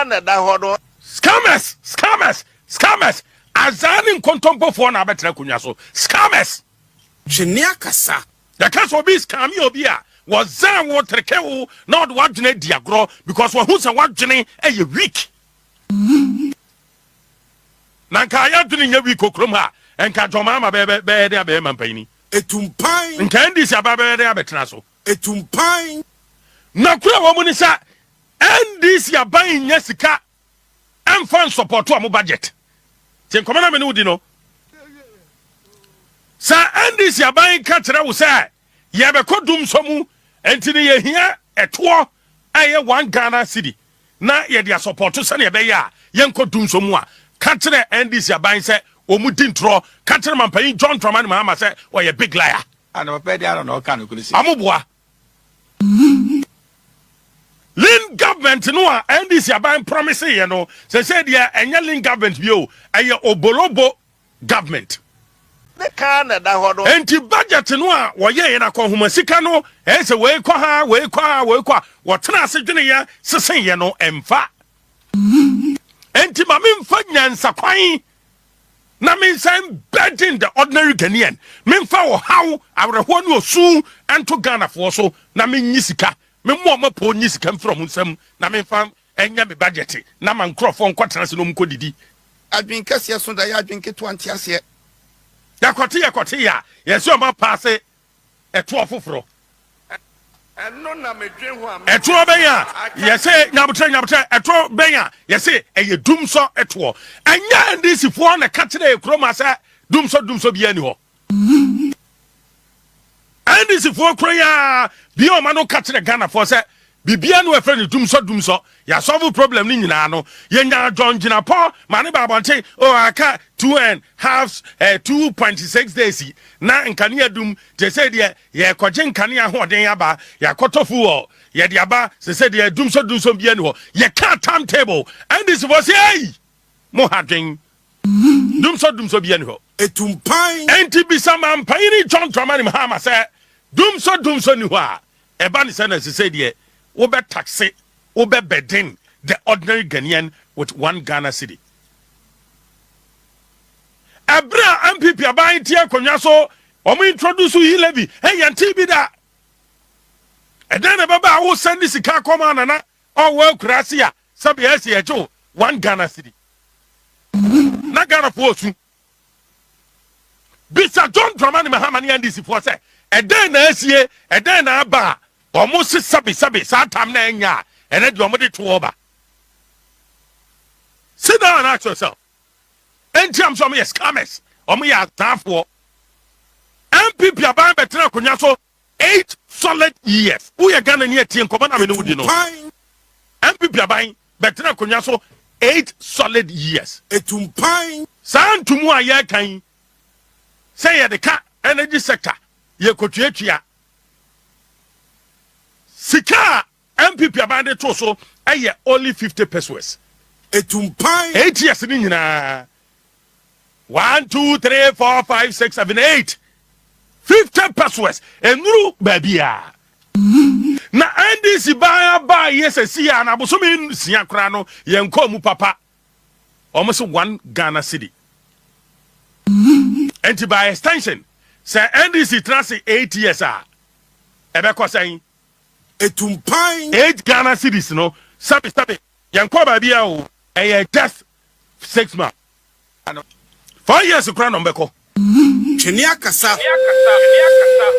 kana da hodo scammers azani kontompo for na betra kunya so scammers Chenia kasa the case will be scam you be was zan wo trekewo na do wadwene diagro because wo hu se wadwene e weak na nka ya dwene nya weak okrom ha enka jomama be de be mampani etumpan nka ndi si ababe de abetra so etumpan na kura wo mu ni sa ndc aban nya sika emfan support to am budget tin komana me no di no sa ndc aban ka kire wo sa ye be kodum somu enti ne ye hia eto aye 1 Ghana city na ye dia support so ne be ya ye nkodum somu a ka kire ndc aban se omu dintro ka kire mampan John Dramani Mahama se o ye big liar ana papa dia no ka no kulisi amuboa Lin government no a NDC aban promise ye no say dia enya lin government bio aye obolobo government ne kana da hodo enti budget no a wo ye na ko homa sika no say we kwa wo tena ase dwene ye sesen ye no emfa enti ma memfa nyansa kwan na mensan bedding the ordinary Ghanaian memfa wo haw awreho no osu ento Ghana for so na menyi sika me mo ma po nyi sika from nsam na me fam enya me budget na man crofon kwatena se no mko didi adwin kase so da ya adwin keto antiase ya kote ya yeso ma passe eto ofoforo eno na medwen ho am eto ben ya yese nyabotre eto ben ya yese eye dumso eto enya ndisi fo na katere kroma se dumso bia ni ho ndisi fo kroya bi o ma no katere Ghana for se bibia no efre ni dumso ya solve problem ni nyina no ye nya John Gina Paul mane ba bonte o aka 2.6 days na nkane adum je say de ye koje nkane ahoden aba ya kotofu o ye de aba se de dumso bia ni ho ye ka timetable and this was hey mo hadwen dumso bia ni ho etumpan enti bisama mpaini John Dramani Mahama say dumso ni ho a eba ni se na se de Obe taxi, obe bedin the ordinary Ghanaian with 1 Ghana city. Abra MPP abayin tiya konya so omo introduce yi levy hey yanti bi da. And then baba wo send this car come on na o we krasia sabi esi ejo 1 Ghana city. Na Ghana for osu. Bisa John Dramani Mahama ni ndisi for say e den na esie e den na aba almost sabi satam na enya and then you to over. Sit down and ask yourself. And terms of me scammers or me are time for MPP aban betra kunya so 8 solid years. Who you gonna near tin komana me no di no. MPP aban betra kunya so 8 solid years. etumpan San tumu aye kan say ya the ka energy sector ye kotuatua Sika MPP abande to so aye only 50 pesos. etumpan 8 years ni nyina. 1 2 3 4 5 6 7 8 50 pesos enuru babia. Na NDC ba yes sia na boso me sia kra no yenko mu papa. Almost 1 Ghana city. And by extension say NDC trans 8 years ebe ko say etumpan 8 Ghana cities no sabi yanko ba bia o just 6 months and 4 years kra no mbeko chenia kasa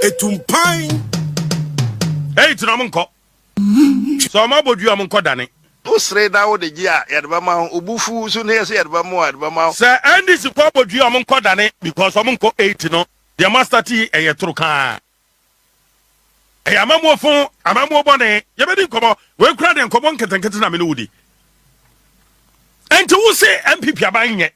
etumpan 8 no monko so ma bodu amonko dane usre da wo de gia ya de ba ma obufu so ne se ya de ba ma say ndc ko bodu amonko dane because amonko 8 no the master t turu amamu fun amamu bone ye be di nkomo we kura de nkomo nketenkete na me no wudi enti wo se MPP aban nye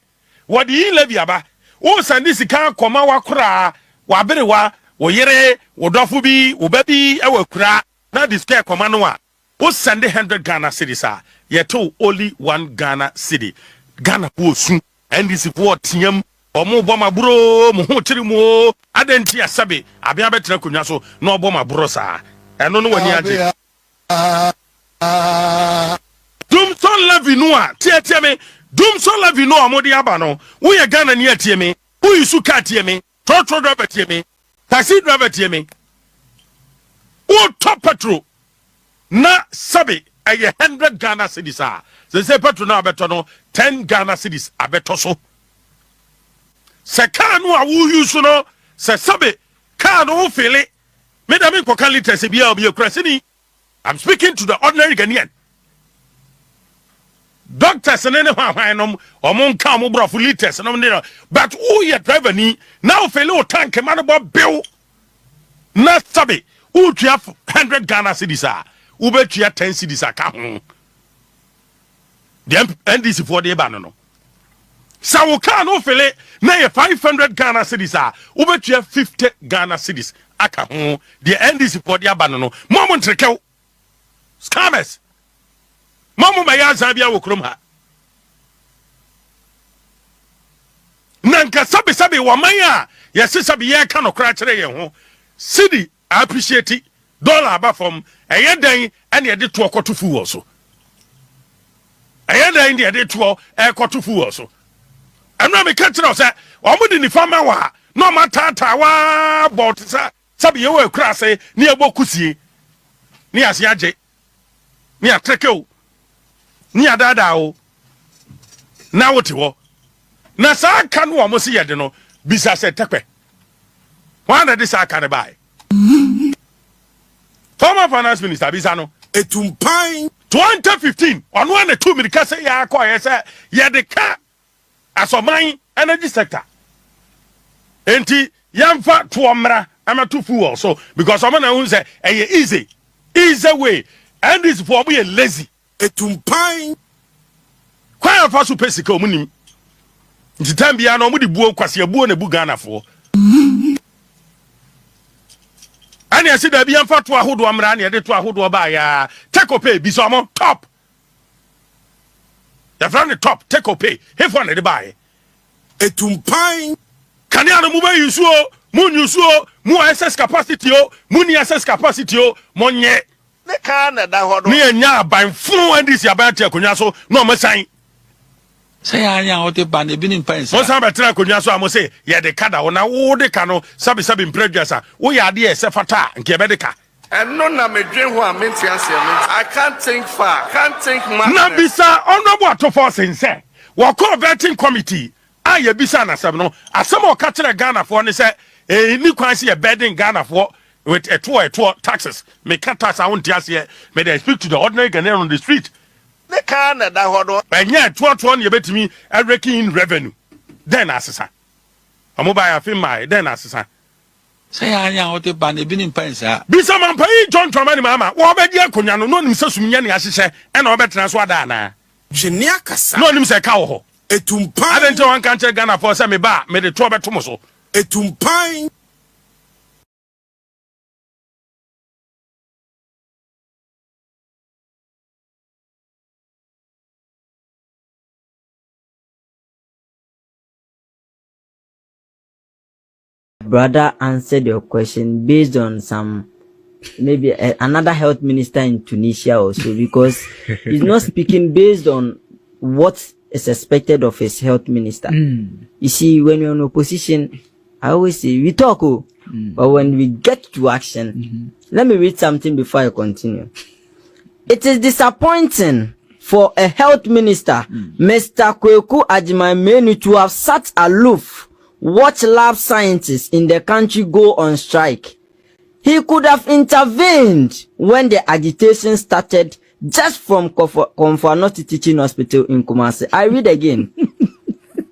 wodi yi levy aba wo sandi sika koma wa kura wa berewa wo yere wo dofo bi wo babi e wa kura na display koma no a wo sandi 100 Ghana cedis a ye to only 1 Ghana cedi Ghana po su NDC po tiam omo bo maburo mo ho kiri mo adenti asabe abia betra konwa so na obo maburo sa eno no wani age Dumson Levy Noa, Tiame, Dumson Levy Noa, Modi Abano, we are Ghana near Tiame, who is Suka Tiame, Trotro driver Tiame, Taxi driver Tiame, who top petrol, na Sabi, a 100 Ghana cedis are. They say petrol now better no 10 Ghana cedis, a better so. Sekano, who you should know, Sabi, can't feel it. Madame Kokali be a crescini. I'm speaking to the ordinary Ghanaian. Doctors and anyone or mon come over for liters and but who you driver ni now fellow tank man about bill. Not sabi, who you have 100 Ghana cedis are, who bet you have 10 cedis are come. The NDC for the banano. So can no fele na 500 Ghana cedis are, who bet you have 50 Ghana cedis. Aka the NDC for the banano. Moment trekel. Scammers. Mamu maya Zambia wokrom ha. Nanka sabi wa maya yesi sabi ye ka no kra kire ye ho. City appreciate it. Dollar ba from eye dan ene ye de to okotofu wo so. Eye dan de to ekotofu wo so. Anu me ka kire o se omo di ni fama wa no matata wa bot sabi ye we kra se ni ebokusie. Ni ase age. Ni atreke o. Ni adada o na wote wo na sa aka no mo se yede no bisa se tekwe wana de sa aka ne bai former finance minister bisa no etumpan 2015 ono na 2 mirika se ya akọ se yede ka asoman energy sector enti yamfa to omra amatu fuel so because someone na hu say easy way and this for be lazy etumpan kwa fa so pesika omunim ntitambia no mudi buo kwase buo na bu Ghana fo ani asida bia mfa to ahodo amra na ye de to ahodo ba ya take pay bi so mo top the friend top take pay he for na de ba etumpan kania no mu ba yusuo mu access capacity o mu ni access capacity o monye ne ka na da hodo ni enya aban fun ndisi aban te akonya so no mo san say anya o te ban e bi ni mpansa mo san betra akonya so amo say ye de kada wo na wo de ka no sabi impredusa wo ya de e se fata nke be de ka eno na medwen ho a menti asem I can't think far can't think much na bisa honorable atofo sense wo call vetting committee aye bisa na asem no asem o ka kire Ghana for ne say ni kwan se ye bedding Ghana for with a tour taxes. Me can't tax I won't just here. May they speak to the ordinary Ghanaian on the street. ne ka na da hodo And yet, tour you bet me a raking in revenue. Then assassin. A mobile film my then assassin. say anya o te ban e bi ni mpansa Bisa man pay John Tramani Mama. What bet ya kunyano no nim se sumiani asise and obet transfer dana. twene akasa No nim se ka ho. etumpan I don't want can't Ghana for say me ba me the trouble tomoso. etumpan Brother answered your question based on some maybe another health minister in Tunisia also, because he's not speaking based on what is expected of his health minister. You see, when you're in opposition, I always say we talk, but when we get to action, let me read something before I continue. It is disappointing for a health minister, Mr. Kweku Agyemang-Manu, to have sat aloof, watch lab scientists in the country go on strike. He could have intervened when the agitation started just from Komfo-Anokye Teaching Hospital in Kumasi. I read again.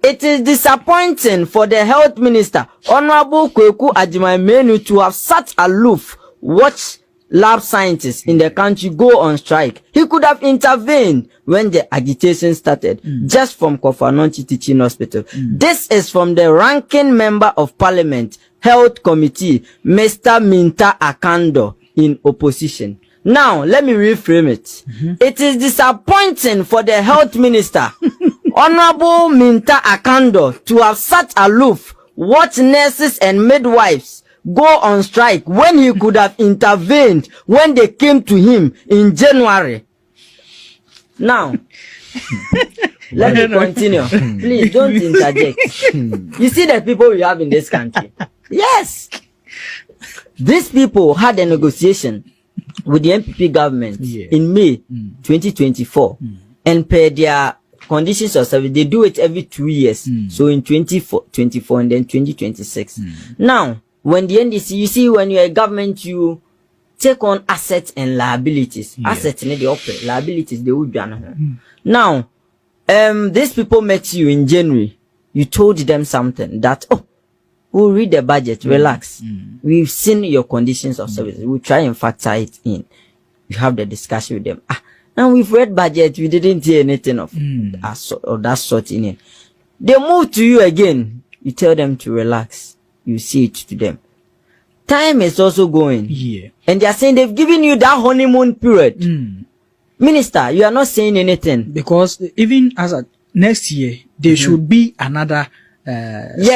It is disappointing for the health minister, Honorable Kweku Agyemang-Manu, to have sat aloof, watch lab scientists in the country go on strike. He could have intervened when the agitation started, just from Komfo-Anokye Teaching Hospital. This is from the ranking member of parliament, health committee, Mr. Minta Akando, in opposition. Now, let me reframe it. It is disappointing for the health minister, Honorable Minta Akando, to have sat aloof, watch nurses and midwives go on strike when he could have intervened when they came to him in January. Now, let me continue. Please don't interject. You see the people we have in this country. Yes. These people had a negotiation with the MPP government in May 2024. And per their conditions of service, they do it every 2 years. So in 2024 and then 2026. Now, when the NDC, you see, when you're a government, you take on assets and liabilities. Assets, they operate. Liabilities, they would be on. Now, these people met you in January. You told them something that, oh, we'll read the budget, relax. We've seen your conditions of service. We'll try and factor it in. You have the discussion with them. And we've read budget, we didn't hear anything of that sort in it. They move to you again. You tell them to relax. You see it to them. Time is also going. And they are saying they've given you that honeymoon period. Minister, you are not saying anything. Because even as a next year, there should be another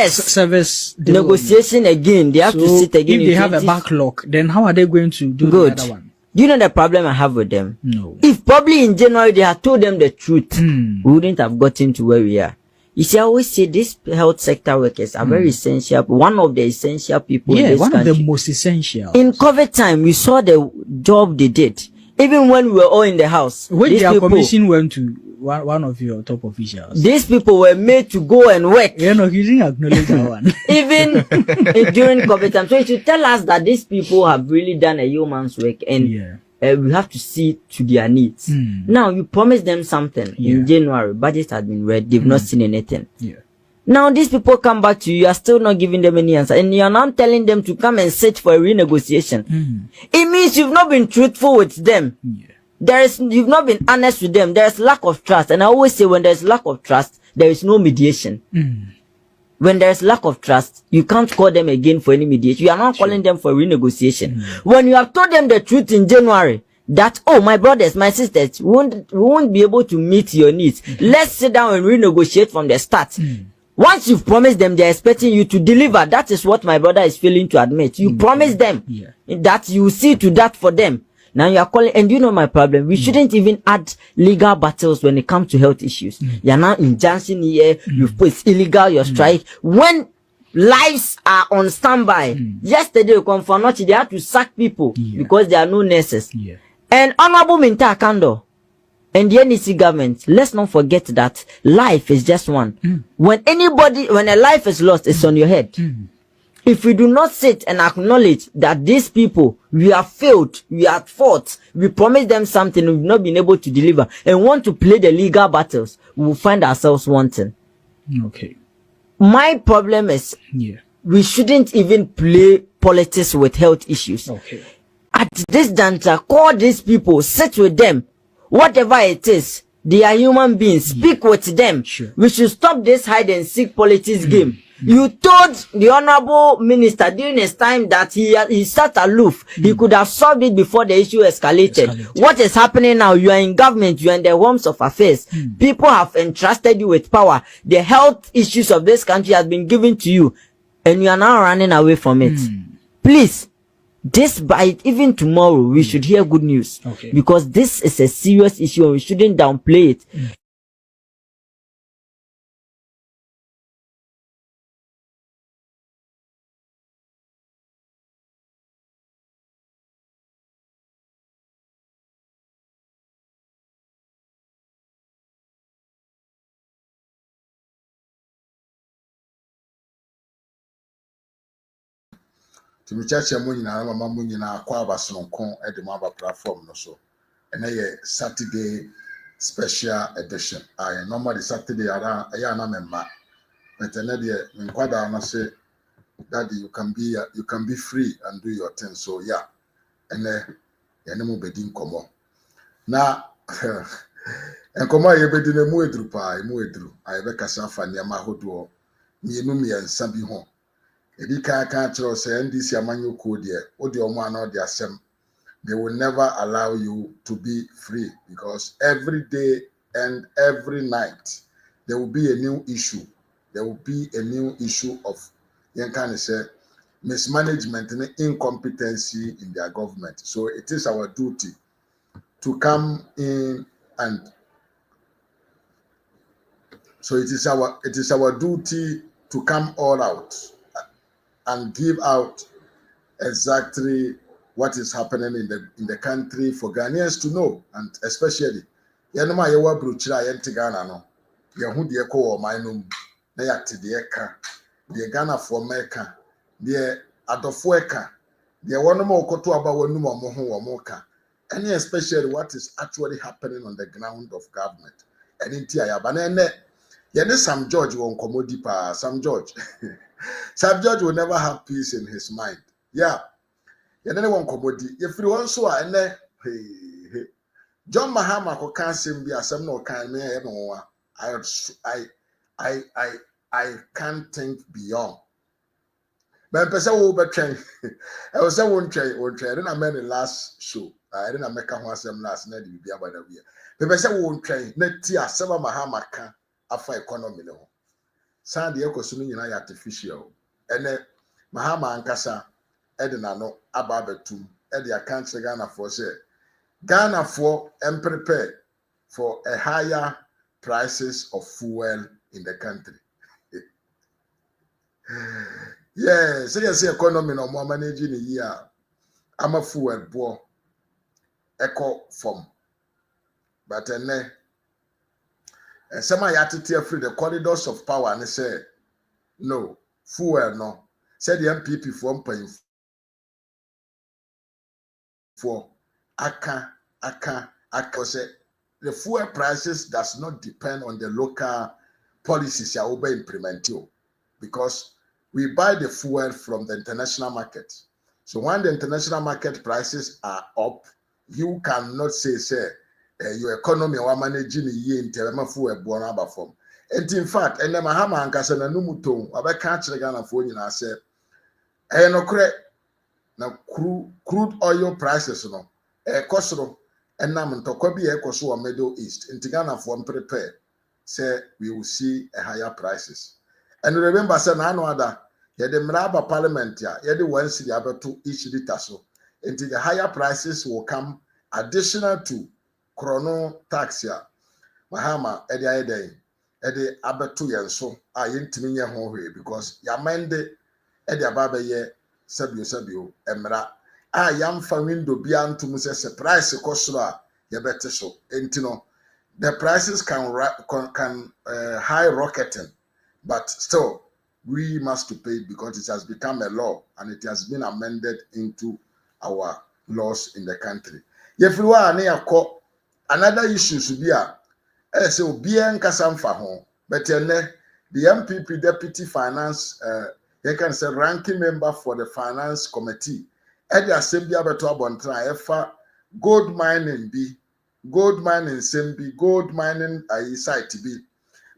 service negotiation again. They have to sit again. If they have a backlog, then how are they going to do the other one? Do you know the problem I have with them? No. If probably in January they had told them the truth, we wouldn't have gotten to where we are. You see, I always say these health sector workers are very essential. One of the essential people in this country. One of the most essential. In COVID time, we saw the job they did. Even when we were all in the house. When their commission went to one of your top officials. These people were made to go and work. You know, he didn't acknowledge that one. Even during COVID time. So it should tell us that these people have really done a yeoman's work and we have to see to their needs. Now, you promised them something in January. Budget had been read. They've not seen anything. Now, these people come back to you. You are still not giving them any answer. And you are now telling them to come and sit for a renegotiation. It means you've not been truthful with them. You've not been honest with them. There is lack of trust. And I always say when there is lack of trust, there is no mediation. When there is lack of trust, you can't call them again for any mediation. You are not calling them for renegotiation. When you have told them the truth in January, that, oh, my brothers, my sisters, we won't be able to meet your needs. Let's sit down and renegotiate from the start. Once you've promised them, they're expecting you to deliver. That is what my brother is failing to admit. You promised them that you see to that for them. Now you are calling, and you know my problem. We shouldn't even add legal battles when it comes to health issues. You're now injunction here. You've put it's illegal, your strike. When lives are on standby, yesterday, for nothing, they had to sack people because there are no nurses. And Honorable Minta Kando and the NEC government, let's not forget that life is just one. When a life is lost, it's on your head. If we do not sit and acknowledge that these people, we have failed, we are at fault, we promised them something, we've not been able to deliver, and want to play the legal battles, we will find ourselves wanting. Okay. My problem is, we shouldn't even play politics with health issues. Okay. At this juncture, call these people, sit with them, whatever it is, they are human beings, speak with them. We should stop this hide and seek politics game. You told the honorable minister during his time that he sat aloof. He could have solved it before the issue escalated. What is happening now? You are in government. You are in the realms of affairs. People have entrusted you with power. The health issues of this country has been given to you, and you are now running away from it. Please, even tomorrow, we should hear good news. Because this is a serious issue and we shouldn't downplay it. Timichache mu nyina mama mu nyina akwa abasonko e de maba platform no so and Saturday special edition normally Saturday ara na memma but de nkwada no say daddy you can be free and do your thing so and yene mu bedi nkomo na enkomo ye bedi na mu edru aye be kasa fa ne ma hodo mienu miensa bi ho Edi ka chiro say NDC amanyo code there. Odi omo ana odi asem. They will never allow you to be free because every day and every night there will be a new issue. There will be a new issue of say mismanagement and incompetency in their government. So it is our duty to come in and So it is our duty to come all out and give out exactly what is happening in the country for Ghanaians to know, and especially yanoma yewa bruchira yente Ghana no yehu de ko o man no na yakte de eka de Ghana for America de adofo eka de wonom okoto aba wanum omo ho omo ka, and especially what is actually happening on the ground of government. And in tia ba na ene yene Sam George won komodi pa Sam George Sam George will never have peace in his mind. Yeah. Yene won komodi ye free one so a ene hey John Mahama ko kan sem bi asem na o kan me e no I can't think beyond. But person wo betwen I was say won twen na me the last show I didn't make ho asem last na de bibia bada wi be person won twen na ti asem Mahama kan afa economy le ho san de ekoso no nyina ya artificial ene Mahama ankasa edina no aba betum ede account Ghana for say Ghana for and prepare for a higher prices of fuel in the country. Yeah, so you see economy no more managing a year. I'm a fuel boy echo from. But then some I had to tear free the corridors of power and they say no, fuel no. Said the MPP for paying for aka say the fuel prices does not depend on the local policies you are implementing, because we buy the fuel from the international market. So when the international market prices are up, you cannot say your economy are managing a year in terms of fuel born about from. And in fact, and the Mahama and Kasana Numuton, I can't Ghana for you and say, I no correct now crude oil prices no cost no and nam ntokwa bi ekoso o Middle East in Ghana for prepare say we will see a higher prices. And remember say na no other ye the mraba parliament ya ye the 1 cedi abeto each liter so until the higher prices will come additional to chrono tax ya Mahama e dey abeto yen so a yentimi nye ho hwe because ya mende e dey ababa ye sabio emra a yamfa window bia ntum se price kosoro a ye bete so entino the prices can high rocketing, but still we must to pay it because it has become a law and it has been amended into our laws in the country. Yefriwa na yakọ another issue should be say obi enkasa mfa ho, but the MPP deputy finance you can say ranking member for the finance committee at the assembly abeto abontra efa gold mining sembi gold mining site bi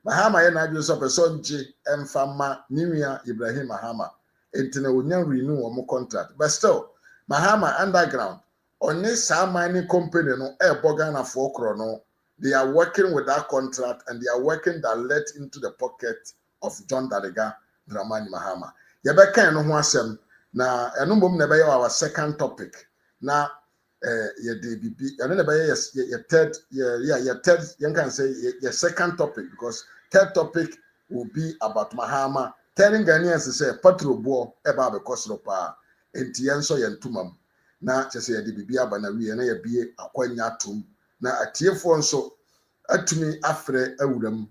Mahama ye na adwo so person je emfama niwia Ibrahim Mahama entine onya renew wo contract, but still Mahama underground on this mining company no Ghana for kro no, they are working with that contract and they are working direct into the pocket of John Daliga Dramani Mahama. Yebeka no ho asem na eno mbom na be our second topic na ye DBB eno na be your third you can say your second topic, because third topic will be about Mahama telling Ghanaians say patrobo eba be kosro pa enti yenso yentumam na chese ye DBB aba na wi na ye bie akwanya atum na atiefo nso atumi afre awuram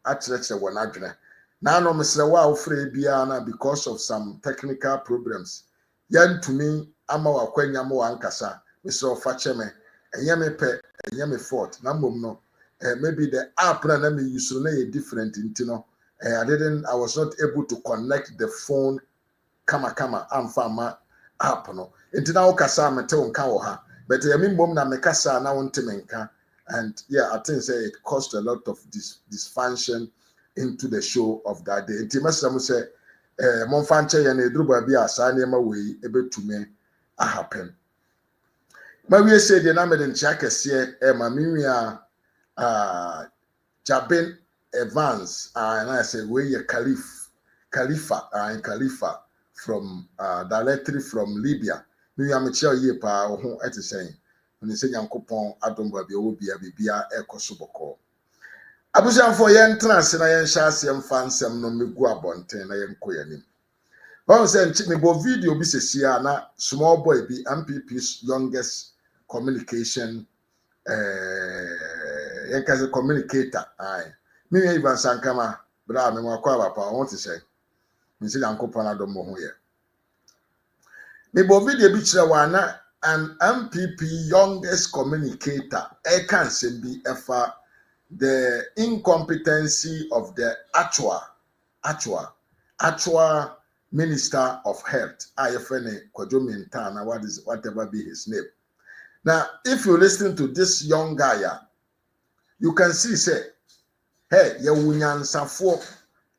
akyerɛkyerɛ wɔ n'adwene na no mesrɛ wa ofre bia na because of some technical problems yantumi ama wakwanya mo wankasa mesrɛ ofa kyeme enye me pɛ enye me fault na mbom no maybe the app na me use no na different intino I was not able to connect the phone kama amfa ma app no intina okasa mete wonka wo ha, but yemi mbom na mekasa na wonte menka. And yeah, I think say it caused a lot of dysfunction into the show of that day. Intimacy say monfanche ya na edruba bi asa na ema we ebetume a happen. Ma we say the na meden chakese ma minwia Jabin Evans and I say we Khalifa from directly from Libya. Me am chair ye pa ho etisɛn. When you say Yankopon Adom Babi Obia Bibia Ekosoboko. Abusianfo yen trance na yen hya asem fa nsem no megu abonten na yen koyanim. One say me bo video bi sesia na small boy bi MPP's youngest communication yen kaze communicator ai. Me even sankama bra me wakwa papa won ti say. Me say yankopon adom mo ho ye. Me bo video bi kire wa na an MPP youngest communicator e kan sem bi efa the incompetency of the actual Minister of Health, IFNA Kwajomintana, whatever be his name. Now, if you listen to this young guy, you can see, say, hey, ye wunyan safo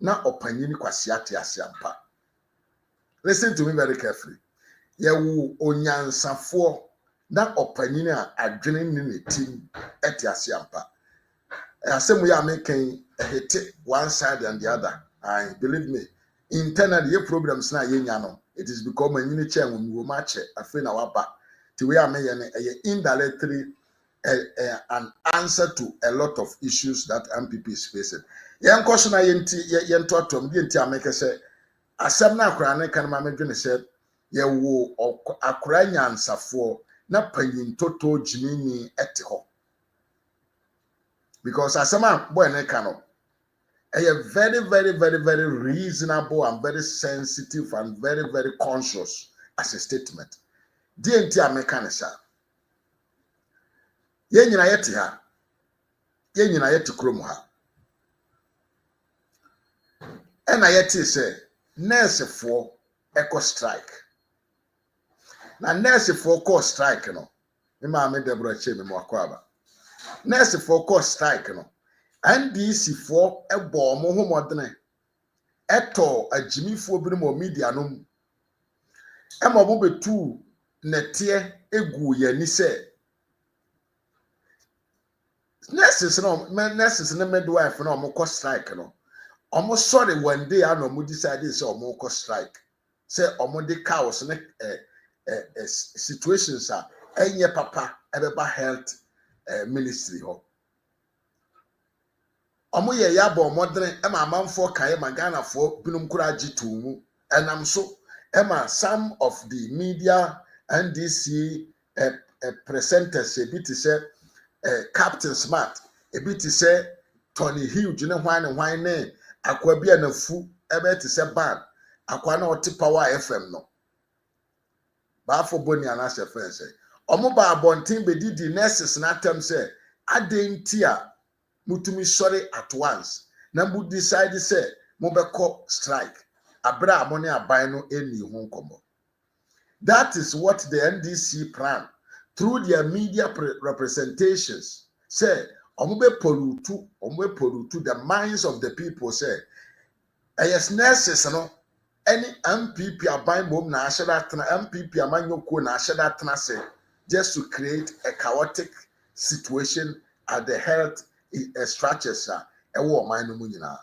na opanyini kwasiati asiampa. Listen to me very carefully. Ye wu onyan safo na opanyini adwene ni team eti asiampa. Asemu ya making hit one side and the other. I believe me. Internally, your problems na yenyano. It is because when you chair when you match a friend our back. The way I may indirectly an answer to a lot of issues that MPP is facing. Young question I yen talk to me make say asem na akra ne kan ma medwene say ye wo akra nyansafo na panyin toto jimini ete ho. Because asema boy ne kano a very reasonable and very sensitive and very conscious as a statement. DNT Americanisa. Yen yina yeti ha. Yen yina yeti krom ha. Ena yeti say nurse for eco strike. Na nurse for call strike no. Me ma me Deborah Che me mo akwaba. Nurse for call strike no. NDC for a bomb mo modene eto ajimifo bi no media no e mo bo betu netie egu yani se nurses no midwife no mo strike no omo sorry one day no mo decide say omo ko strike say omo de chaos ne situations are enye papa ebeba health ministry ho. Omo ye ya bo modern e ma amanfo kae magana fo binum kuraji tumu enam so e ma some of the media NDC presenters e bit say Captain Smart e bit say Tony Huge ne hwan ne akwa bia na fu e be ti say ban akwa na oti Power FM no ba fo boni anase friends omo ba abontin be didi nurses na tem say adentia mutumi sorry at once na mu decide say mo beko strike abra amone aban no eni ho nkomo. That is what the NDC plan through their media representations say omo be pollute the minds of the people say yes nurses no any MPP aban mom na ashada tana MPP amanyoko na ashada tana say just to create a chaotic situation at the health structures e wo man no mu nyina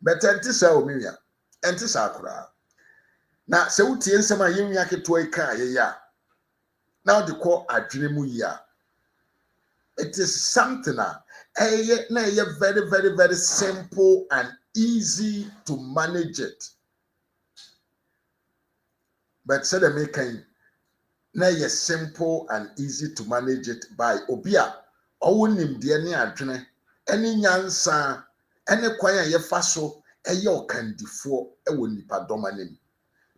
but entisa o miwia entisa akura na se wutie nsema yenwia keto ika ya now the call adwene mu ya it is something na very simple and easy to manage it, but said the making na simple and easy to manage it by obia owonim de ne adwene eni nyansa ene kwan a ye fa so eye okandifo e wo nipa domanim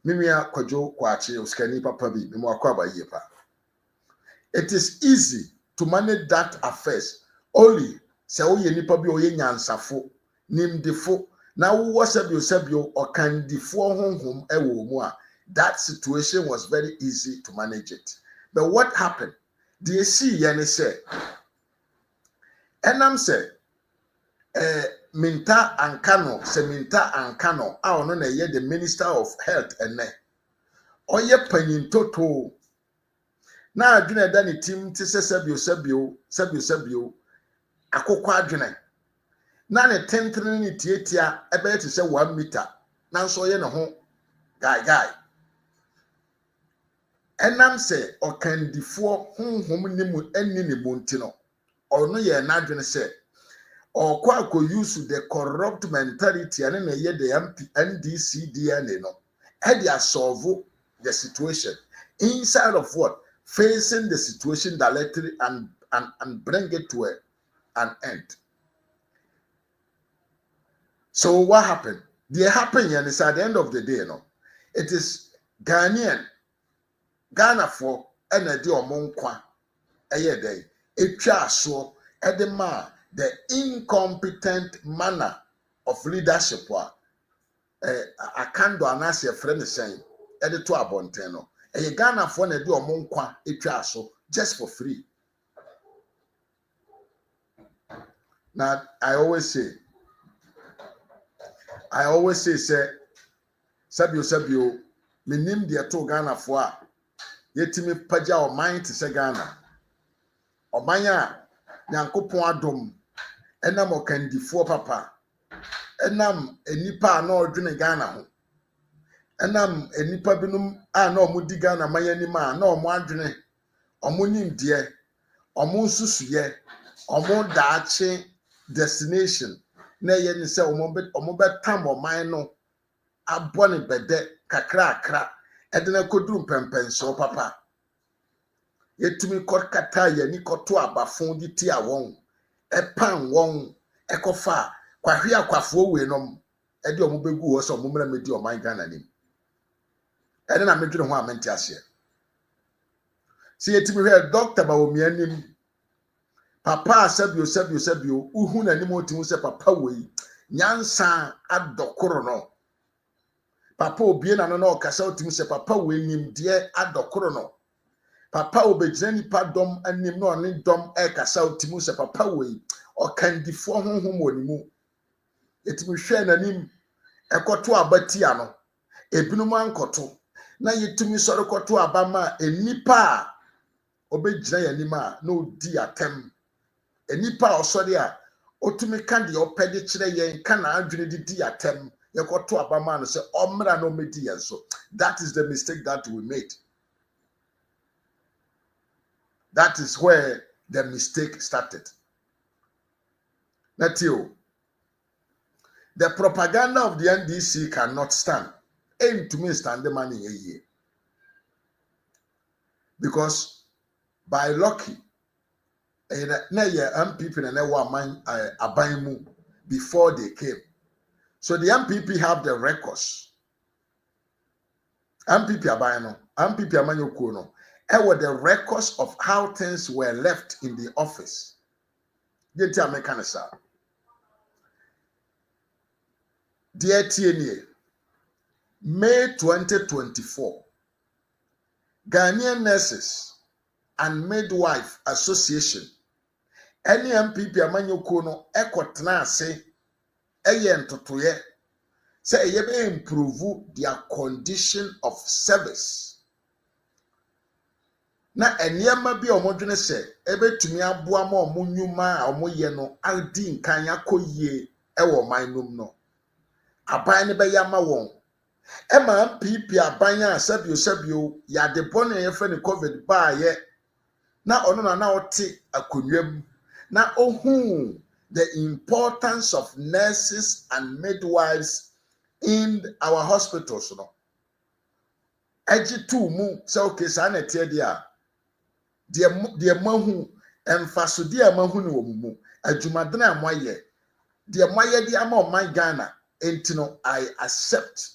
mimia kwadwo kwache uskani papa bi memo akwaba yepa. It is easy to manage that affairs only se wo ye nipa bi o ye nyansafo nimdefo na wo sebio okandifo honhom e wo mu a that situation was very easy to manage it. But what happened? The see yani say enam say Minta Ankano a ono na ye the Minister of Health ene oye panyin toto na adwene da ne tim ti sebio akokwa adwene na ne tentrene ne tietia ebe ti se 1 meter na so ye ne ho guy enam se okandifo honhom ni mu enni ne monti no ono ye na adwene se or quite use the corrupt mentality and the NDC DNA no. Had they solve the situation inside of what? Facing the situation directly and bring it to an end. So what happened? The happening is at the end of the day, it is Ghana for energy or monkwa a year day. It so at the incompetent manner of leadership. I can't do an answer friend saying, editor Abonteno. A Ghana for energy or monkwa it so just for free. Now I always say, say, Sabio, minim the to Ghana for yetimi paja or mind to say Ghana. Or manya, Yankopon Adom, enam kandi for papa, enam enipa no dwene Ghana, enam enipa binum no mudi Ghana maya ni ma no mo adwene, omunim de, omu susuye, omu daache destination. Na ye ni se omo betam o man no abone bede kakra edena koduru pempenso papa yetumi kota ye ni koto abafon di ti awon epan won ekofa kwahwe akwafo we nom ede omo begu wo so omo mra medi o man Ghana nim ede na medwene ho amenti ase si yetumi hwe doctor ba omi anim papa sabio uhu na nim otimu se papa we nyansa adokoro no papa obie na no okasa otimu se papa we nim de adokoro no papa obegyina nipa dom anim no ne dom kasa otimu se papa we okandifo honhom onimu etimu hwe na nim ekoto abatia no ebinum ankoto na yetumi sori koto abama enipa obegyina yanima na odi atem enipa osori a otumi kan de opede kire yen kan adwene di atem yekoto abama no se omra no medi yen so. That is the mistake that we made. That is where the mistake started. Natio, the propaganda of the NDC cannot stand. Aim to me stand the money a year. Because by lucky, na ye MPP na newa man abaimu before they came. So the MPP have the records. MPP abaino, MPP amanyoku no. Were the records of how things were left in the office. Get your mechanism. Dear TNA, May 2024, Ghanaian Nurses and Midwife Association, any MPP amanyoko no ekotena ase eye ntotoye say ye be improve their condition of service. Na eniyama bi omodwene se ebetumi aboa ma omonyuma a omoye no adi nkan akoyie ewo manum no aban ne be yama won ema MPP aban a sabio ya de bone ye fe ne covid ba ye na ono na ote akonwam na ohu the importance of nurses and midwives in our hospitals no eji tu mu se okay sa na tie dia de mahu emfaso de mahu ne womumu adwumadena amoye de moye de ama man Ghana entino I accept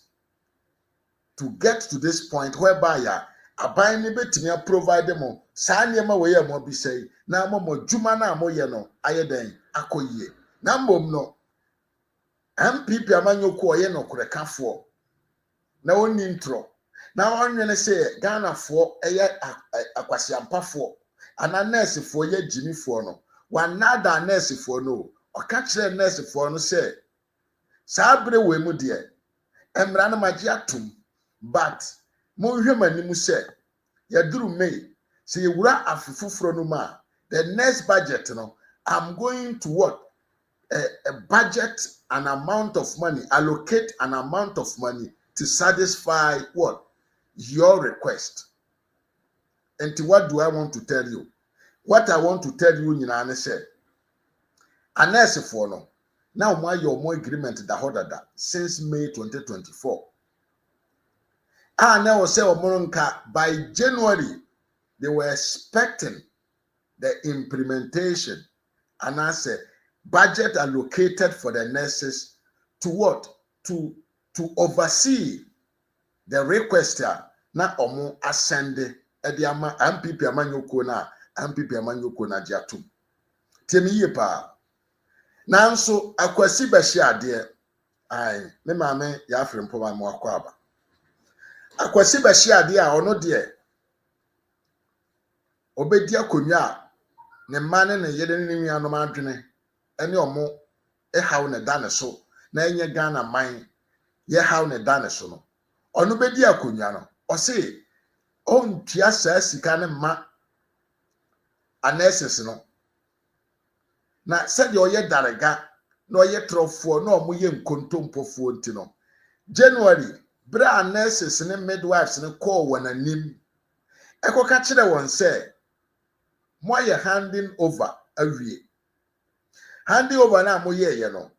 to get to this point whereby ya aban ne betimi provide them sa niema we ya mo bi sei na mo dwuma na amoye no ayeden akoyie na mbom no MPP amanyoku oye no korekafo na woni intro na onwene se Ghana fo eye akwasiampafo ana nurse fo ye jimifo no wanada nurse fo no oka kire nurse fo no se sabre we mu de emra na magi atum but mo hwe manimu se yaduru May se yewura afufufro no ma the next budget no I'm going to what a budget an amount of money, allocate an amount of money to satisfy what your request. And what do I want to tell you? What I want to tell you, Nyinane said, A nurse for no. Now why your more agreement da hodada since May 2024. Now say omonka by January they were expecting the implementation and I say budget allocated for the nurses to what? To oversee the requester na omo ascend ediama MPP amanyoko na MPP amanyoko na diatum. Temi ye pa. Nanso akwasi bashi ade ai me maame ya afrempo ma mo akwaba. Akwasi bashi ade a ono de obedi akonwa ne mma ne yede ne nuanom adwene ene omo haw ne da ne so na enye Ghana man ye haw ne da ne so no ono bedi akonwa no o se on tia sa sika ne ma aneses no na said oye darega na oye trofo na omo ye nkontompofo nti no January bra aneses ne midwives ne call wananim ekoka kire won se moye handing over awie handing over na moye ye no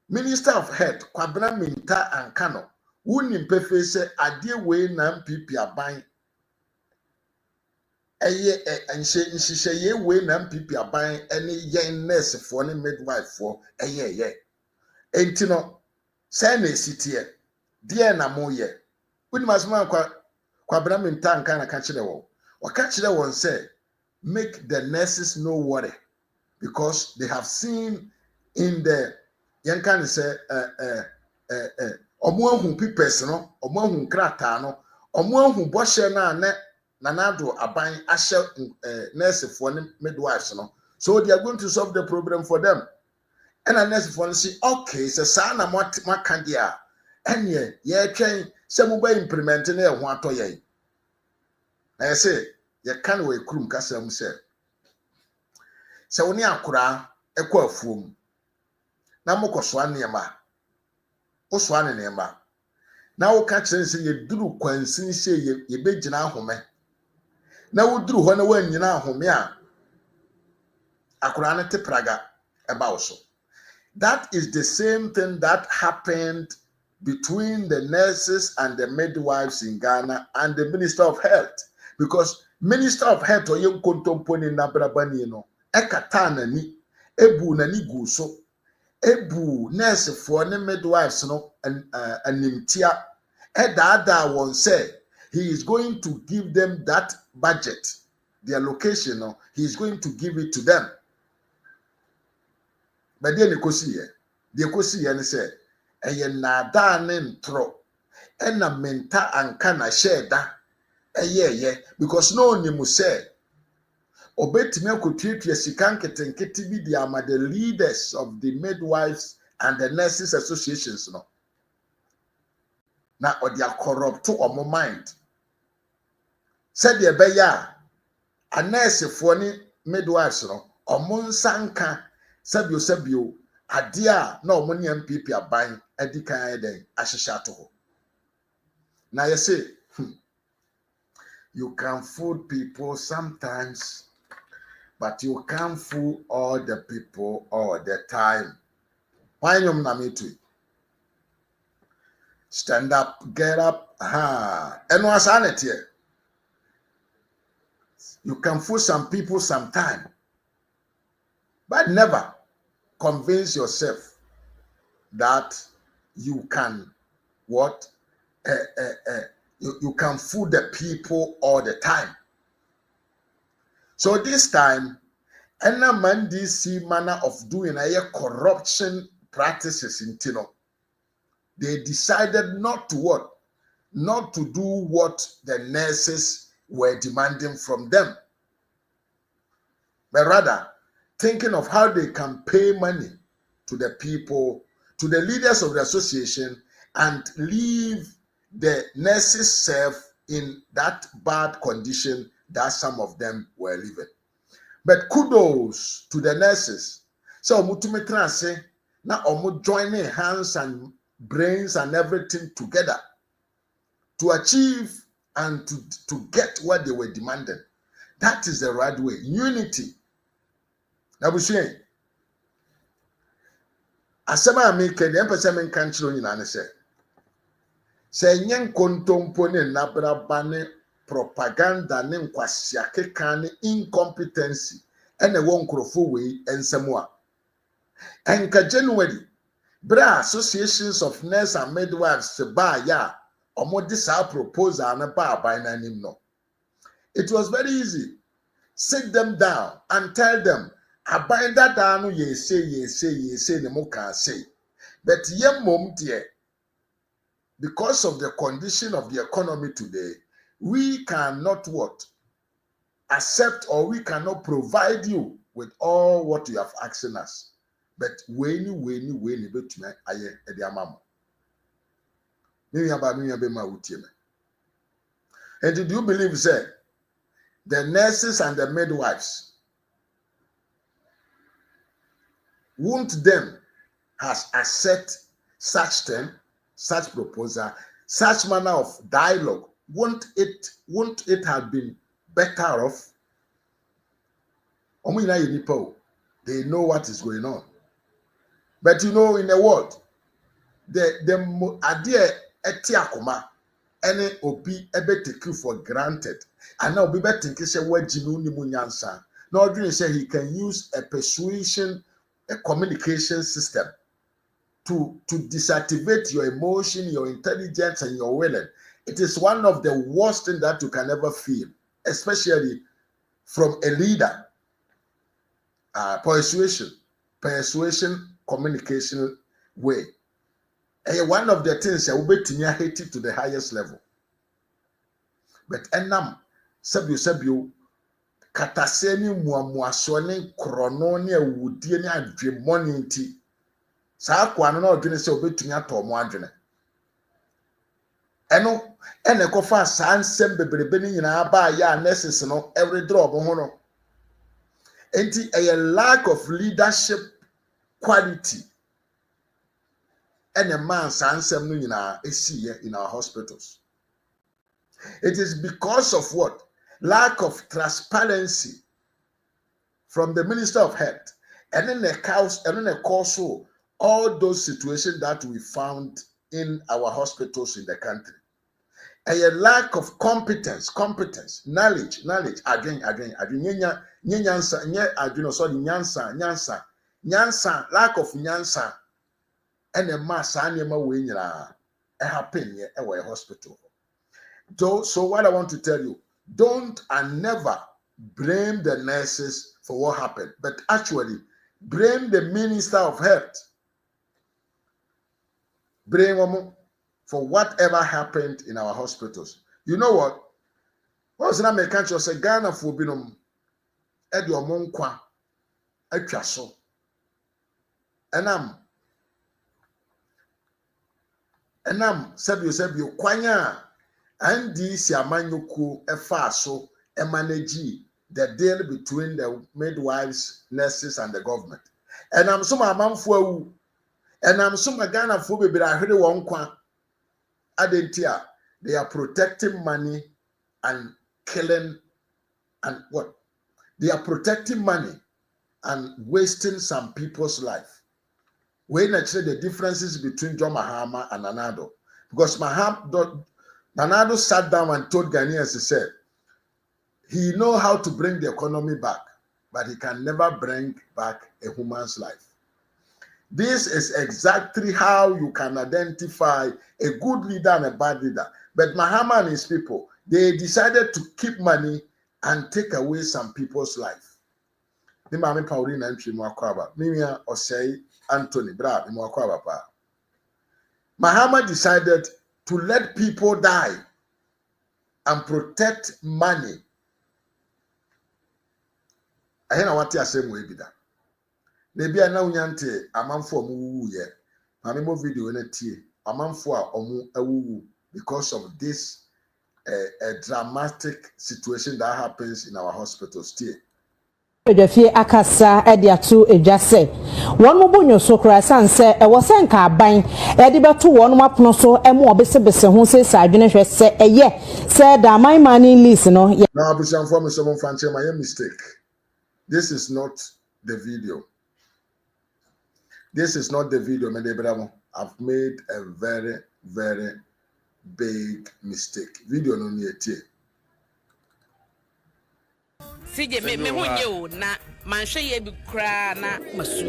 Minister of Health Kwabena Minta Ankano woni mpefe se ade we na MPP aban eye nhye ye we na MPP aban ene ye nurse for ne midwife for eye enti no say na esitie die na moye woni masoma Kwabena Minta Ankana ka kire wo o ka kire won say make the nurses no worry because they have seen in the yan can say omo ahun pipes no omo ahun krata no omo ahun boshe na nanado aban ahye nurse for midwives no so they are going to solve the problem for them and a nurse for say okay say sa na maka dia enye ye twen se mo ba implement na ehun atoye na say ye kan we krum kasa mu say se woni akura ekọ afuom na mokọso anema oso anema na wo ka kire se ye duru kwansin se ye begina ahome na wo duru ho na wanyina ahome a akura ne te praga eba wo so. That is the same thing that happened between the nurses and the midwives in Ghana and the Minister of Health, because Minister of Health oyem kontomponi na brabani no ekata nani ebu nani gu so ebu nurse for ne midwives no animtia edada won say he is going to give them that budget, their location no, he is going to give it to them. But then the kosi ne say eye na da ne ntro ena menta anka na sheda eye because no onimu say obetime akotwetwe sika nketenkete bi di ama the leaders of the midwives and the nurses associations no na odi corrupt to omo mind said the beya a nurse for ni midwives no omo nsanka sabio ade a na omo ni MPP aban adikan eden ahyehya to ho na you say you can fool people sometimes, but you can't fool all the people all the time. Why you na me too? Stand up, get up, and what's sanity? You can fool some people sometime, but never convince yourself that you can what? You can fool the people all the time. So this time, any man DC manner of doing a corruption practices in Tino, they decided not to what? Not to do what the nurses were demanding from them, but rather thinking of how they can pay money to the people, to the leaders of the association, and leave the nurses serve in that bad condition that some of them were living. But kudos to the nurses. So mutumetra say na omu joining hands and brains and everything together to achieve and to get what they were demanding. That is the right way. Unity. Now we say asema make the empese men kanchiro nyina ne se nyen kontompo ne nabraba ne propaganda ne nkwasia keka ne incompetency ene wo nkrofo wei ensemo a enka January bra associations of nurse and midwives se ba ya omo dis proposal na ba by na nim no. It was very easy. Sit them down and tell them aban dada no ye say ne mo can say, but ye mom dear, because of the condition of the economy today, we cannot what accept, or we cannot provide you with all what you have asked us. But when betuma aye edi amamo. Me be ma wutie me. And do you believe say the nurses and the midwives won't them has accept such thing, such proposal, such manner of dialogue? Won't it have been better off? They know what is going on. But you know, in the world, the idea etiakoma any obi ebe take you for granted. And now obi be think say what jinu ni munyansa. Now dream say he can use a persuasion, a communication system to disactivate your emotion, your intelligence, and your willing. It is one of the worst things that you can ever feel, especially from a leader. Persuasion communication way. And one of the things that will be hate it to the highest level. But enam sabio kataseni muamuasone krononi awudie ni adwemoni nti saa kwa no odwene se obetumi ato mo adwene eno ene kofa saa nsem bebrebe ni nyina ba ya nurses no every drop ho no enti a lack of leadership quality and a man sansem no nyina esiye in our hospitals. It is because of what? Lack of transparency from the Minister of Health, and then the cause all those situations that we found in our hospitals in the country. And a lack of competence, knowledge, again, nyansa, lack of nyansa, and a mass anima way happen here at a hospital. So what I want to tell you, don't and never blame the nurses for what happened, but actually blame the Minister of Health. Blame them for whatever happened in our hospitals. You know what? What's the name? Can't you say Ghana for binum? Edi omonkwa atwaso. Enam sebio kwanya andi si amanyoku efa so manage the deal between the midwives, nurses, and the government. Enam so amanfo awu. Enam so Ghana fo bebre ahwere won kwa adentia. They are protecting money and killing and what? They are protecting money and wasting some people's life. When actually the differences between John Mahama and Nanado, because Nanado sat down and told Ghanaians, he said, he knows how to bring the economy back, but he can never bring back a human's life. This is exactly how you can identify a good leader and a bad leader. But Mahama and his people, they decided to keep money and take away some people's life. The Mami Paulina and Chimuakwaba, Mimia Osei Anthony Brad, Muakwaba. Mahama decided to let people die and protect money. I know what you are saying, way be that. Maybe I know Yante, a man for Moo ye. Mammo video in a tea, a man for a woo because of this a dramatic situation that happens in our hospitals still. Edwafie akasa ediatu edwase won mo bonyo so kra sanse e wo senka aban e de beto won mo apono so e mo obesebese ho se sa adwene hwe se eye se da my money list no now abusan for me some fanche my mistake. This is not the video. this is not the video, I've made a very, very big mistake. Video no need to. CJ me hunye na manhwe ye bi kra na masu.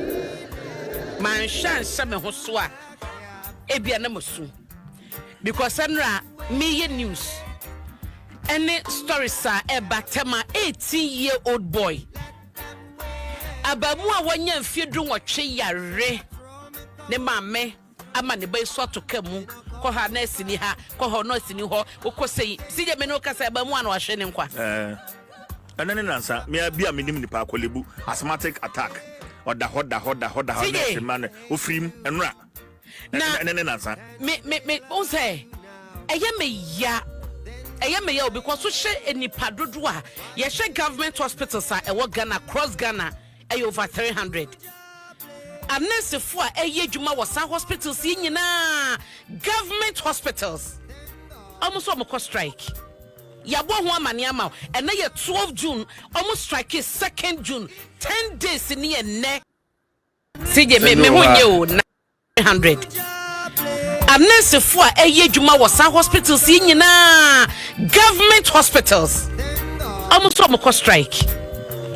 Manhwa nhyɛ me ho so a ebia na masu. Because senra me ye news. Any stories are about 18-year-old boy. Abamu a wanya mfiedu nwotwe yare. Ne mame ama ne bai so to kamu. Ko ha na sini ha, ko ho no sini ho. Ukosei. CJ me no kasa abamu a na wahwe ne nkwa. And then answer me be a minimum pakolebu asthmatic attack or the hot man ufrim and ra. And answer me say me because so share any padodua ye share government hospitals are e Ghana cross Ghana over 300 unless for juma was hospitals nyina government hospitals almost almost strike. Yabo ho amane ama and na 12 June almost strike 2nd June 10 days in ye ne CJ me hunye o 900 amnese fo a juma was hospitals nyina government hospitals almost almost strike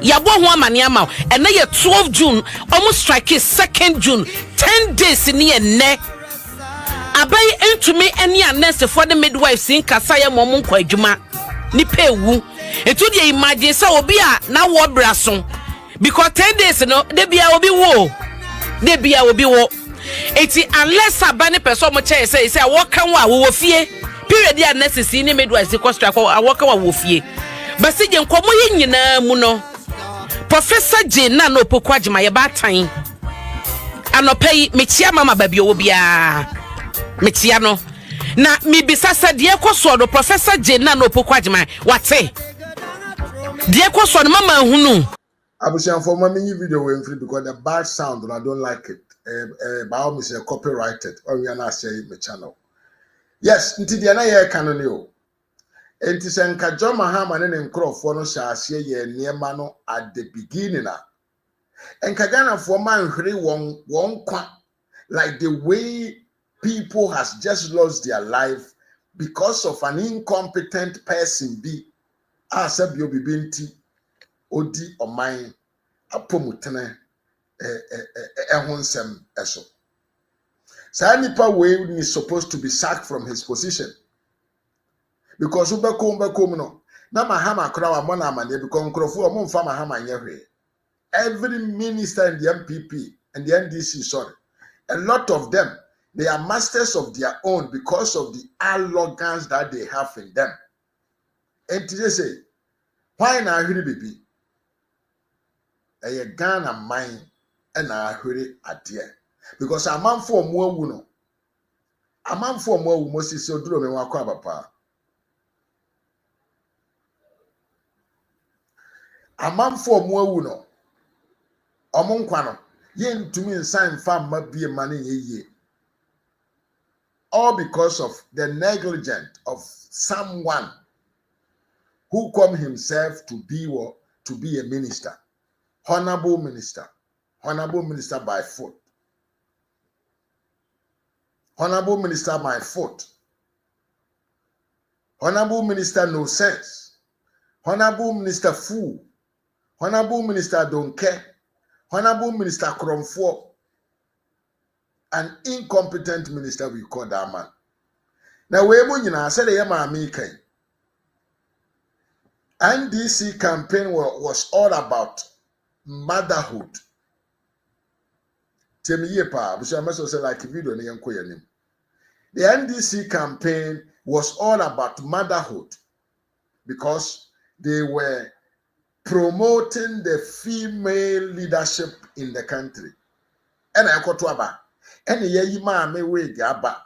yabo ho amane ama and na 12 June almost strike 2nd June 10 days in ye ne abai entumi eni anese for the midwives in kasaya momon kwa adwuma ni pewu etu dey imagine say obi a na wo braso because 10 days no de bia obi wo eti unless abane person mo che say wo kan wo fie period ya necessary ni midwives ko strike wo kan wo fie basi je nkomo ye nyina mu no Professor J na no pokwa agima ye ba tan anopai mechia mama babi wo bia mechia no na mi bisasa de ekoso do Professor J na no pokwa agima wate de ekoso no mama hunu Abusian for many video we free because the bad sound and I don't like it. By me say copyrighted or we are not saying my channel. Yes, nti de na ye kan no o. Enti senka John Mahama ne nkrofo no sha ase ye niema no at the beginning na. Enka Ghana for man hwere won kwa like the way people has just lost their life because of an incompetent person be asabio bibinti odi oman apomutene ehonsem eso sa nipa we is supposed to be sacked from his position because ubekom no na Mahama krawa mo na amane because nkrofo mo mfa Mahama nyehwe every minister in the MPP and the NDC sorry a lot of them they are masters of their own because of the arrogance that they have in them and they say why na hwiri bibi a Ghana mine and a hurry at here because a man for more wuno a man for more must so draw me one kwabapa a man for more wuno among quano yen to me sign farm might be a money ye all because of the negligence of someone who come himself to be a minister. Honorable minister by foot. Honorable minister by foot. Honorable minister no sense. Honorable minister fool. Honorable minister don't care. Honorable minister cromfo. An incompetent minister we call that man. Now we I said the NDC campaign was all about motherhood. Tell me pa, because I must say like video ni yanko yanim. The NDC campaign was all about motherhood because they were promoting the female leadership in the country. And I got to aba. And ye ma me we aba.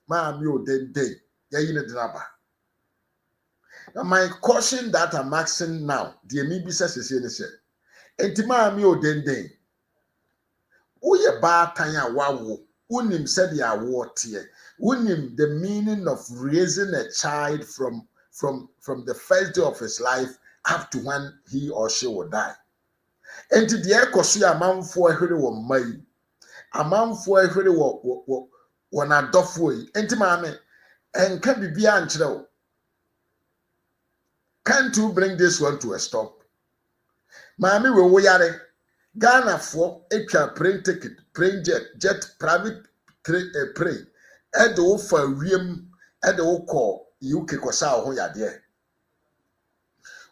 Ma me o den day. Ye ne draba. Now my caution that I'm asking now, the maybe says is Entima mi odenden. Uye ba tanya wawo. Unim said ya watie. Unim the meaning of raising a child from the first day of his life up to when he or she will die. Enti the ekosu ya manfo ehwere wo mai. amanfo ehwere wo na dofo yi enti maame enka bibia ankyere wo. Can't you bring this one to a stop? Maame we wo yare Ghana for etwa plane ticket, plane jet private plane e de wo fa wiem e de wo kɔ UK kosa ho yade.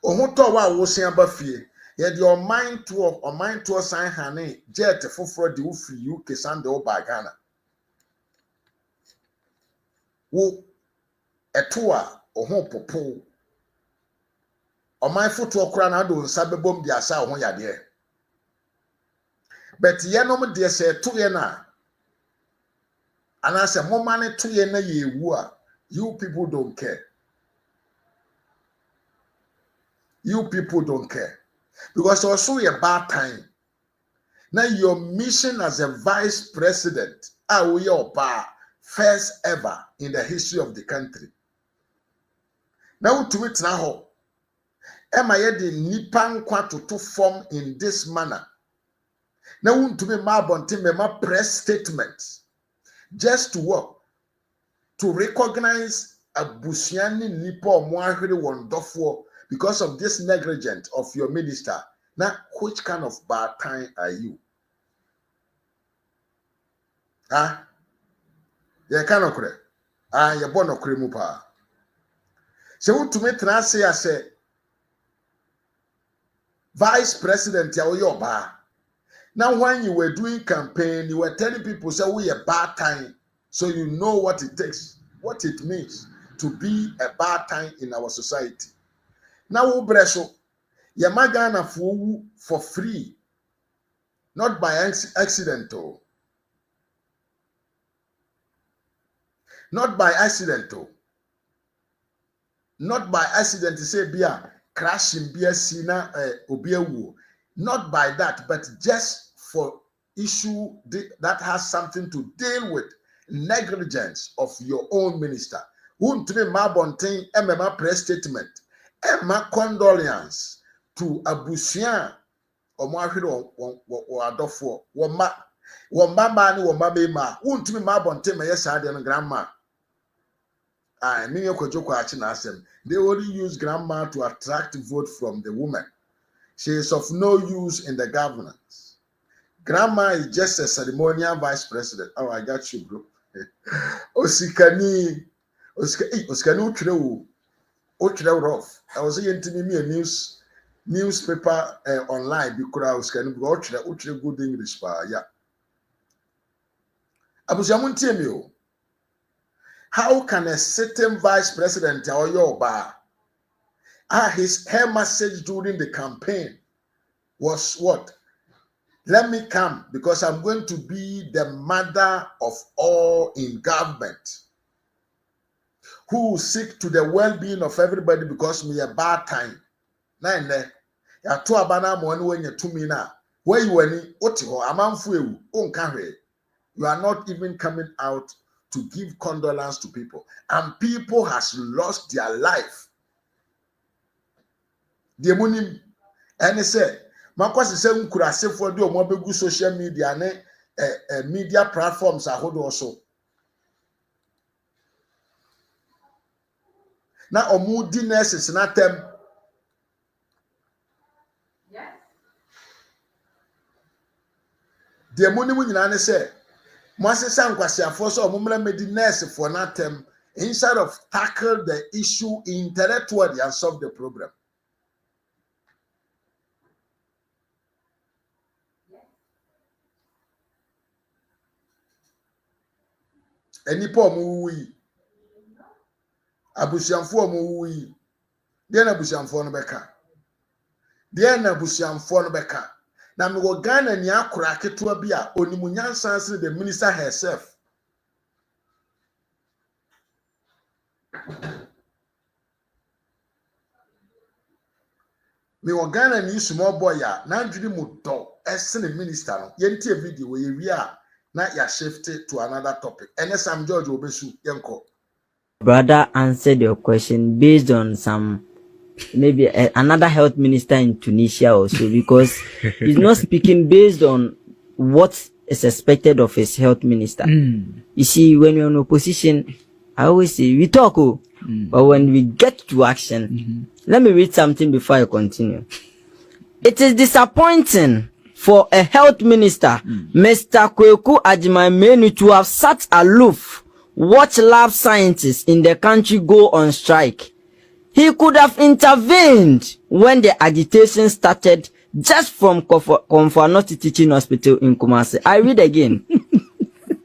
Oho to wa wo se aba fie ye de o mind to sign hane jet foforo de wo free UK sande wo ba Ghana. Wo eto a oho popo o mind foto okra na do nsa bebom di asa ho yade. But ye no me de se to ye na anase moma ne to ye na ye wu a you people don't care. You people don't care. Because also a bad time. Now your mission as a vice president, first ever in the history of the country. Now to it now, am I the nipan kwatu to form in this manner? Now to be my bonti press statement just to work to recognize a Busiani nipo mwahiri wonderful because of this negligence of your minister. Now, which kind of bad time are you? Huh? You cannot correct. You're born of Krimupa. So, to me, I say, Vice President, you're bad. Now, when you were doing campaign, you were telling people, say, we a bad time. So, you know what it takes, what it means to be a bad time in our society. Now, Ubreso, Yamagana for free, not by accident, not by accident, not by accident. Say, Bia crashing, Bia Sina, Obiawu, not by that, but just for issue that has something to deal with negligence of your own minister. Won't be my bonting, MMA press statement. Emma condolence to Abusian or Mahiro or Adolfo, Wamba Mani or Mabema, won't be my bonte, my yes, and grandma. I mean, you could joke at them. They only use grandma to attract vote from the woman. She is of no use in the governance. Grandma is just a ceremonial vice president. Oh, I got you, bro. Osikani Utreu. Rough. I was saying to me a newspaper online because I was going to go to good English. Yeah. Abujamuntiemio. How can a certain vice president or your bar? Her message during the campaign was what? Let me come because I'm going to be the mother of all in government, who seek to the well-being of everybody because me a bad time. Nine ya to abana mo when you to me now. Where you any otiho amanfu ewu you are not even coming out to give condolence to people, and people has lost their life. The money and say makwasi say nkurase for the omobegu social media ne media platforms ahodo also. Na omudi nurses na tem the money mu nyina ne say mo asesa nkwasiafo so omumra medi nurse for na tem instead of tackle the issue intellectually and solve the problem. Enipo omuwi abusiamfo omuwi de na abusiamfo no beka na me go Ghana ni akora ketewa bi a onimunyansa answer the minister herself. Me go Ghana ni small boy a na adwiri mu do esene minister no yenti a video we wi a na ya shift to another topic. Ene Sam George obesu yenko. Brother answered your question based on some maybe another health minister in Tunisia also, because he's not speaking based on what is expected of his health minister. You see, when you're in opposition, I always say, we talk, but when we get to action, let me read something before I continue. It is disappointing for a health minister, Mr. Kweku Agyemang, to have sat aloof, watch lab scientists in the country go on strike. He could have intervened when the agitation started just from Komfo-Anokye Teaching Hospital in Kumasi. I read again.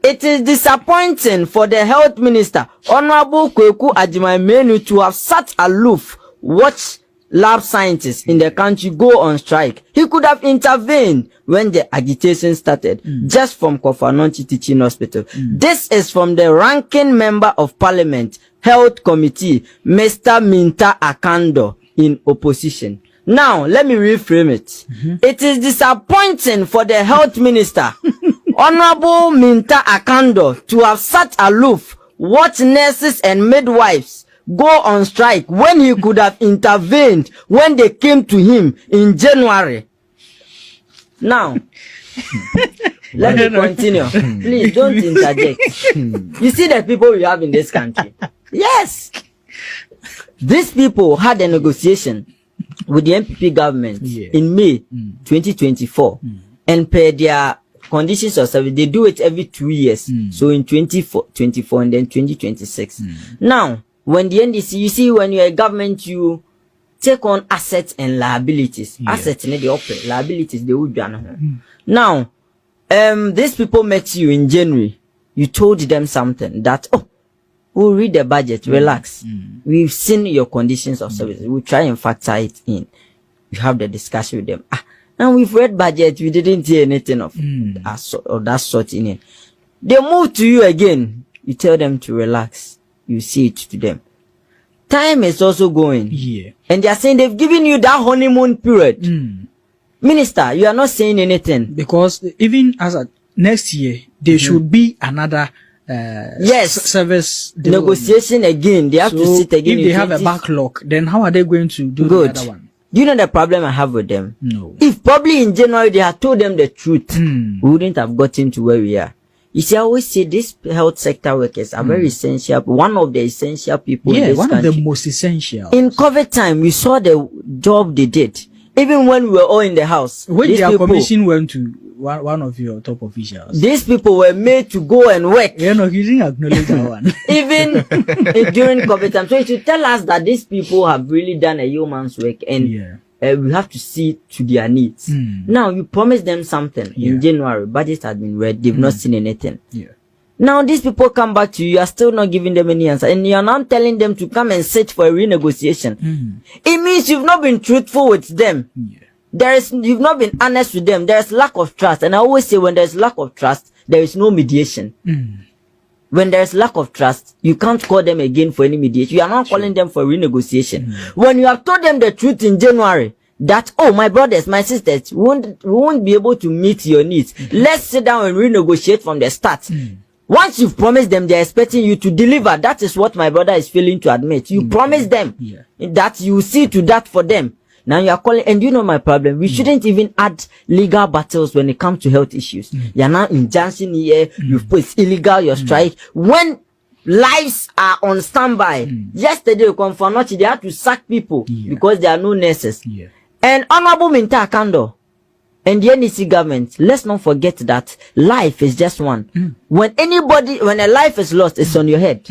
It is disappointing for the health minister, Honorable Kweku Agyemang, to have sat aloof, watch lab scientists in the country go on strike. He could have intervened when the agitation started, just from Komfo-Anokye Teaching Hospital. This is from the ranking member of Parliament, Health Committee, Mr. Minta Akando, in opposition. Now, let me reframe it. It is disappointing for the health minister, Honorable Minta Akando, to have sat aloof, watch nurses and midwives go on strike when he could have intervened when they came to him in January. Now, let me continue. Please don't interject. You see the people we have in this country? Yes. These people had a negotiation with the MPP government in May 2024. And per their conditions of service, they do it every 2 years. So in 2024 and then 2026. Now, when the NDC, you see, when you're a government, you take on assets and liabilities. Assets, they operate. Liabilities, they would be on. Now, these people met you in January. You told them something that, oh, we'll read the budget, relax. We've seen your conditions of service. We'll try and factor it in. You have the discussion with them. And we've read budget, we didn't hear anything of that sort in it. They move to you again. You tell them to relax. You see it to them. Time is also going. And they are saying they've given you that honeymoon period. Minister, you are not saying anything. Because even as a next year, there should be another service negotiation again. They have to sit again. If they have a backlog, then how are they going to do the other one? Do you know the problem I have with them? No. If probably in January they had told them the truth, we wouldn't have gotten to where we are. You see, I always say these health sector workers are very essential. One of the essential people in this country. One of the most essential. In COVID time, we saw the job they did. Even when we were all in the house. When their commission went to one of your top officials. These people were made to go and work. You know, you didn't acknowledge that one. Even during COVID time. So it should tell us that these people have really done a yeoman's work and we have to see to their needs. Now, you promised them something in January. Budget has been read. They've not seen anything. Now, these people come back to you. You are still not giving them any answer. And you are now telling them to come and sit for a renegotiation. It means you've not been truthful with them. You've not been honest with them. There is lack of trust. And I always say when there is lack of trust, there is no mediation. When there is lack of trust, you can't call them again for any mediation. You are not calling them for renegotiation. When you have told them the truth in January, that, oh, my brothers, my sisters, we won't be able to meet your needs. Let's sit down and renegotiate from the start. Once you've promised them, they're expecting you to deliver. That is what my brother is failing to admit. You promised them that you see to that for them. Now you are calling, and you know my problem. We shouldn't even add legal battles when it comes to health issues. You're now injunction here. You've put it's illegal, your strike. When lives are on standby. Yesterday, Komfo-Anokye, they had to sack people because there are no nurses. And Honorable Minta Akando and the NDC government, let's not forget that life is just one. When a life is lost, it's on your head.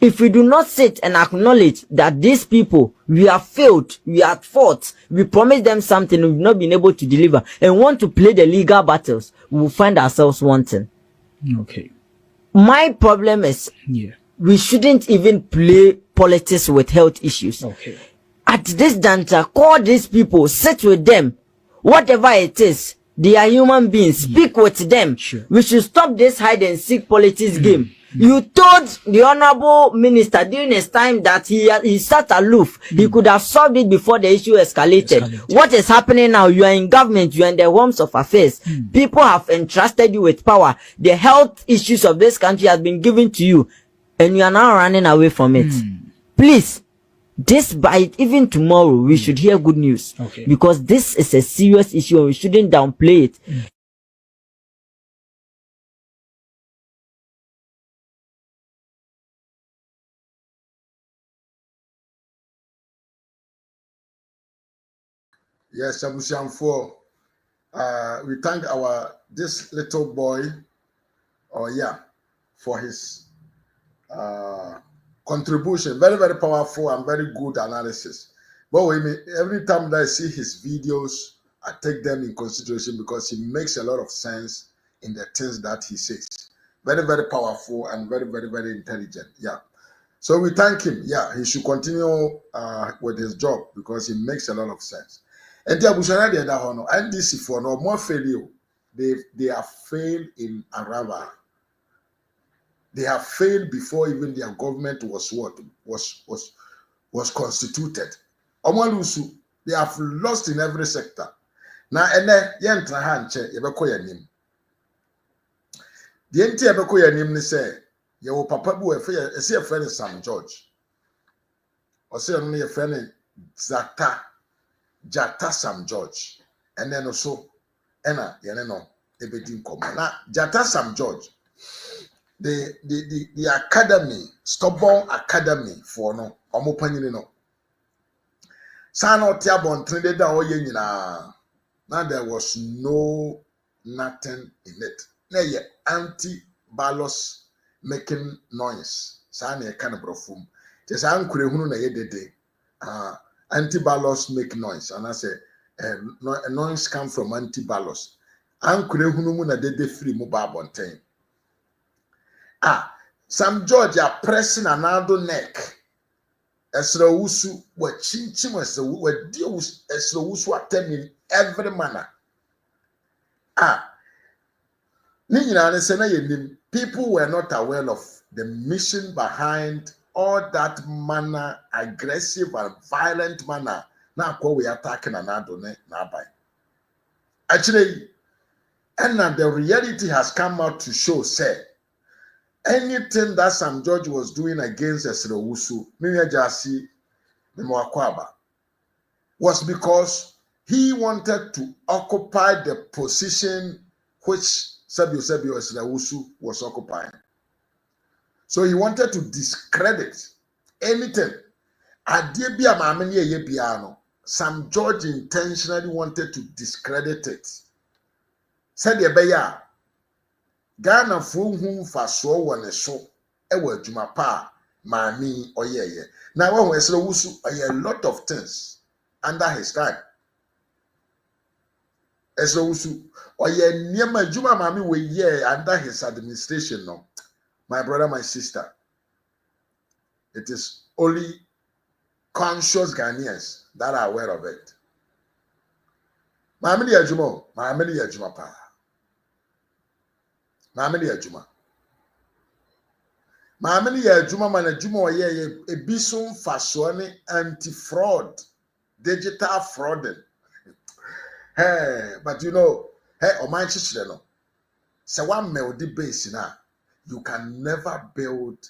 If we do not sit and acknowledge that these people, we have failed, we are at fault, we promised them something, we've not been able to deliver, and want to play the legal battles, we will find ourselves wanting. Okay. My problem is, we shouldn't even play politics with health issues. Okay. At this juncture, call these people, sit with them, whatever it is, they are human beings, speak with them. We should stop this hide and seek politics game. You told the honorable minister during his time that he sat aloof. He could have solved it before the issue escalated. What is happening now? You are in government. You are in the realms of affairs. People have entrusted you with power. The health issues of this country has been given to you, and you are now running away from it. Please, even tomorrow, we should hear good news. Because this is a serious issue and we shouldn't downplay it. Yes, Abusian for we thank this little boy, for his contribution. Very, very powerful and very good analysis. But every time that I see his videos, I take them in consideration because he makes a lot of sense in the things that he says. Very, very powerful and very, very, very intelligent. Yeah. So we thank him. Yeah, he should continue with his job because he makes a lot of sense. And the Abushana de Dahono, NDC for no more failure. They have failed in Arava. They have failed before even their government was constituted. Omalusu, they have lost in every sector. Now, yentra hanche yebeko yanim. The enti yebeko yanim ni say yewo papa bu efe ese friend Sam George. O say no ye friend Jata Sam George. And then also ena yene no ebedi nkomo. Na Jata Sam George. The academy, stubborn academy for no omopanyini no. Sana otiabon trade da oye nyina. Now there was nothing in it. Na ye anti-balance making noise. Sana kind of brofum. Just ankure hunu na ye dede. Anti-balance make noise. And I say noise come from anti-balance. Ankure hunu mu na dede free mu ba bonten. Sam George are pressing another neck. Esra wusu wa chinchim wa deal esra wusu attempt in every manner. People were not aware of the mission behind all that manner, aggressive and violent manner. Now we attacking another neck. Actually, and now the reality has come out to show, say, anything that Sam George was doing against Esra Wusu, was because he wanted to occupy the position which Sabio Esra Wusu was occupying. So he wanted to discredit anything. Sam George intentionally wanted to discredit it. Said Yebeya. Ghana hu faso wone so ewa adwuma pa maami oyeye na when Esra Wusu a lot of things under his time. Esra Wusu oye niema adwuma maami we ye under his administration. No, my brother, my sister, it is only conscious Ghanaians that are aware of it. Maami di adwuma pa. Maameli adwuma. Maameli adwuma man adwuma oye ebisum faso ne anti-fraud, digital frauding. Hey, but oman chichire no. Se one build the base na, you can never build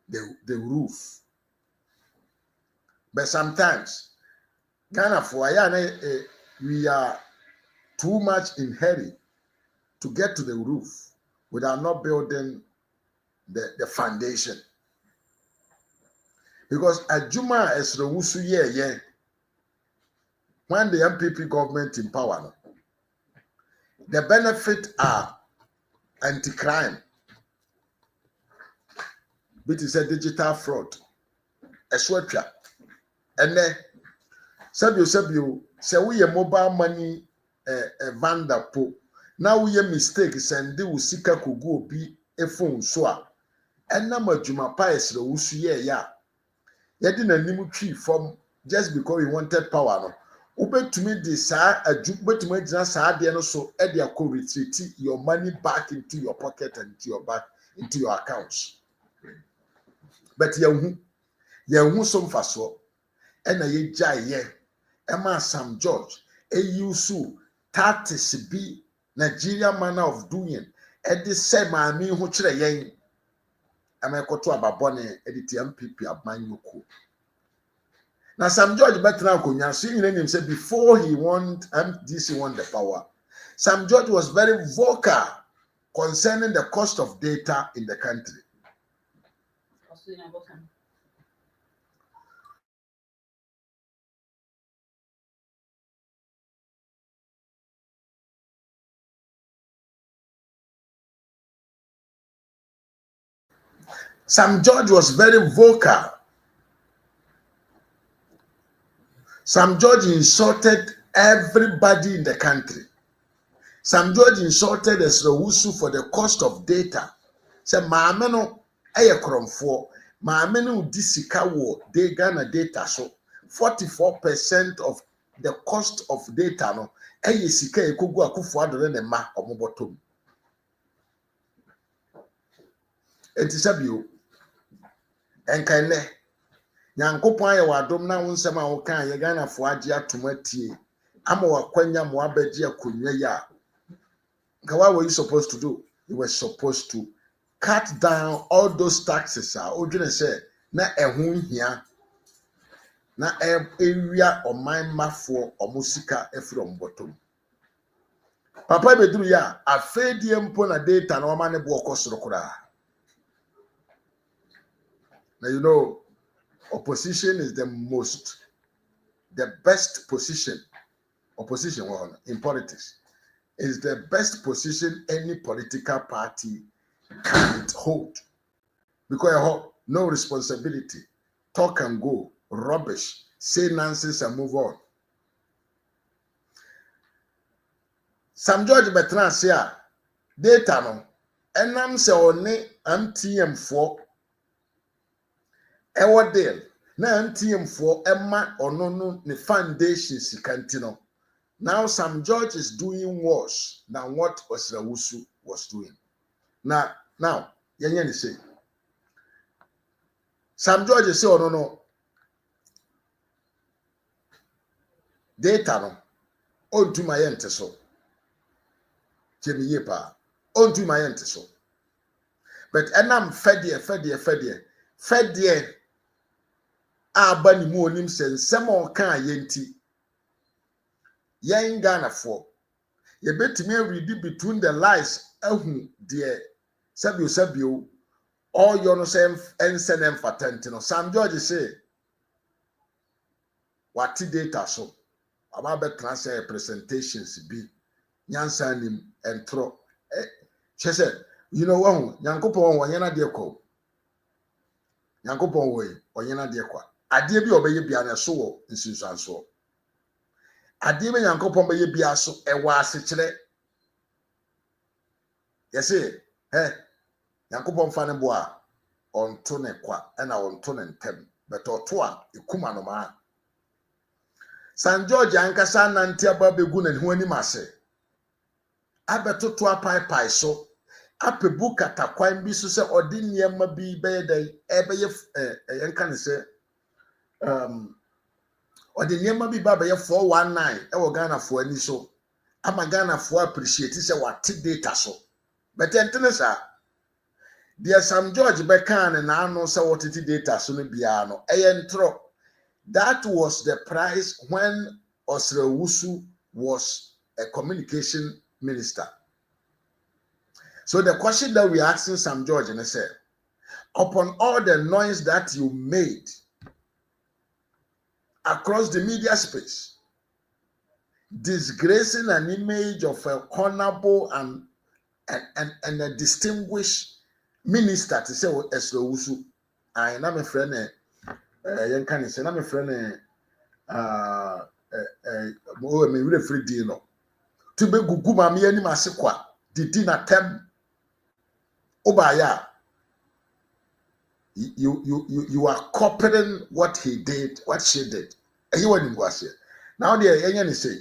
the roof. But sometimes Ghana for we are too much in hurry to get to the roof without not building the foundation. Because Ajuma Esra Wusu when the MPP government in power, the benefit are anti-crime. But it's a digital fraud. A sweater. And then Sabio, say we a mobile money vanda po. Now we a mistake send the usika kugo be a phone so and number Juma Pies the Wusu ya didn't a new tree from just because we wanted power. Ube to me this a juke to me just so Edia co retreat your money back into your pocket and into your accounts. But who some faso and a ye jay Emma Sam George a yusu tatis be Nigeria manner of doing at the same I mean who chere yen Amekoto ababone editi MPP abanyoko. Now Sam George better konya so him say before he won MDC won the power. Sam George was very vocal concerning the cost of data in the country. Sam George was very vocal. Sam George insulted everybody in the country. Sam George insulted Esrawusu for the cost of data. Say maame no eye kromfo, maame no di sika wo de Ghana data so 44% of the cost of data no eye sika ekogu Akufo-Addo ne ma omobotom. Enti sabio enkaine Nyankopon aye wadom na wonsem a wo kan ye Ghana fo age atomatie ama wakwanya mo abaji akonwa ya. What were you supposed to do? You were supposed to cut down all those taxes. Odwene say na ehun hia na area o man mafo omusika efrom bottom. Papa beduru ya afedie mpo na data na oma ne bo okosoro kura. Now you know opposition is the best position. Opposition in politics is the best position any political party can hold. Because you have no responsibility. Talk and go. Rubbish. Say nonsense and move on. Sam George Bertrand say data no. Enam se one MTM4 ewo deal. Na MTM4 emma ono no ne foundation sikantino. Now Sam George is doing worse than what Esrawusu was doing. Now, yenye say. Sam George say, oh no. Data no. On to my ente so. Jemi yepa. On to my ente so. But enam fedie. Abani mu onim sen semo kan yenti. Yen Ghana for ye betime read between the lies ehun de sabio all you no say ensenen fatent no. Sam George say what data so about betra say presentations be nyansa nim entro she said you know one Nyankopon wonyana de ko Nyankopon we onyana de kwa ade bi obeye bia na so wo nsinsanso Adime Nyankopon be ye bia so ewa asechire. Yesi, Nyankopon fa ne bo a onto ne kwa na onto ne ntem. But oto a ikuma no ma. San George ankasa nante aba begu na hu anim ase. Abetoto apai so. Apebu katakwan bi so se odi niema bi be dai ebe yenka ne se or the name be baba 419 e Ghana for ani so ama Ghana for appreciate say what data so but entenesa there Sam George bekan na anu say what data so no bia no entro. That was the price when Esrawusu was a communication minister. So the question that we are asking Sam George and I said, upon all the noise that you made across the media space, disgracing an image of a honorable and a distinguished minister to say Esrawusu. I am a friend. Yan kan say na me friend me we free deal no. To be gugu ma me ani masekwa didi na tem obaya. You are copying what he did, what she did. And you want him to now the Yanyan say,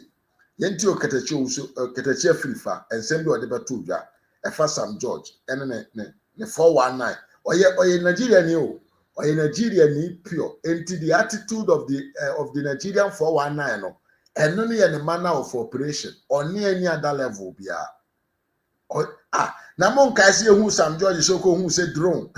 Yenti o Katachi Frifa, and send you a deba tuja, a first Sam George, and ne 419. Or ye Nigeria new, or ye Nigeria need pure, into the attitude of the Nigerian 419, and only any manner of operation, or near any other level be Namon Kasi who Sam George Shoko who said drone.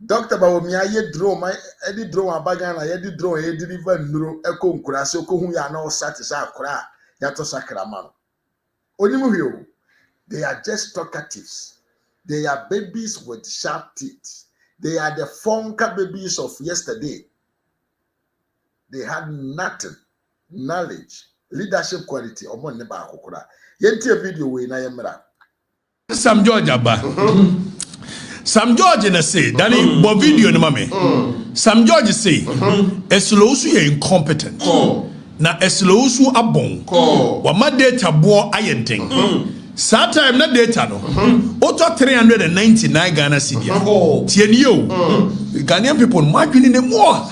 Doctor Bawumia ye drone my edi drone abagana ye di drone ye deliver nuro eko nkura se ko hu ya na osatisa akura ya to sakramano onimu hio. They are just talkatives. They are babies with sharp teeth. They are the funka babies of yesterday. They had nothing, knowledge, leadership quality omo ne ba akokura. Ye ntie video we na ye mra Sam George aba Sam George na say Danny bo video no mame. Sam George say Eslosu ye incompetent. Na Eslosu abon. Wa ma data bo ayenten. That time na data no. Auto 399 Ghana cedi. Tie ni yo. Ghanaian people madwini ne mo.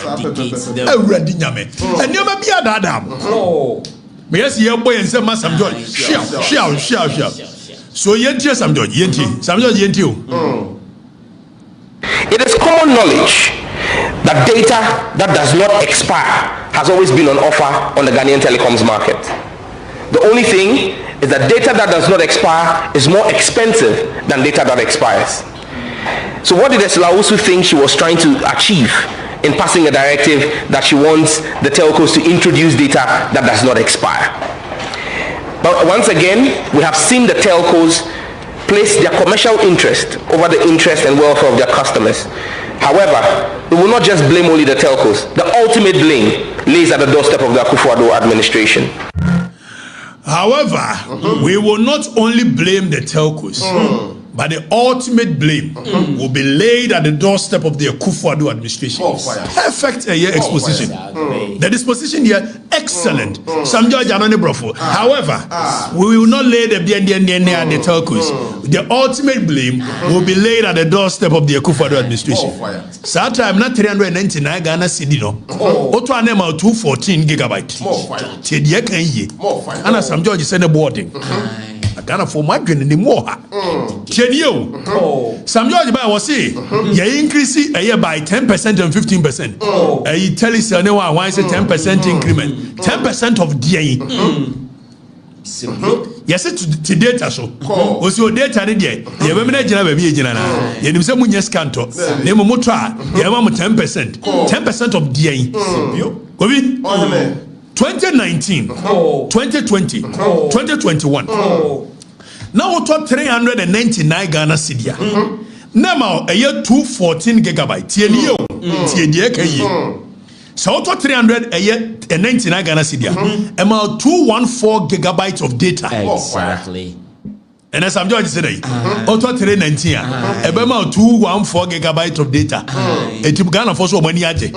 Awurade nyame. Enioma bia dadam. Me yes ye boy and say Sam George. Shia. So yentie Sam George, Sam George yentie o. It is common knowledge that data that does not expire has always been on offer on the Ghanaian telecoms market. The only thing is that data that does not expire is more expensive than data that expires. So what did Esilawusu think she was trying to achieve in passing a directive that she wants the telcos to introduce data that does not expire? But once again, we have seen the telcos place their commercial interest over the interest and welfare of their customers. However, we will not just blame only the telcos. The ultimate blame lays at the doorstep of the Akufo-Addo administration. However, we will not only blame the telcos, but the ultimate blame will be laid at the doorstep of the Akufo-Addo administration. Perfect exposition. The disposition here, excellent. Sam George Anone Brofo. However, we will not lay the blame at the telcos. The ultimate blame will be laid at the doorstep of the Akufo-Addo administration. So time not 399 Ghana cedi no. Oto anema 214 gigabyte. Tiye kan ye. Ana Sam George send a boarding. Ghana for my green in more. Sam George by was say, you increase a year by 10% and 15%. You tell us why is a 10% increment, 10% of DA. Yes, to data so. Was your data there? You have a baby general. You have some munyas canto. Name Mutra, you have 10%. 10% of DA. 2019, 2020, 2021. Now we talk 399 Ghana cedi. Now a year 214 gigabyte. So we talk 300 a year 99 Ghana cedi. About 214 gigabytes of data. Exactly. And as I'm just saying, auto 319, about 214 gigabytes of data. It is Ghana for so many aje.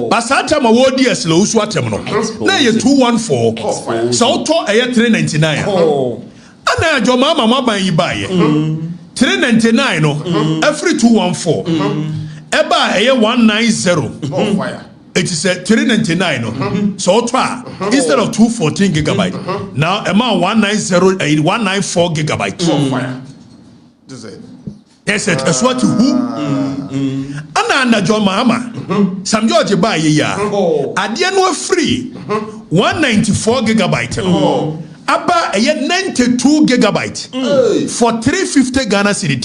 But Santa Mawodi is low swatemno. Now you 214. So auto a year 399. And now your mama buy 399 no. Every 214. Eba a year 190. It is a 399 no. So instead of 214 gigabyte, now amount 190 194 gigabyte. Yes, it is what who. Anna John Mahama. Sam George buy ya. Adian were free 194 gigabyte. Aba a 92 gigabyte for 350 Ghana cedi.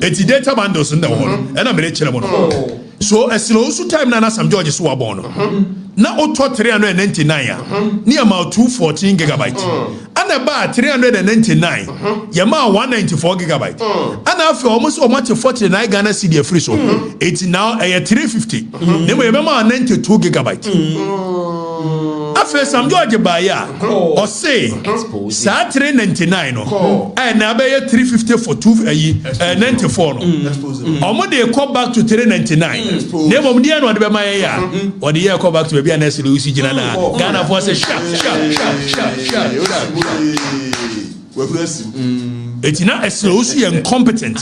It's data bundles in the one. And I'm very chill. So as slow time na Sam George so abono. Na auto 399 near about 214 gigabyte. And about 399 yama 194 gigabyte. And after almost 49 Ghana cedi free so it's now a 350. Then we remember 92 gigabyte. After Sam George buy or say sa 399 no and na be 350 for 294 no. Omo dey come back to 399. Name of the no dey be my ya. Or the year come back to be an SLUC gina na. Ghana for say sharp. It's not a SLUC incompetent.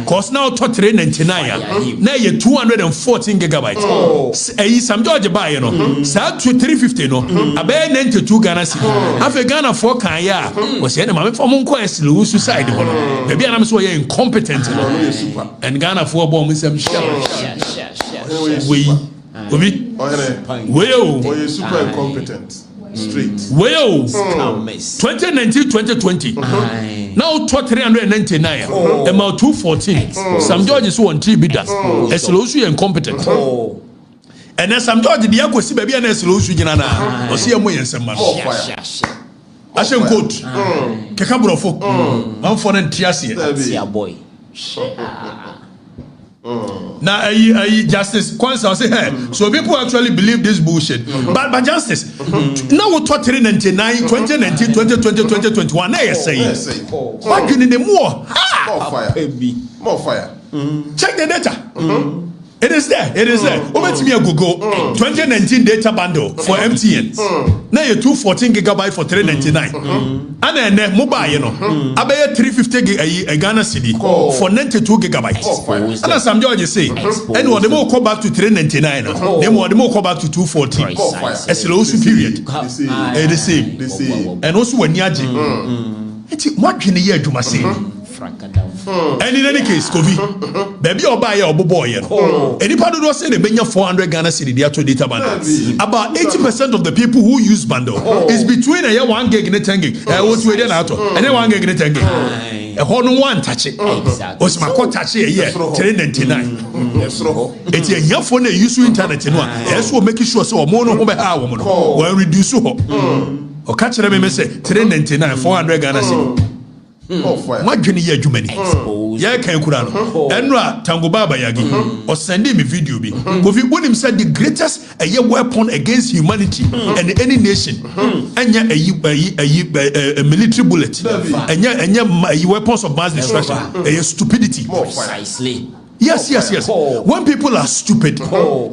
Cause now to 399. Now you 214 gigabytes. Sam George buy no. Sa to 350 no. Abe 92 Ghana cedi. After Ghana for kan ya. Was say na me for mon ko SLUC side ho no. Maybe am so you incompetent no. And Ghana for bomb some we you're super incompetent. Straight. Well, 2019, 2020. Now 399. About 214. Sam George is 1 3 bidders. SLUC incompetent. And then Sam George the Yako see baby and SLUC Jinana. Or see a moy and some man. Ashen coat. Kekabrofo. I'm for an Tiasi. Boy. Now, Justice Kwanzaa say, hey, so people actually believe this bullshit. But Justice, now we talk 399, 2019, 2020, 2021. Now you say, what do you need more? More fire. Check the data. It is there. It is there. Over to me a Google 2019 data bundle for MTN. Now you 214 gigabyte for 399. And then mobile, you know, I buy 350 a Ghana CD for 92 gigabytes. And as I'm George say, and what the more call back to 399, the more call back to 214. A slow period. The same. And also when you're what can you do, my say? And in any case, Kovi, baby or buy or boy, any part of us say they bring 400 Ghana cedi the actual data bundle. About 80% of the people who use bundle is between a 1 gig and a 10 gig. I was waiting out and then 1 gig and a 10 gig. A whole one touch it. Was my court touch it a year, 399. It's a year for the use of internet. Yes, we're making sure so more no hour or reduce or catch them and say 399, 400 Ghana cedi. What can you do? Yeah, can Kurano. Enra Tango Baba Yagi or sending me video. Kofi William said the greatest weapon against humanity and any nation, and a military bullet, and weapons of mass destruction, stupidity. Precisely. Yes. When people are stupid,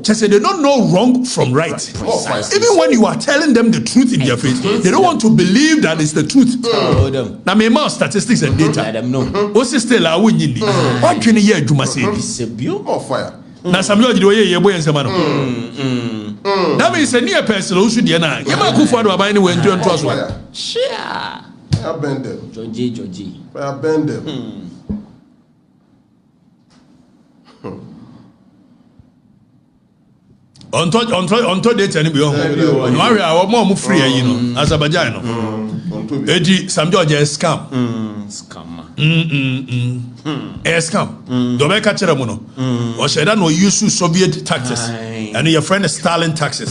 just say they don't know wrong from right. Even when you are telling them the truth in their face, they don't want to believe that it's the truth. Now, me more statistics and data. What's still a win? What can you hear? You must say this. Now, some of you are boy and some. That means a near person who should be an eye. You might go for the buying when you don't trust one. Share. I bend them. Georgie. I bend them. On to date and be on. Maria, our mom free, you know, Azerbaijan. Eddie, some Georgia scam. Scam. A scam. Dobeka Cheramono. Or Shada no use Soviet taxes. And your friend is Stalin taxes.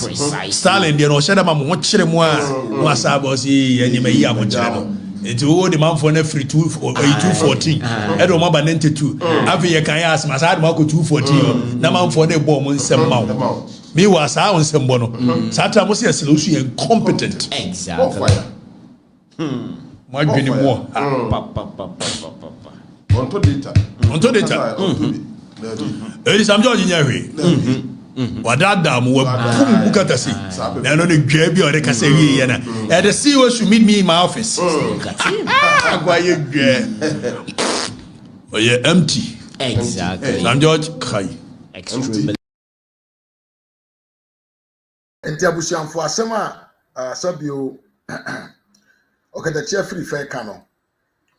Stalin, you know, Shadam, what Cheremwa, Masabosi, and you may have one channel. It's all the man for free 214. I don't remember 92. After you can ask, my side mark 214. The man for the bomb on some mount. Me was our some bono. Sata was a solution incompetent. Exactly. Might be more. On to data. It is I'm George in Wadada mu bukatasi. Na no the grabe or the kasewi yana. And the CEO should meet me in my office. Agwaye gre. Oh yeah, empty. Exactly. Sam George kai. Extremely. Enti abusianfo asema sabio okada chefri fe kano.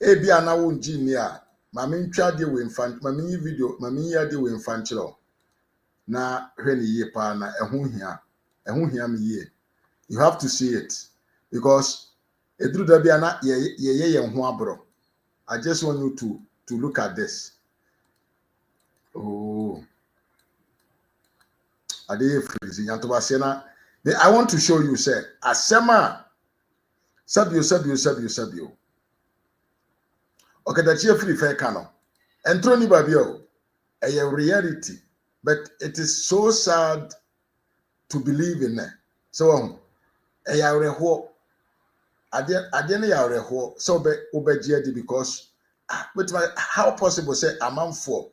Ebi ana wo engineer, ma me ntwa de we infant, ma me video, ma me ya de we infantilo. Na hwene ye pa na ehun hia me ye. You have to see it because edru da bia na ye ho abro. I just want you to look at this. Oh, ade freeze yanto ba se na I want to show you say asema sabio okay that you free fair kano entro ni babio a reality. But it is so sad to believe in it. So, I didn't so be because but how possible say a man for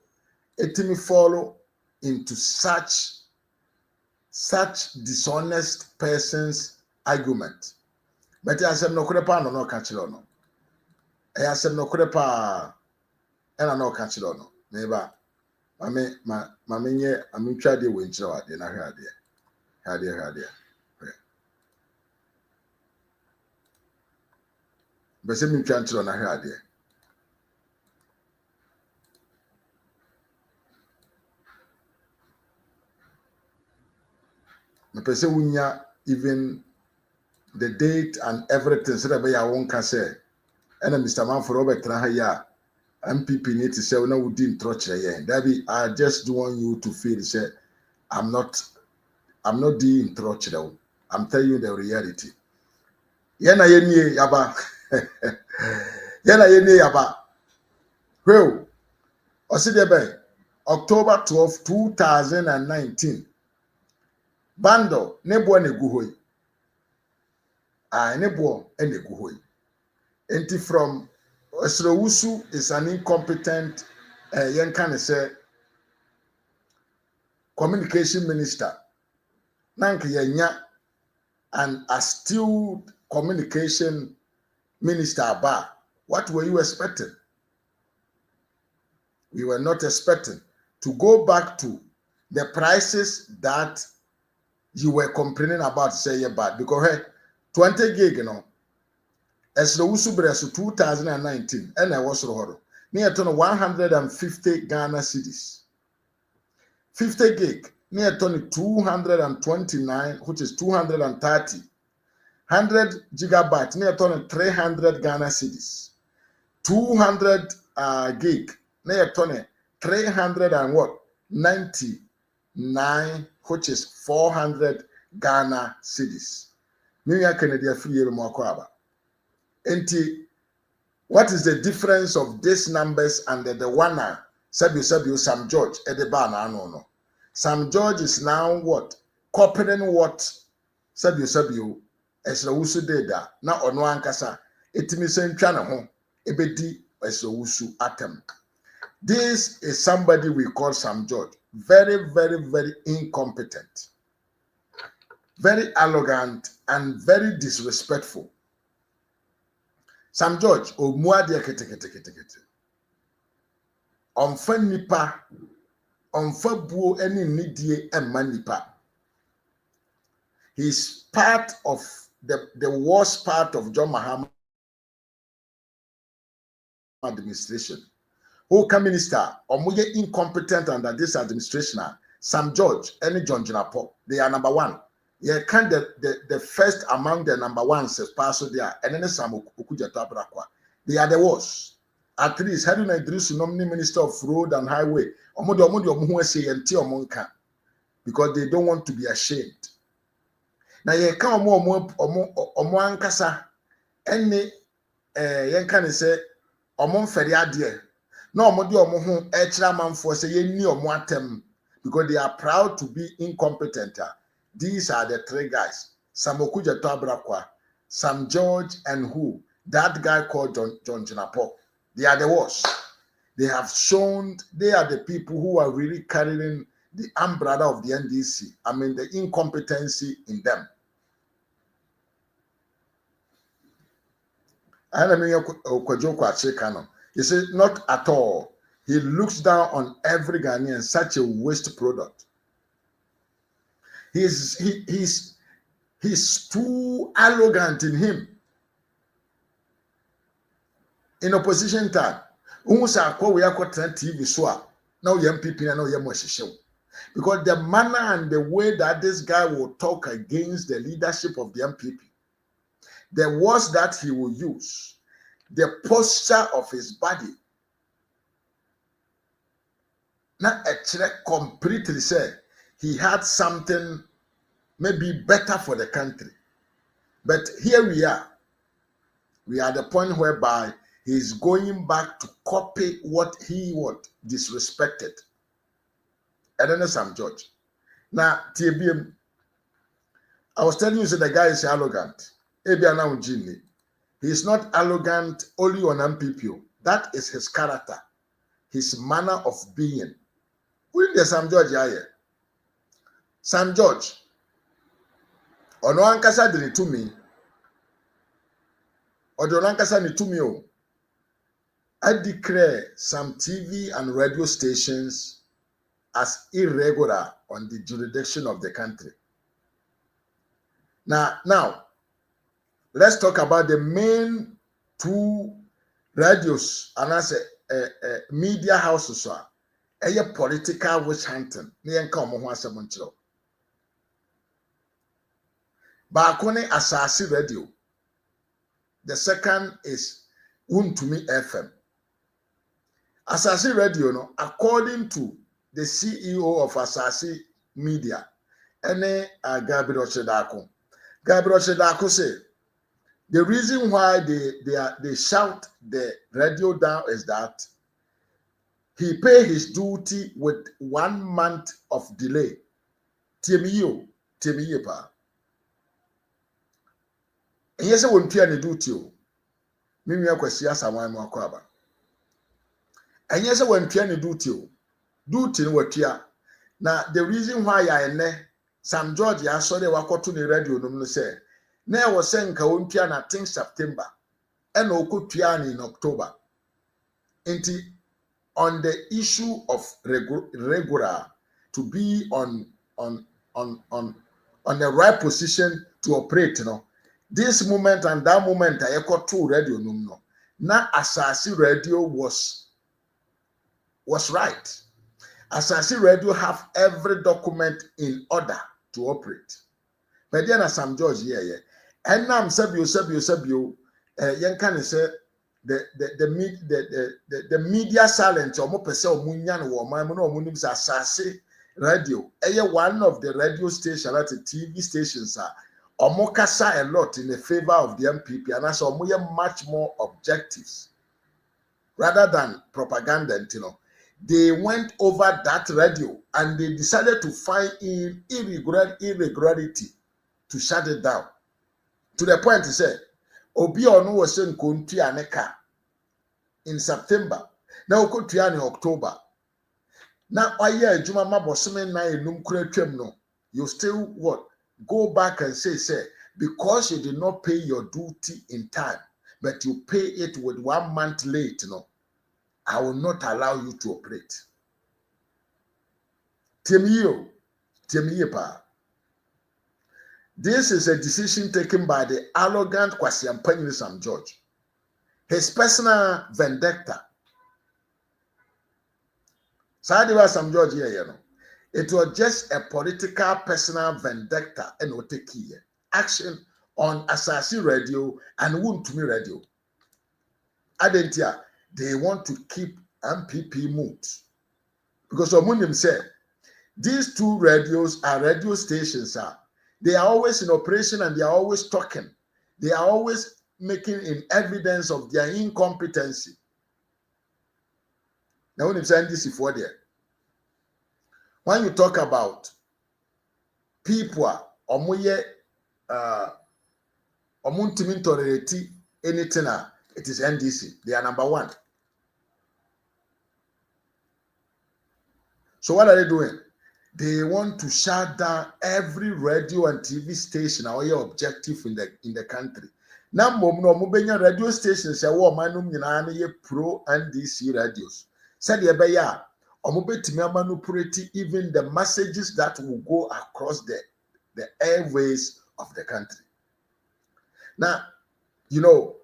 it me follow into such dishonest person's argument. But I said no crepa no catch it no. I said no crepa and I no catch it no. Neighbor. Mame nye amitwa de we nkyerɛ wade na hwɛ ade bese mi ntwa nkyerɛ na hwɛ ade me pese wunya even the date and everything so that be ya won ka say ena Mr. Manford Robert na ha ya MPP need to say na we didn't touch again. Dabi, I just want you to feel say I'm not doing touch though. I'm telling you the reality. Yena yeni yaba. Well, Osidebe, October 12, 2019. Bando nebo ne guhoi. Nebo ene guhoi. Enti from Osrowusu is an incompetent yen kan say communication minister nank yenya an astute communication minister ba, what were you expecting? We were not expecting to go back to the prices that you were complaining about, say you're bad, because hey, 20 gig, you know, as the Usubre 2019, and I was near to 150 Ghana cedis. 50 gig, near to 229, which is 230. 100 gigabyte, near to 300 Ghana cedis. 200 gig, near to 300 and what? 99, which is 400 Ghana cedis. New York Canada free Mokwaba. What is the difference of these numbers and the one Sabu Sam George at the bar? No. Sam George is now what? Copying what Sabu as the Usu data. Now on one kasa, it means in China home, ebedi as the Usu atom. This is somebody we call Sam George. Very, very, very incompetent, very arrogant, and very disrespectful. Sam George, Omuadia kete. Onfa nipa, onfa buo any nidie emma nipa. He's part of the worst part of John Mahama administration. Who can minister omuye incompetent under this administration? Sam George, any John Jinapo, they are number one. Yeah, can the first among the number ones as paso there, and then Sam Okuja Tabrakwa. They are the worst. At least having a Idris nominee minister of road and highway, because they don't want to be ashamed. Now you can't omo ankasa any yen can say omo feriade. No omo di omo ho e kira manfo say ye ni omo atem because they are proud to be incompetent. These are the three guys: Sam Okuja Tabrakwa, Sam George, and who? That guy called John Jinapo. They are the worst. They have shown they are the people who are really carrying the umbrella of the NDC. I mean, the incompetency in them. You see, not at all. He looks down on every Ghanaian, such a waste product. He's too arrogant in him. In opposition time, TV so now MPP now because the manner and the way that this guy will talk against the leadership of the MPP, the words that he will use, the posture of his body, not actually completely said he had something maybe better for the country. But here we are at the point whereby he's going back to copy what he disrespected. And then Sam George. Now, TBM, I was telling you that the guy is arrogant. He's not arrogant only on MPP. That is his character, his manner of being. Who is Sam George here? Sam George. Ono ankasa did it to me. Odo ankasa ni to me. I declare some TV and radio stations as irregular on the jurisdiction of the country. Now, let's talk about the main two radios and as a media houses. A political witch hunting. Bakone Asasi Radio. The second is Untumi FM. Asasi Radio, no, according to the CEO of Asasi Media, Gabriel Shedako. Gabriel Shedako said the reason why they shout the radio down is that he paid his duty with 1 month of delay. Tiemiyo pa. And yes, I won't pay any duty. Mimi akwasia sawan mo akwaba. And yes, when Tiani duty watia. Now the reason why I ne Sam George I saw the wakoto ni radio no say na was saying ka wontua na think September and okotua in October. Inti on the issue of regular to be on the right position to operate, you know. This moment and that moment I got two radio no. Now Asasi radio was right. Asasi radio have every document in order to operate. But then Sam George yeah. And now I'm sabio yen can say the media silence or more pese omunyan wo man no omunim Asasi radio. One of the radio stations at the TV stations are omokasa a lot in the favor of the MPP and as much more objectives rather than propaganda, you know. They went over that radio and they decided to find irregularity to shut it down. To the point he said, Obi Onu was saying Kuntianeka in September. Now Kuntian in October. Now Juma Mabosome na enum kuretwem no. You still what? Go back and say, because you did not pay your duty in time, but you pay it with 1 month late, you know, I will not allow you to operate. Temiyo pa. This is a decision taken by the arrogant Kwasiampanyi Sam George. His personal vendetta. Sadiwa Sam George here, you know. It was just a political personal vendetta and oteki action on Asasi radio and Wuntumi radio. Adentia, they want to keep MPP mood. Because Omunim said, these two radios are radio stations. They are always in operation and they are always talking. They are always making in evidence of their incompetency. Now, when I'm saying this before there, when you talk about people, omuntimi tolerate anything, it is NDC. They are number one. So what are they doing? They want to shut down every radio and TV station. Our objective in the country. Now, radio stations say, "Oh, manum yinani pro NDC radios." Said the beya. Manipulate even the messages that will go across the airways of the country. Now, you know,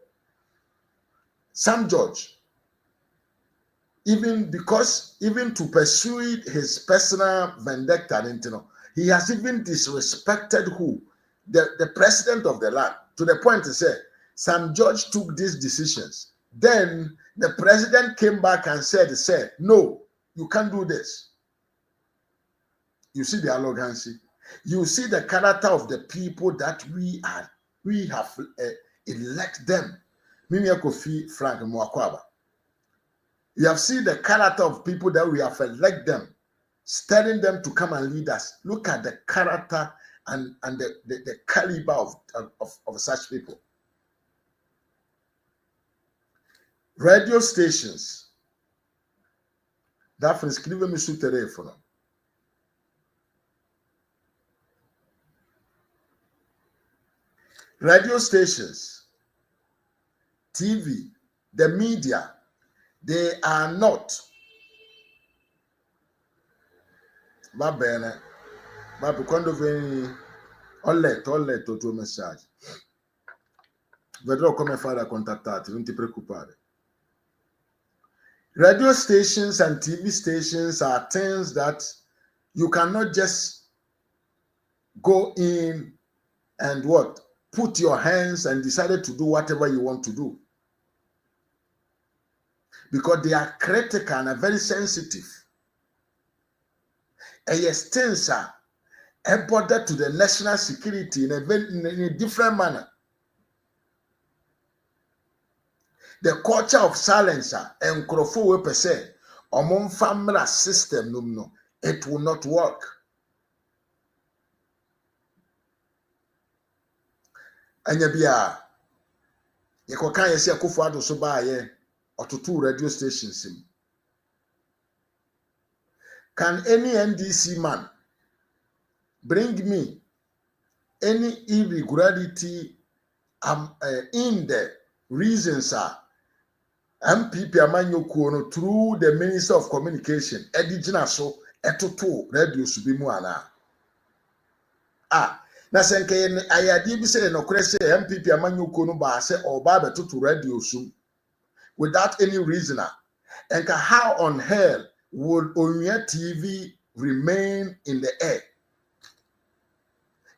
Sam George, even to pursue his personal vendetta, you know, he has even disrespected the president of the land, to the point to say, Sam George took these decisions. Then the president came back and said, no, you can't do this. You see the arrogancy. You see the character of the people that we have elected them. Mimi Kofi Frank Mwakwaba. You have seen the character of people that we have elected them, stirring them to come and lead us. Look at the character and the caliber of such people. Radio stations. That escreve me su telefono. Radio stations, TV, the media, they are not. Va bene. Ma quando vieni ho letto il tuo messaggio. Vedrò come fare a contattarti, non ti preoccupare. Radio stations and TV stations are things that you cannot just go in and put your hands and decided to do whatever you want to do. Because they are critical and are very sensitive. And yes, things are important to the national security in a different manner. The culture of silence and crofo per se, among family system, no, it will not work. And you can see a kufu so buy or to two radio stations. Can any NDC man bring me any irregularity in the reasons are MPP Amanyokuono through the Minister of Communication, Edigina so etoto radio subimu ana. Na senke ayadi bi say no kure say MPP Amanyokuono ba say oba betoto radio sum without any reasoner. And how on hell would Onya TV remain in the air?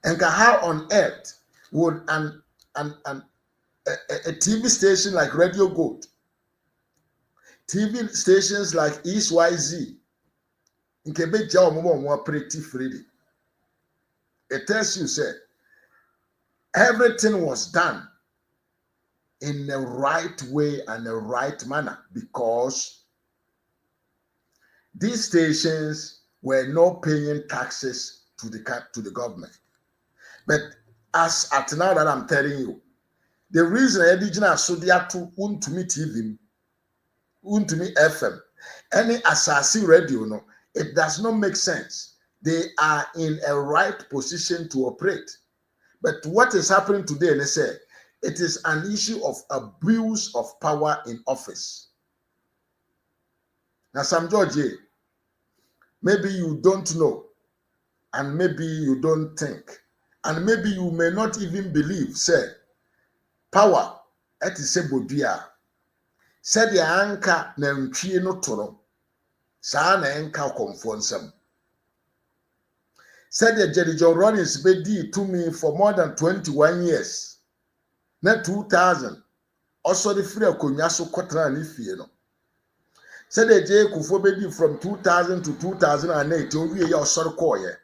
And how on earth would a TV station like Radio Gold, TV stations like East YZ, in Quebec, more pretty freely? It tells you, say, everything was done in the right way and the right manner because these stations were not paying taxes to the government. But as at now that I'm telling you, the reason Edigina Sodia to Untumi TV, Untumi FM, any Asasi radio, no, it does not make sense. They are in a right position to operate. But what is happening today, they say, it is an issue of abuse of power in office. Now, Sam George, maybe you don't know, and maybe you don't think, and maybe you may not even believe, say, power, et is a bodia. Said the anchor na ntwie no toro. Sa na enka konfonsam. Said the Jerry John Rollins bedi to me for more than 21 years. Na 2000. Also the free akonya so kwatra ni fie no. Said the J Kufo bedi from 2000 to 2008 owie ya osoro koye.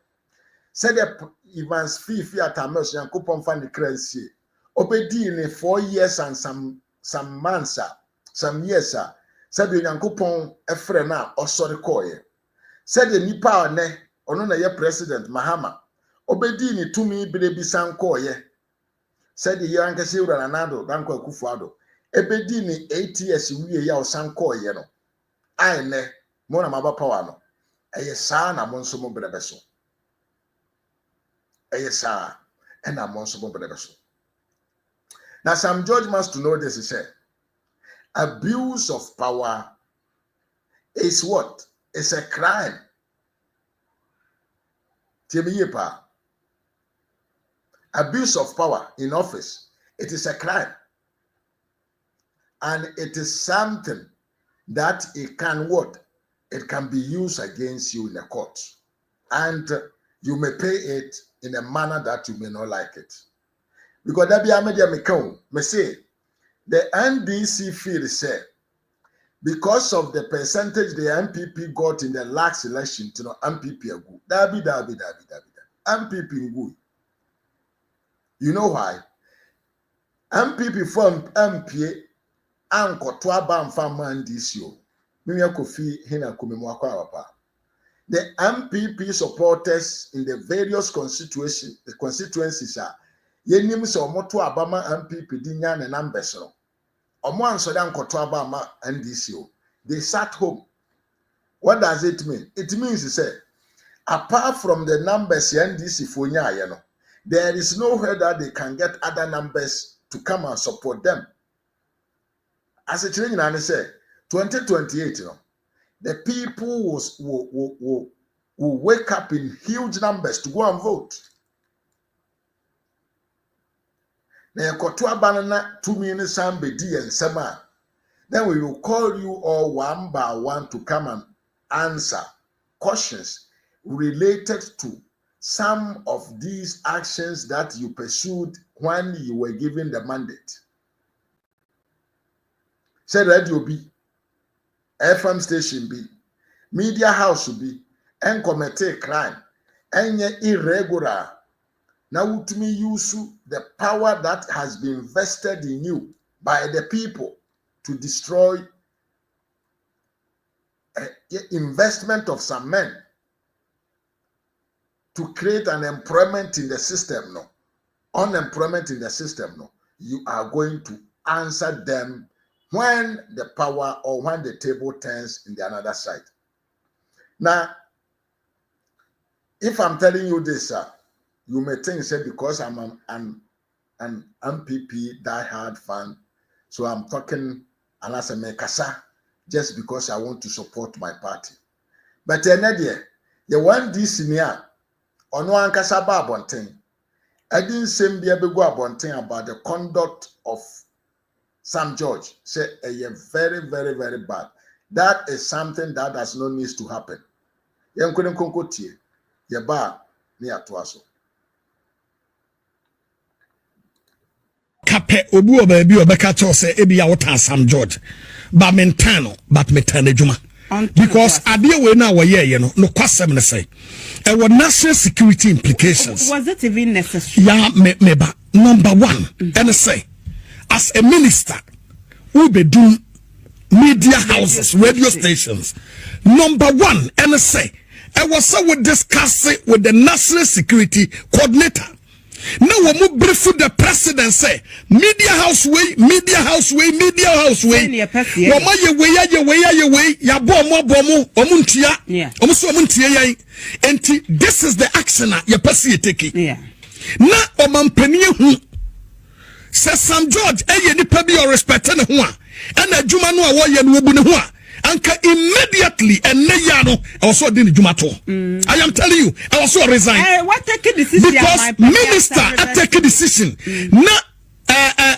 Said the Evans Fifi atamos yankopon fa ne kransie. Obedi in 4 years and some months, some years, said the Yankopon Efrena or sorry koye. Said the Nipa ne, or no ye President Mahama. Obedi ni to me baby san koye. Said the Yankasi Ranado, Danko Kufado. Ebedi ni 8 years we ya san koye no. I ne, Mona Maba Pawano. A son among some brebeso. A sa and among some brebeso. Now, some George must know this, he said. Abuse of power is what? It's a crime. Abuse of power in office, it is a crime. And it is something that it can what? It can be used against you in the court. And you may pay it in a manner that you may not like it. Because that be a media me say the NDC feel say because of the percentage the MPP got in the last election, you know, MPP are good. That be. MPP good. You know why? MPP from MP anko to aba mfama NDC o. Mimi akofi hina kumemwa kwa wapa. The MPP supporters in the various constituencies are yenim se omoto abama MPP di nya ne numbers no omo anso da nkoto abama NDC o. They sat home. What does it mean? It means say apart from the numbers NDC for nya no, there is nowhere that they can get other numbers to come and support them. As a training and say 2028 you know, the people will wake up in huge numbers to go and vote. Then we will call you all one by one to come and answer questions related to some of these actions that you pursued when you were given the mandate. Say radio B, FM station B, media house B, and commit crime, and irregular. Now to me use the power that has been vested in you by the people to destroy investment of some men to create an employment in the system, no, unemployment in the system, no. You are going to answer them when the power or when the table turns in the another side. Now, if I'm telling you this, you may think say because I'm an MPP diehard fan, so I'm talking unless I make just because I want to support my party. But Nadia, you want this near on one Kasaba Bonting. I didn't say be able to about the conduct of Sam George. Say very, very, very bad. That is something that does not need to happen. You couldn't conclude ye ba near to us. Kape obu obabi obeka cho say ebi ya Sam George. But mentano, but metane juma. Because idea we now we no kwasem ne say. There were national security implications. Was it even necessary? Yeah, meba. Number one, and say, as a minister, we be do media houses, radio stations. Number one, and say, I was so we discuss it with the national security coordinator. Now we move brief the president say media house way. Wama ye way ya bomo omuntia. Yeah. Omuso omuntia yan. Enti this is the action ya pesi take. Yeah. Na omampani hu. Se Sam George eye nipa bi o respect ne ho a. And adwuma no a wo ye no obu ne ho a. Anka immediately and no I was so doing Jumato. I am telling you, I was so resign. What take a decision? Because minister I take a decision. Na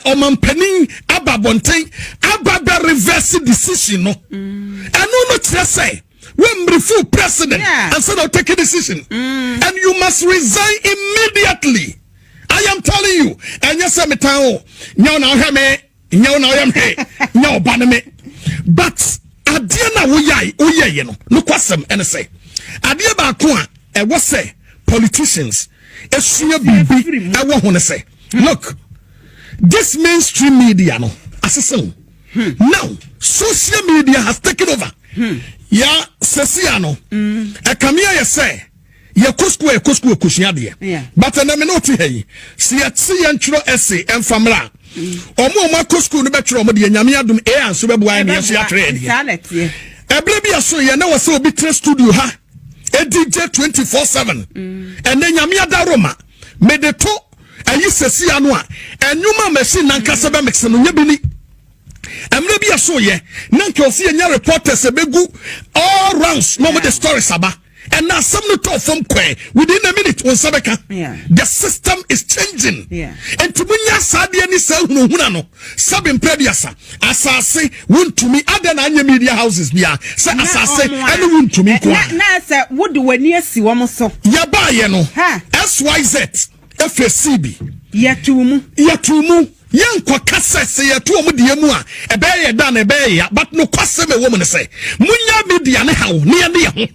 Omampeni Ababontain Ababa reverse decision no. And no say when refu president and said I'll take a decision. And you must resign immediately. I am telling you. And yes I'm tao. Nyaw na hame, nyaw na yamhe, nyaw baname. But adia na woyɛ no kwasem ene say adia ba ko a e wo say politicians esua bibi e wo ho ne say look this mainstream media no asese now social media has taken over ya sesia no e kamia ye say ye kosku kusua de but na me no ti hey si ye ntro essay emfamra omo kosku no betwere omo de nyame adum e anso beboa ne so ya trade ebile bi aso ye na wo se obi tre studio ha e DJ 24/7 ene nyame adaroma me de to ayi sesi anu a enwuma machine nankasa be mix no nya bi ni emre bi aso ye na nke osi enya reporters ebegu all rounds no mo the stories aba. And now some no talk from kwe within a minute on Sabeka. The system is changing. And to munya sadia ni sa no hunano sabin prebiasa asase won to me other than media houses bia say asase and won to me kwa na say would wani asi wo mo so ya ba ye no SYZ FCB yatumu yankwa kasa se yatu omu de mu a ebe ye da na ebe ya but no kwase me wo mo ne say munya media ne hawo ne ye ho.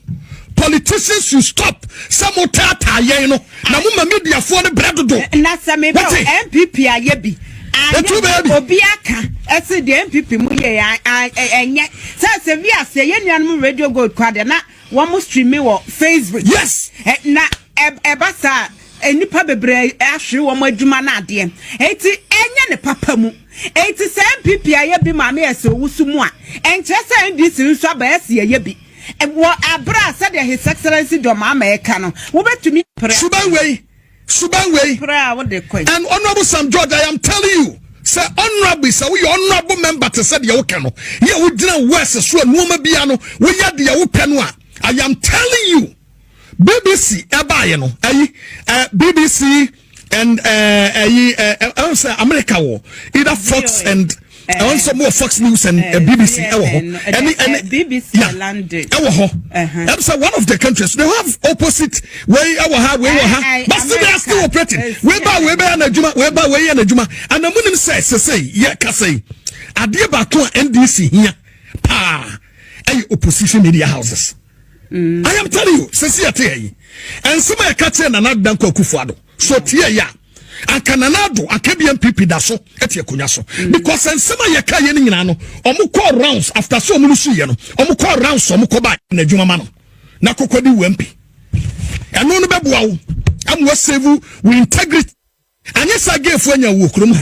Politicians should stop. Some tata ye no. Na mu media for the bread do. Na sa me MPP ayebi. Obiaka. Ese the MPP mu ye enye. Se via se ye nuanum radio gold kwade na wo mo stream wo Facebook. Yes. Na ebasa enipa bebre ahwe wo mo adwuma na ade. Enti enye ne papa mu. Enti se MPP ayebi ma me ese owusu mu a. Enche se ndisi nso aba ese ayebi. What Abra said His Excellency Mahama Ekano. We bet to me Suban way. And Honorable Sam George, I am telling you, sir, honorable, sir, we honorable member to say the Okano. Here we didn't West so woman piano. We had the Openwa. I am telling you, BBC Ebayano, BBC and America war. Either Fox and also more Fox News and BBC. And BBC London. That's one of the countries. They have opposite way but still they are still operating. Way and the Munim says, say, Adia Bako NDC here. Opposition media houses. I am telling you, Cecilia, and some are catching another Danko Kufuado. So, tia. Akananado akabian pipi daso etie kunyaso because ensema ye ka ye nyina no omo call rounds after so omo su ye no omo call rounds omo ko ba na adwuma ma no na kokodi wampi eno no beboa wo am we save we integrity anya sagefu anya wo kurum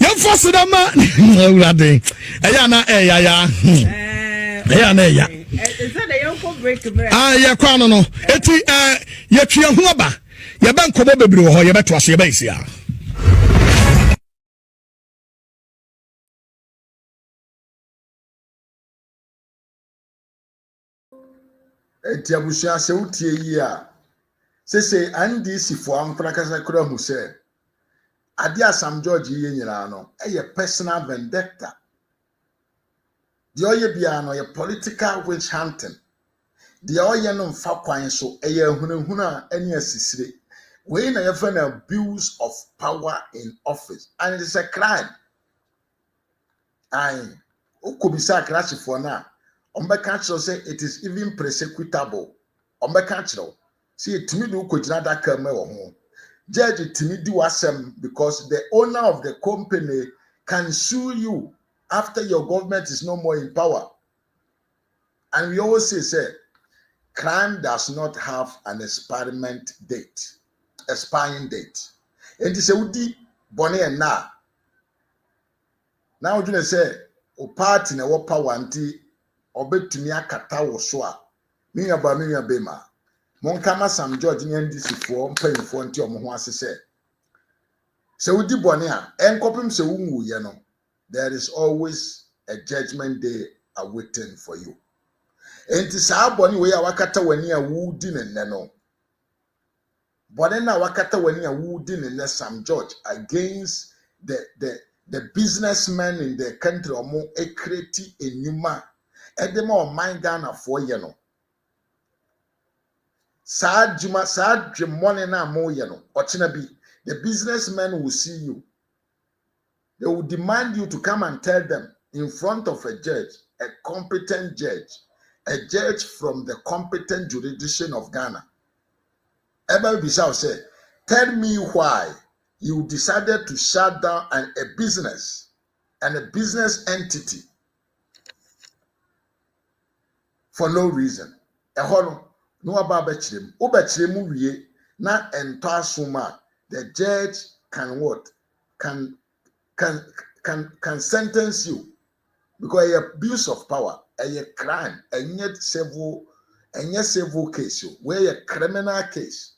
ya force da ma urade eya na ya ya na ya ya kwa no eti ya twa ho aba ya ba nkobo bebre ho ya beto aso ya ba isi a eti abusua se utie yi a sese NDC fo amfra kasa kura hu se ade Asam George yi nyira no eye personal vendetta the oye bia no ye political witch hunting the oye no mfa kwan so eye hunahuna ani asisire we na ye an abuse of power in office and it is a crime ai okobisa crash for na ombeka chiro say it is even prosecutable ombeka chiro see etimi do kojina daka ma wo ho judge etimi di wasem because the owner of the company can sue you after your government is no more in power. And we always say crime does not have an expiring date. And this is Udi Bonnie and now you say o party na what power anti obetumia kata wo so a me aba me bema monkama Sam George ni NDC for mpanyfo anti omo ho asese se Udi Bonnie a enkopim se wunwu ye no there is always a judgment day awaiting for you. Enti saa boni we ya wakata wani a wudi ne no. Boni na wakata wani a wudi ne Sam George against the businessmen in the country omo ekreti enyuma edema o man Ghana for ye no. Saa juma saa money na mo ye no. Ochina bi the businessmen will see you. They will demand you to come and tell them in front of a judge, a competent judge, a judge from the competent jurisdiction of Ghana. Ever Bissau said, tell me why you decided to shut down a business and a business entity for no reason. No about Ubachim wiye na entasuma. The judge can what? Can sentence you because abuse of power a crime and yet civil case where a criminal case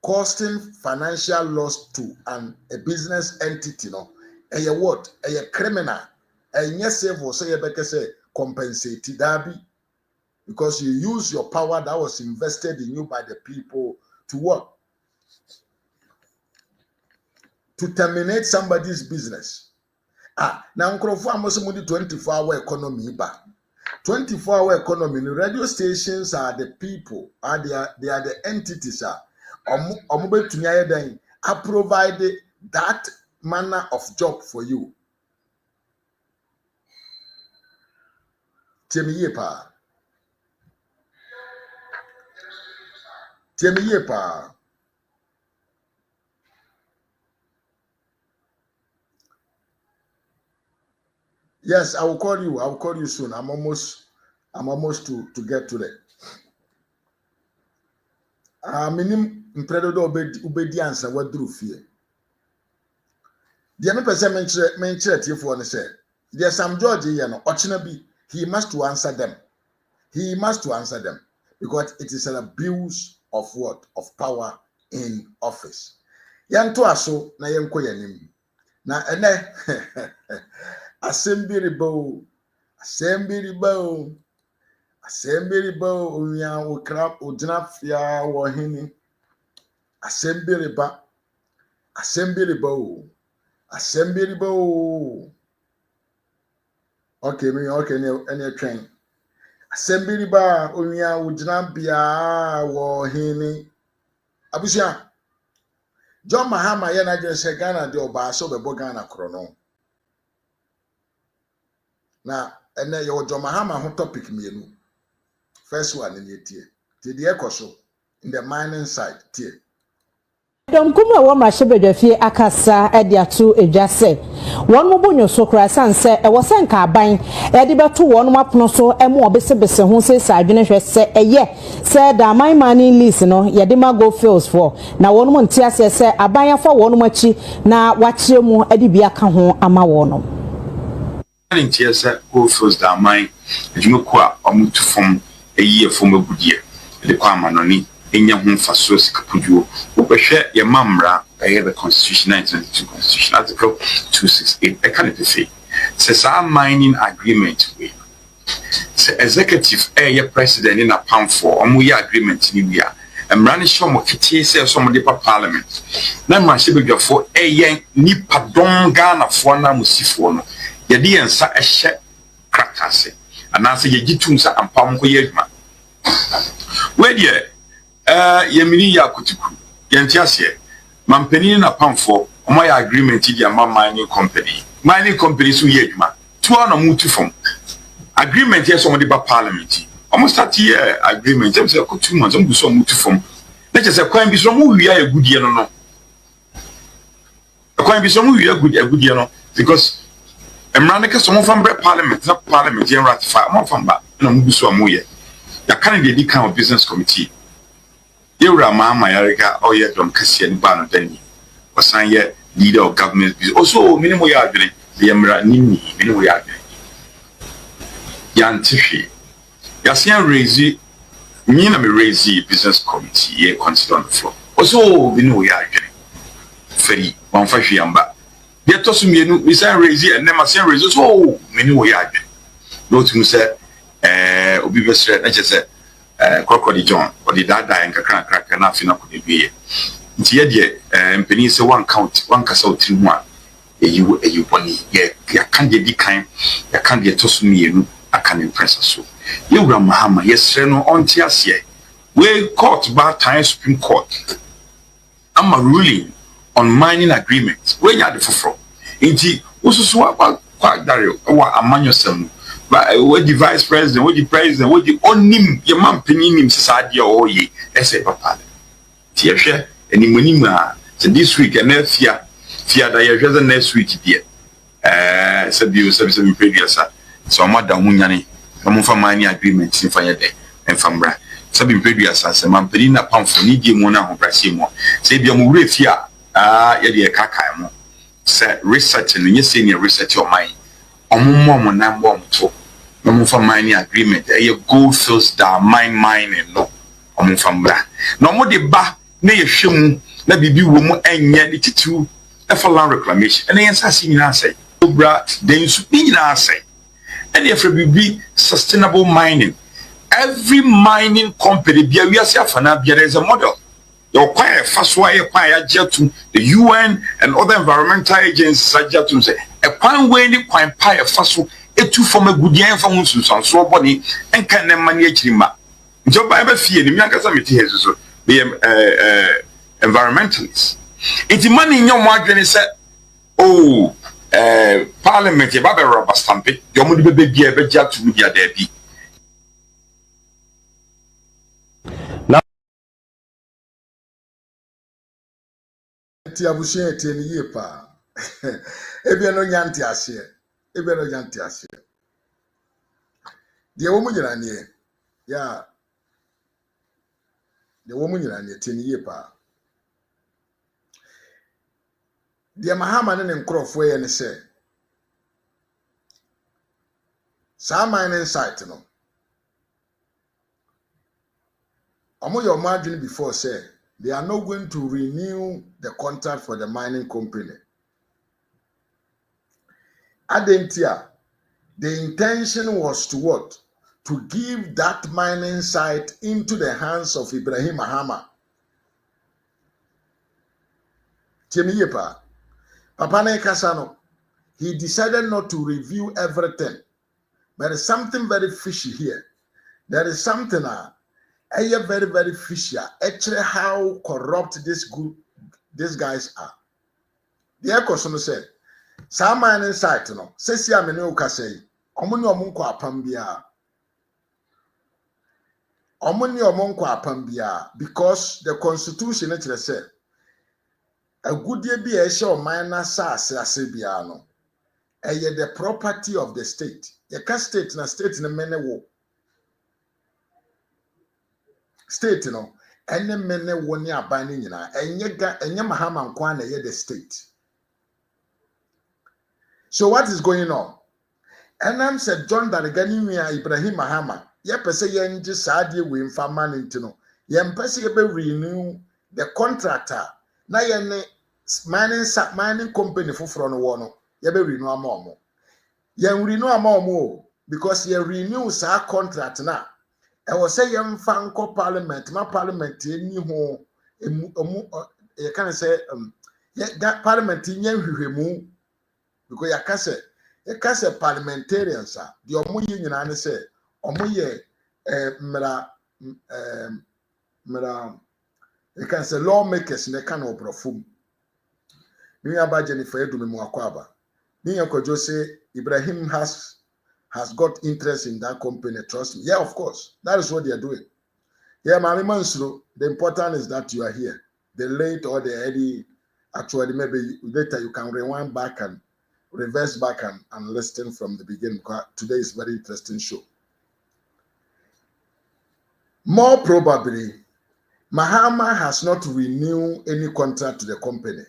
costing financial loss to a business entity no a what a criminal and yet civil say compensate that because you use your power that was invested in you by the people to what? To terminate somebody's business. Now Nkrofo amoso mudi 24-hour economy ba. 24-hour economy, the radio stations are the people, they are the entities omo betumi ayedan I provide that manner of job for you. Tiemiye pa. Yes, I will call you. I will call you soon. I'm almost to get to that. Minim impredo obedience and what drew fear. The other person mentioned here for say, there's Sam George here no Ochinabi. He must to answer them. He must to answer them because it is an abuse of what? Of power in office. Yanto aso na yenko yanim. Na ene Assembly bow, unya ukrap udnafia wahini. Assembly bow. Okay, any train. Assembly ba unya udnabia wahini. Abusia. John Mahama yana just Ghana de oba so be Ghana krono. Na ene yo John Mahama ho topic mienu. First one in tie. Tie de ekoso in the mining side tie. Domkuma wa mrashebedwafie akasa ediatu edwase won mo bonyo so kra sanse e wo senka aban e de beto won mo apono so e mo obesebese ho se sa adwene hwe se eye se da man mining lease no ye de ma go fields for na won mo ntia se aban afa won mo achi na wachire mu ade bia ka ho ama won no ntia se go fields da man adwumako a ɔmo tu fam eyi efom agudie de kwa amanoni enya ho faso sikapuduo wobɛhwɛ ye mamra the constitution 1992 constitution article 268 e kan pe say mining agreement we say executive president in a pound for ɔmo yɛ agreement ni bia emrani show mo kiti say so mo de parliament na ma hye bedwafo nipa dom Ghana fo na musifo no ye de yensa ehye krakase anase ye gitum sa ampam ko ye adwuma we de yemini ya kutuku yenti ase mampani na pamfo omo ya agreement di ama mining company so ye adwuma to na mutu fom agreement yes omo de ba parliament omo start here agreement dem say ko 2 months omo so mutu fom na che say kwan bi so mo wi ya agudie no kwan bi so mo wi agudie no because emrane ke so mo fam bre parliament na parliament yen ratify mo fam ba na mo bi so mo ye ya kan de di kind of business committee Yura Mahama Yarika or yet from Cassian Banatani or sign yet leader of government. Also, minimum yard, the Emra Nini, minimum yard. Yan Tishi Yasian Razy, Nina Razy business committee, ye consider on the floor. Also, minimum yard. Ferry, one fashion yamba. Yet Tosum, we say Razy and never say Razy, so minimum yard. Go to say, Obi Straight, I just said. Crocodile John or the dada and crack and nothing up could be. Dear, and penny say one count, one castle to one. You bunny, ya can't get the kind, ya can't get to me, I can't impress us so. You Mahama, yes, no on tears ye. We court bad time Supreme Court. I'm a ruling on mining agreements. Where you are the for? Indeed, also swap about quite Dario or a man yourself. What the vice president, what the president, what the onim, your man penning him society or ye, essay papa. Tia, any money so this week and next year, the next week, dear. Said you service previous, so Madame Munyani, come from mining agreements in fire day and from Bra. Sabin previous as a man penina pump for Nidi Mona or Brasimo. Say, be a murifia, Yadia Kakamo. Say, research and you senior research your mind. Omo na mbomto no for mining agreement e gold fields da mining no omo fambra no mo de ba na ye hwemu na bibi wo mu enye de titu e for land reclamation and yen sase nyina say obra den su nyina say and if bibi sustainable mining every mining company bia wi ase afana bia there is a model your quiet fast way quiet jetu the UN and other environmental agencies jetu say a kwan wey ni kwan pa e faso etu from agudian fa hunsu sanso boni enka na mani akirima njoba e ba fie ni miankasa meti hezu so be environmentalists iti mani nyom adwene se oh parliament e ba be rubber stamp yo mu de be bia e be ja tu bia da bi ti abushie eti ni yepa ebe no nyanti ase ebe no nyanti ase de wo mu nyina ne ya de wo mu nyina ne eti ni yepa de Mahama ne nkrofo ye ne se sa mining site no omo your margin before say they are not going to renew the contract for the mining company. Adentia, the intention was to what? To give that mining site into the hands of Ibrahim Mahama. Temiyepa, Papane Kasano, he decided not to review everything. There is something very fishy here. There is something very, very fishy. Actually, how corrupt these guys are. The Ecoson said, some mining site, no, says Yamino Casey, Omunio Munko Apambia. Omunio Munko Apambia, because the Constitution actually said, a good year be a show minor SAS Asebiano, the property of the state. The state na state in a many war. State, any many one year binding, and Mahama and Kwana, the state. So, what is going on? And I'm said John Darigani Ibrahim Mahama. Ye pese yen just sadie we infama nintino. Yen pese ye be renew the contractor. Na yen mining company for no one. Ye be renew amomo. Yen renew amomo because ye renew sa contract na. I was say yen fanko parliament. Ma parliament ni ho you can say that parliament yen hwehwemu because ya kase e kase parliamentarians a the omo ye nyina ne say omo ye mra you can say lawmakers ne kan obrofum ni aba Jennifer Edumi mu akwaba ni yakojo say Ibrahim has got interest in that company, trust me. Yeah, of course, that is what they are doing. Yeah, Mami Mansuro, the important is that you are here. The late or the early, actually, maybe later you can rewind back and reverse back and listen from the beginning, because today is a very interesting show. More probably, Mahama has not renewed any contract to the company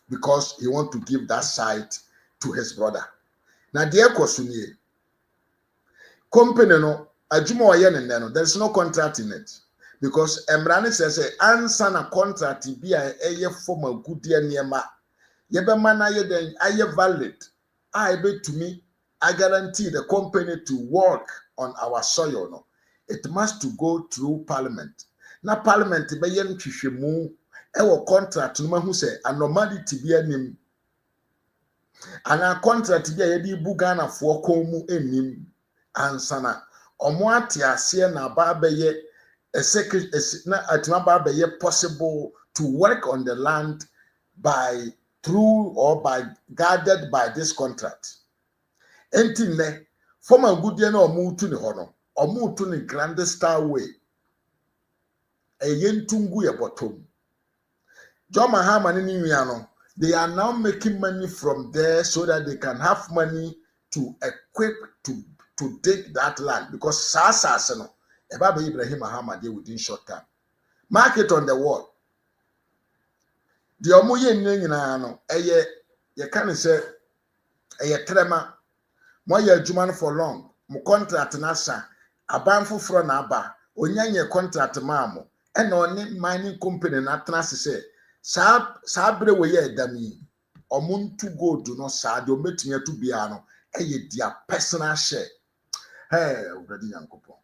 because he wants to give that site to his brother. Now, dear Kosunie, company no, there's no contract in it. Because Emrani says, answer na contract be a formal good dear near ma. Yebe man aye valid. I bet to me, I guarantee the company to work on our soil. No, it must to go through parliament. Na parliament be yen twhwemu e contract no mahu say anomality be anim. Ana contract be ye di bugana fo komu enim ansana. Omo ate ase na ba be ye possible to work on the land through or by guarded by this contract. Entine former good year no move to the honor or move to the grand star way. A yentungu ya bottom. John Mahama and Niano, they are now making money from there so that they can have money to equip to dig that land because Sasa no. Ebaba Ibrahim Mahama dey within short time. Market on the wall. The omoye nyina no eye ye kan say eye trema mo ye adwuma for long mo contract na sa aban foforo na aba onyanye contract maamo e na oni mining company na trans say sa bre we ye dami omuntu gold no sa de ometumi atu bia no eye dia personal share. Hey, already yankopon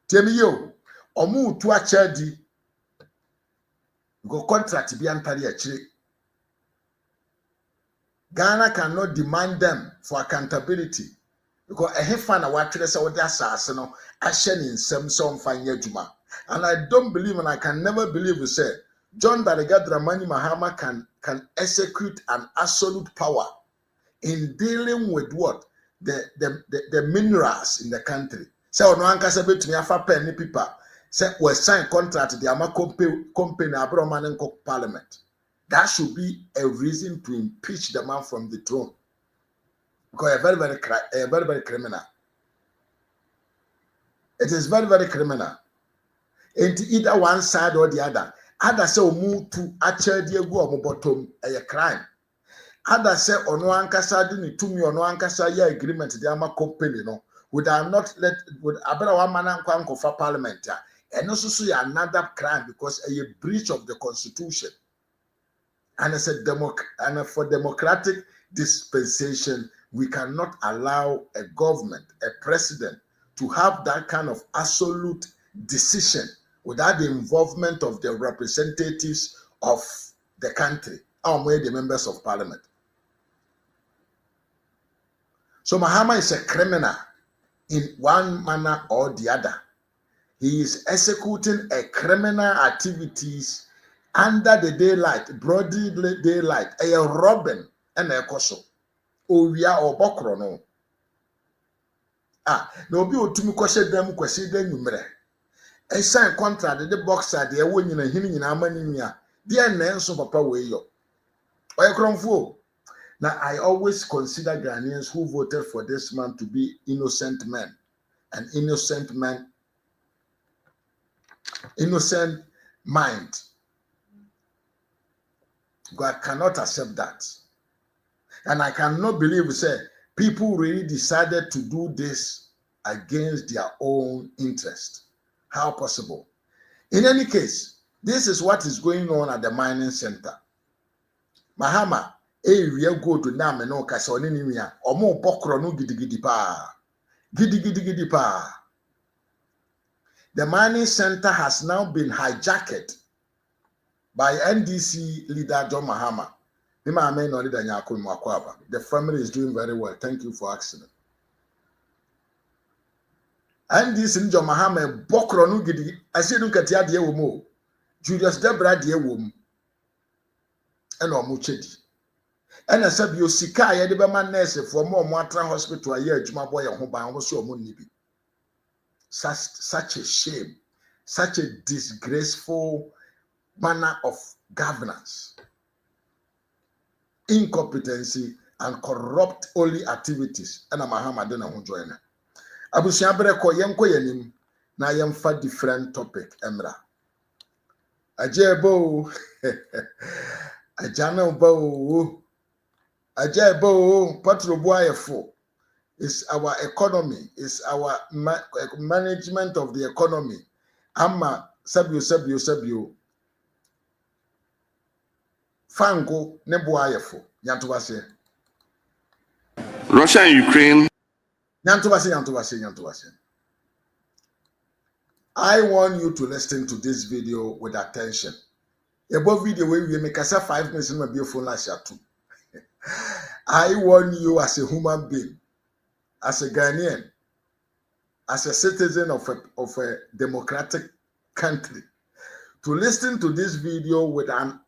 Temiyo, omu tu achadi go contract be antari achire. Ghana cannot demand them for accountability because a hefa na watwere say wode asase no ahye ni nsem so mfanye adwuma. And I don't believe and I can never believe you say John Dramani Mahama can execute an absolute power in dealing with what the minerals in the country. So no ankasa betumi afa pen ni pipa say we sign contract the ama company abroman in parliament. That should be a reason to impeach the man from the throne because very very criminal. It is very very criminal. And either one side or the other. Other say move to actually egu omo bottom a crime. Other say ono ankasa di ni tumi ono ankasa ya agreement the ama company no. Would I not let would abera one man and for parliament and also see another crime because a breach of the constitution and it's and for democratic dispensation we cannot allow a government, a president to have that kind of absolute decision without the involvement of the representatives of the country or the members of parliament. So Mahama is a criminal in one manner or the other. He is executing a criminal activities under the daylight, broad daylight, a robin and a koso. Oria or bokro no. No be otumi kwese dem kwese dem numere. A sign contract the boxer the ewo nyina hini nyina amani nua. Dia na enso papa we yo. Oye kromfo. Now, I always consider Ghanaians who voted for this man to be innocent men. An innocent man, innocent mind. God cannot accept that. And I cannot believe, say, people really decided to do this against their own interest. How possible? In any case, this is what is going on at the mining center. Mahama, we go to Nameno Kasonimia, or more pokro no gidi pa. Gidi pa. The mining center has now been hijacked by NDC leader John Mahama. The family is doing very well. Thank you for asking. NDC John Mahama bokro no gidi. I say no katia de womo. Julius Debra de wom. Eno mu chedi. Ena sabi osika ye de be ma nurse for more Moatran hospital aye adwuma boy ho ban wo so omo nibi. Such a shame, such a disgraceful manner of governance, incompetency, and corrupt only activities. And Mahama dena ho join. Abusiabere ko yenko yanim na yemfa different topic emra. Ajebo ajana bo ajebo patrobo ayefo. It's our economy, it's our management of the economy. Ama sabio. Fango nebo ayefo. Yantubase. Russia and Ukraine. Yantubase. I want you to listen to this video with attention. Above video we make us 5 minutes in my phone last year too. I want you as a human being, as a Ghanaian, as a citizen of a democratic country, to listen to this video with a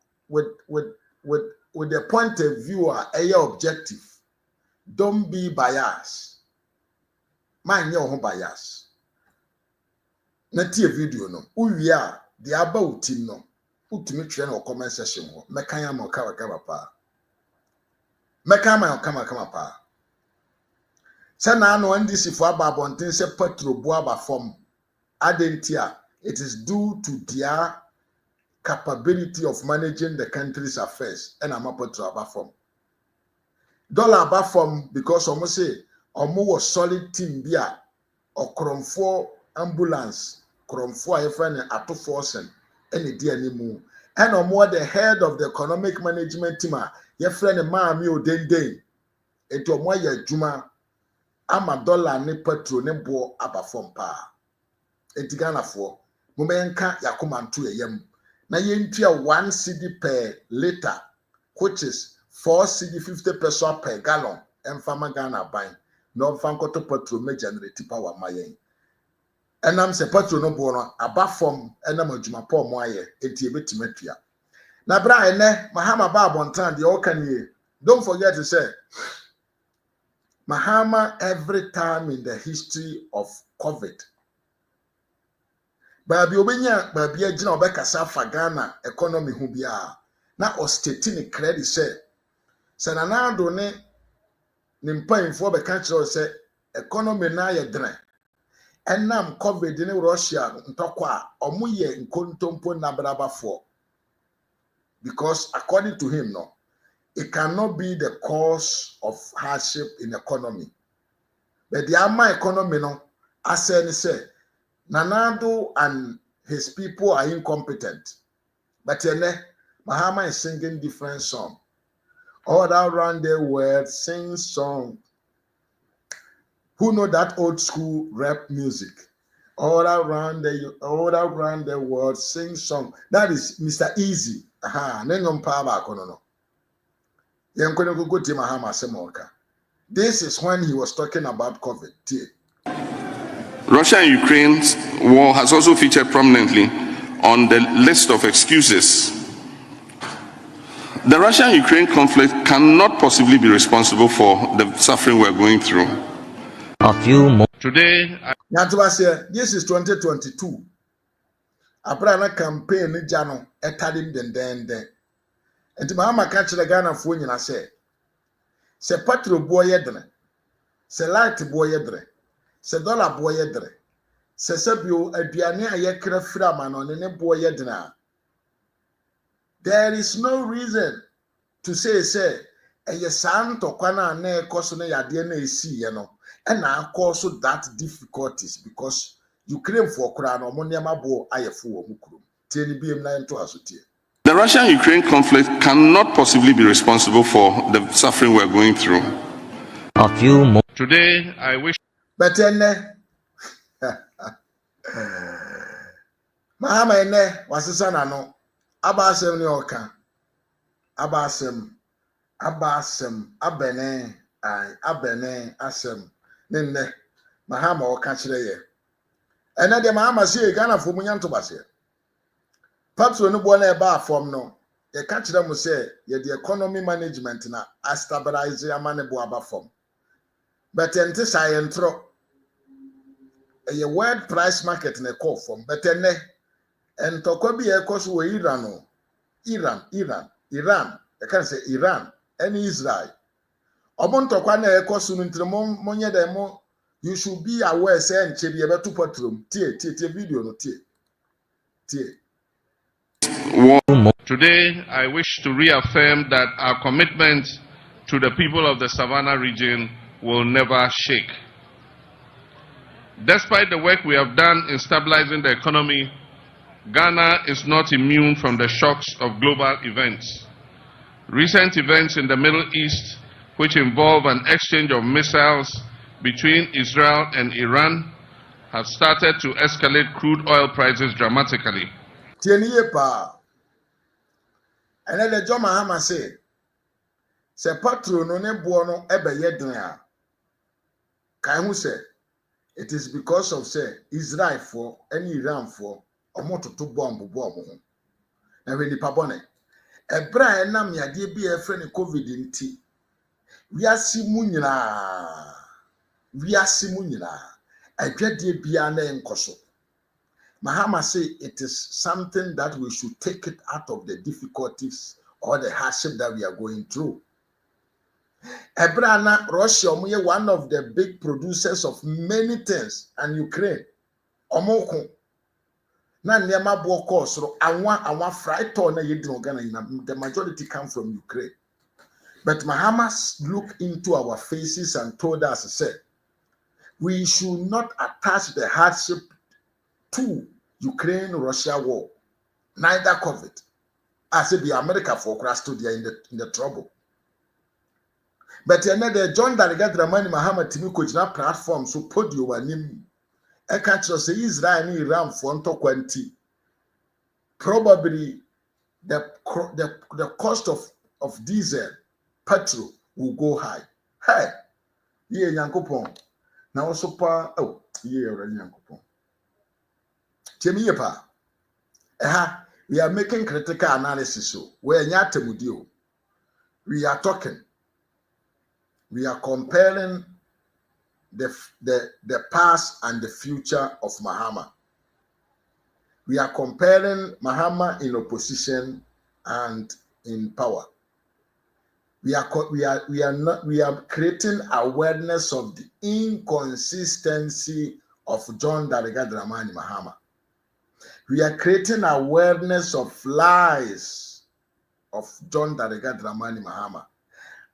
point of view, a objective. Don't be biased. Mind your own bias. Nati a video no. We are the about team no. Ultimate train or comment session. Mekanya mo kama pa. Mekama kama pa. Sana no NDC for ababontin se petro boaba form adentia. It is due to their capability of managing the country's affairs and I'm up to aba form. Dollar aba form because almost say was solid team bia or kromfo ambulance kromfo a friend ato forcing any dear anymore. And the head of the economic management team your friend maami o den it omo ya juma ama dollar ne petro ne bo aba form pa etigana for momenka yakoma nto yam na yentua 1 cedi per liter which is 4 cedi 50 peso per gallon emfama Ghana ban no fankoto petro me generate power mayen enam se petro no bo no aba form enam adwuma pa mo aye enti ebetimatua na bra ene Mahama ba abontan de o kan don't forget to say Mahama every time in the history of COVID. Babi obenya babi agina obekasa fa Ghana economy hu bia na o state ni credit say sananado ne mpanfo beka kire say economy na ye dren enam COVID ni Russia ntokwa omoye nkontompo na brabafo because according to him no it cannot be the cause of hardship in economy. But the Ama economy no, as say, Nanado and his people are incompetent. But Mahama is singing different song. All around the world, sing song. Who know that old school rap music? All around the world, sing song. That is Mr. Easy. Aha, nenyom power no. This is when he was talking about COVID. Russia and Ukraine's war has also featured prominently on the list of excuses. The Russia-Ukraine conflict cannot possibly be responsible for the suffering we're going through. A few more. Today, this is 2022. Abrana campaign ni jano etadim den. Enti Mahama ka kire Ghana fo nyina se petrol boy yedre se light boy yedre se dollar boy yedre se sabio aduane aye kra fira ma no ne boy yedre. There is no reason to say eye santo kwana na ekoso na yade na esi ye no and na cause that difficulties because Ukraine for kura no mo niam abo ayefo wo mukuru tie ni biem na ento asotie. The Russian-Ukraine conflict cannot possibly be responsible for the suffering we're going through. A few more. Today, I wish. But Mahama ene wasisa na no abasem ni oka abasem abene asem nenne Mahama oka kire ye ene de Mahama sie Ghana fo munya ntobase patro no bo na eba afom no ye ka kire mu se ye the economy management na stabilize amane bo aba fom but ente sayentro a world price market na call from but ene and tokobi ekoso wo Iran I can say Iran and Israel obon tokwa na ekoso no ntremo monye dem you should be aware say enche bi ebetu patrum tie video no tie Today, I wish to reaffirm that our commitment to the people of the Savannah region will never shake. Despite the work we have done in stabilizing the economy, Ghana is not immune from the shocks of global events. Recent events in the Middle East, which involve an exchange of missiles between Israel and Iran, have started to escalate crude oil prices dramatically. Tieniye pa. And then the John Mahama say patro no ne bo no ebe yedin a. Kai hu say it is because of say Israel for any Iran for omoto to bomb ho. Na we nipa bone. Ebra enam yade bi efre ne COVID nti. Wiase mu nyina. Adwade bia na enkoso. Mahama say it is something that we should take it out of the difficulties or the hardship that we are going through. Ebrana Russia one of the big producers of many things and Ukraine. Omoko na niema bo kosoro anwa fried ton na yedin Ghana the majority come from Ukraine. But Mahama looked into our faces and told us say we should not attach the hardship to Ukraine-Russia war, neither COVID. I said the America for Krastodia in the trouble. But another John Dariga Dramani Mahama Timiko platform so put you an him. I can't just say Israel and Iran for 20. Probably the cost of diesel, petrol will go high. Hey, yeah, Yankopon. Now also yeah, Yankopon. We are making critical analysis. We are talking. We are comparing the past and the future of Mahama. We are comparing Mahama in opposition and in power. We are creating awareness of the inconsistency of John Dariga Dramani Mahama. We are creating awareness of lies of John Dariga Dramani Mahama.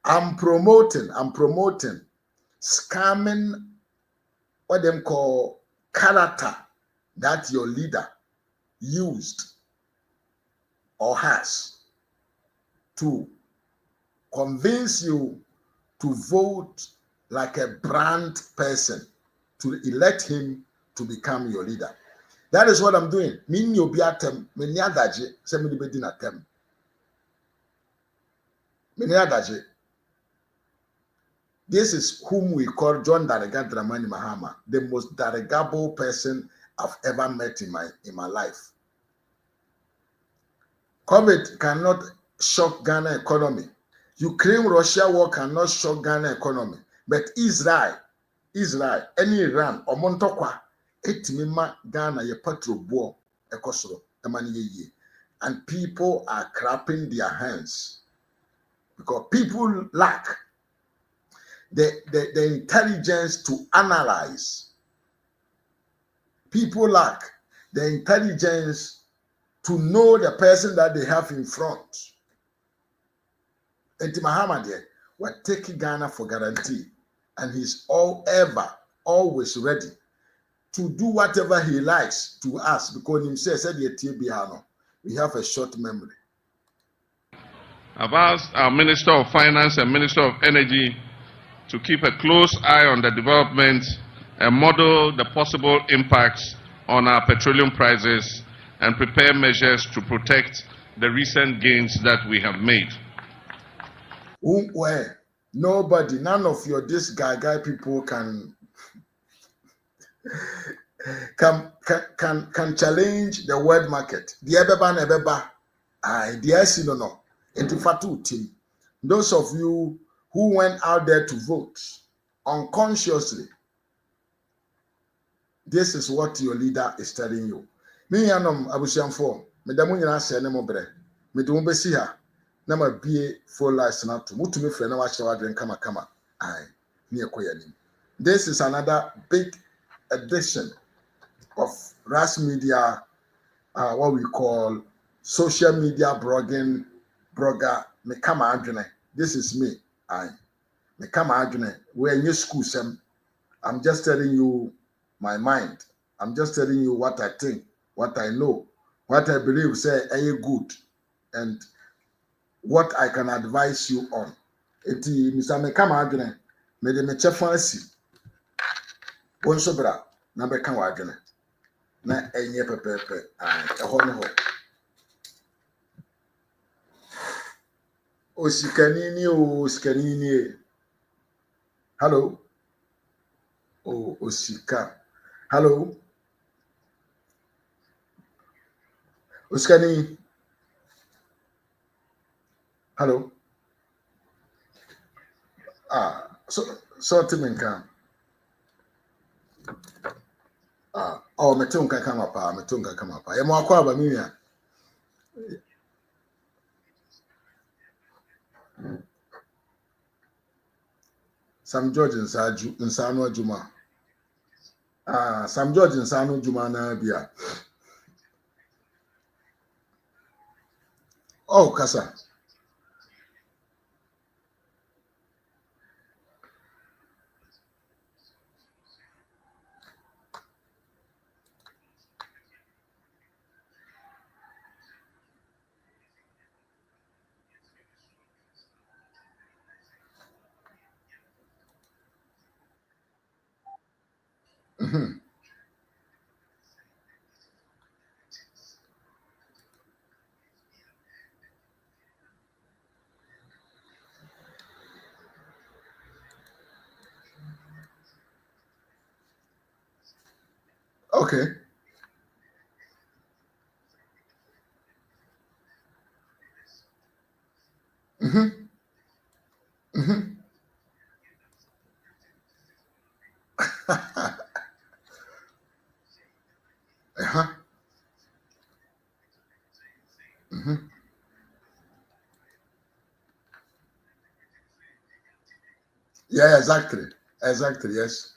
I'm promoting scamming what them call character that your leader used or has to convince you to vote like a brand person to elect him to become your leader. That is what I'm doing. Min yo biatem, min yadaje, se mi be din atem. Min yadaje. This is whom we call John Dariga Dramani Mahama, the most darigable person I've ever met in my life. COVID cannot shock Ghana economy. Ukraine-Russia war cannot shock Ghana economy. But Israel, any Iran, Omontokwa, etimima Ghana ye patro bo ekosoro emani ye. And people are clapping their hands because people lack the intelligence to analyze. People lack the intelligence to know the person that they have in front. And Mahama there, We're taking Ghana for guarantee. And he's always ready to do whatever he likes to us because himself said we have a short memory. I've asked our Minister of Finance and Minister of Energy to keep a close eye on the development and model the possible impacts on our petroleum prices and prepare measures to protect the recent gains that we have made. Nobody, none of your this guy people can challenge the world market. The ebeba, the no. Team. Those of you who went out there to vote unconsciously, this is what your leader is telling you. Me yanom abusiamfo, me damu nyina se ne mo bre. Me de mo besi ha na ma bie full life na to. Mutumi frɛ na wa hye wa dwen kama. Ne ekoya nim. This is another big edition of RAZ Media, what we call social media blogger. Me kama adwene. This is me. Me kama adwene. We in school sem. I'm just telling you my mind. I'm just telling you what I think, what I know, what I believe say good, and what I can advise you on. Eti Mr. Me kama adwene. Me de me chefansi. Bonso bra na be kan wa adwene. Na enye pepepe. Eho ne ho. Osikanini. Hello. Oh, Osika. Hello. Osikani. Hello. So Timinka. Metunga kama pa. Yemo akwa ba mimi. Sam George Nsano Juma. Sam George Nsano Juma na bia. Kasa. Okay. Yeah, exactly. Exactly, yes.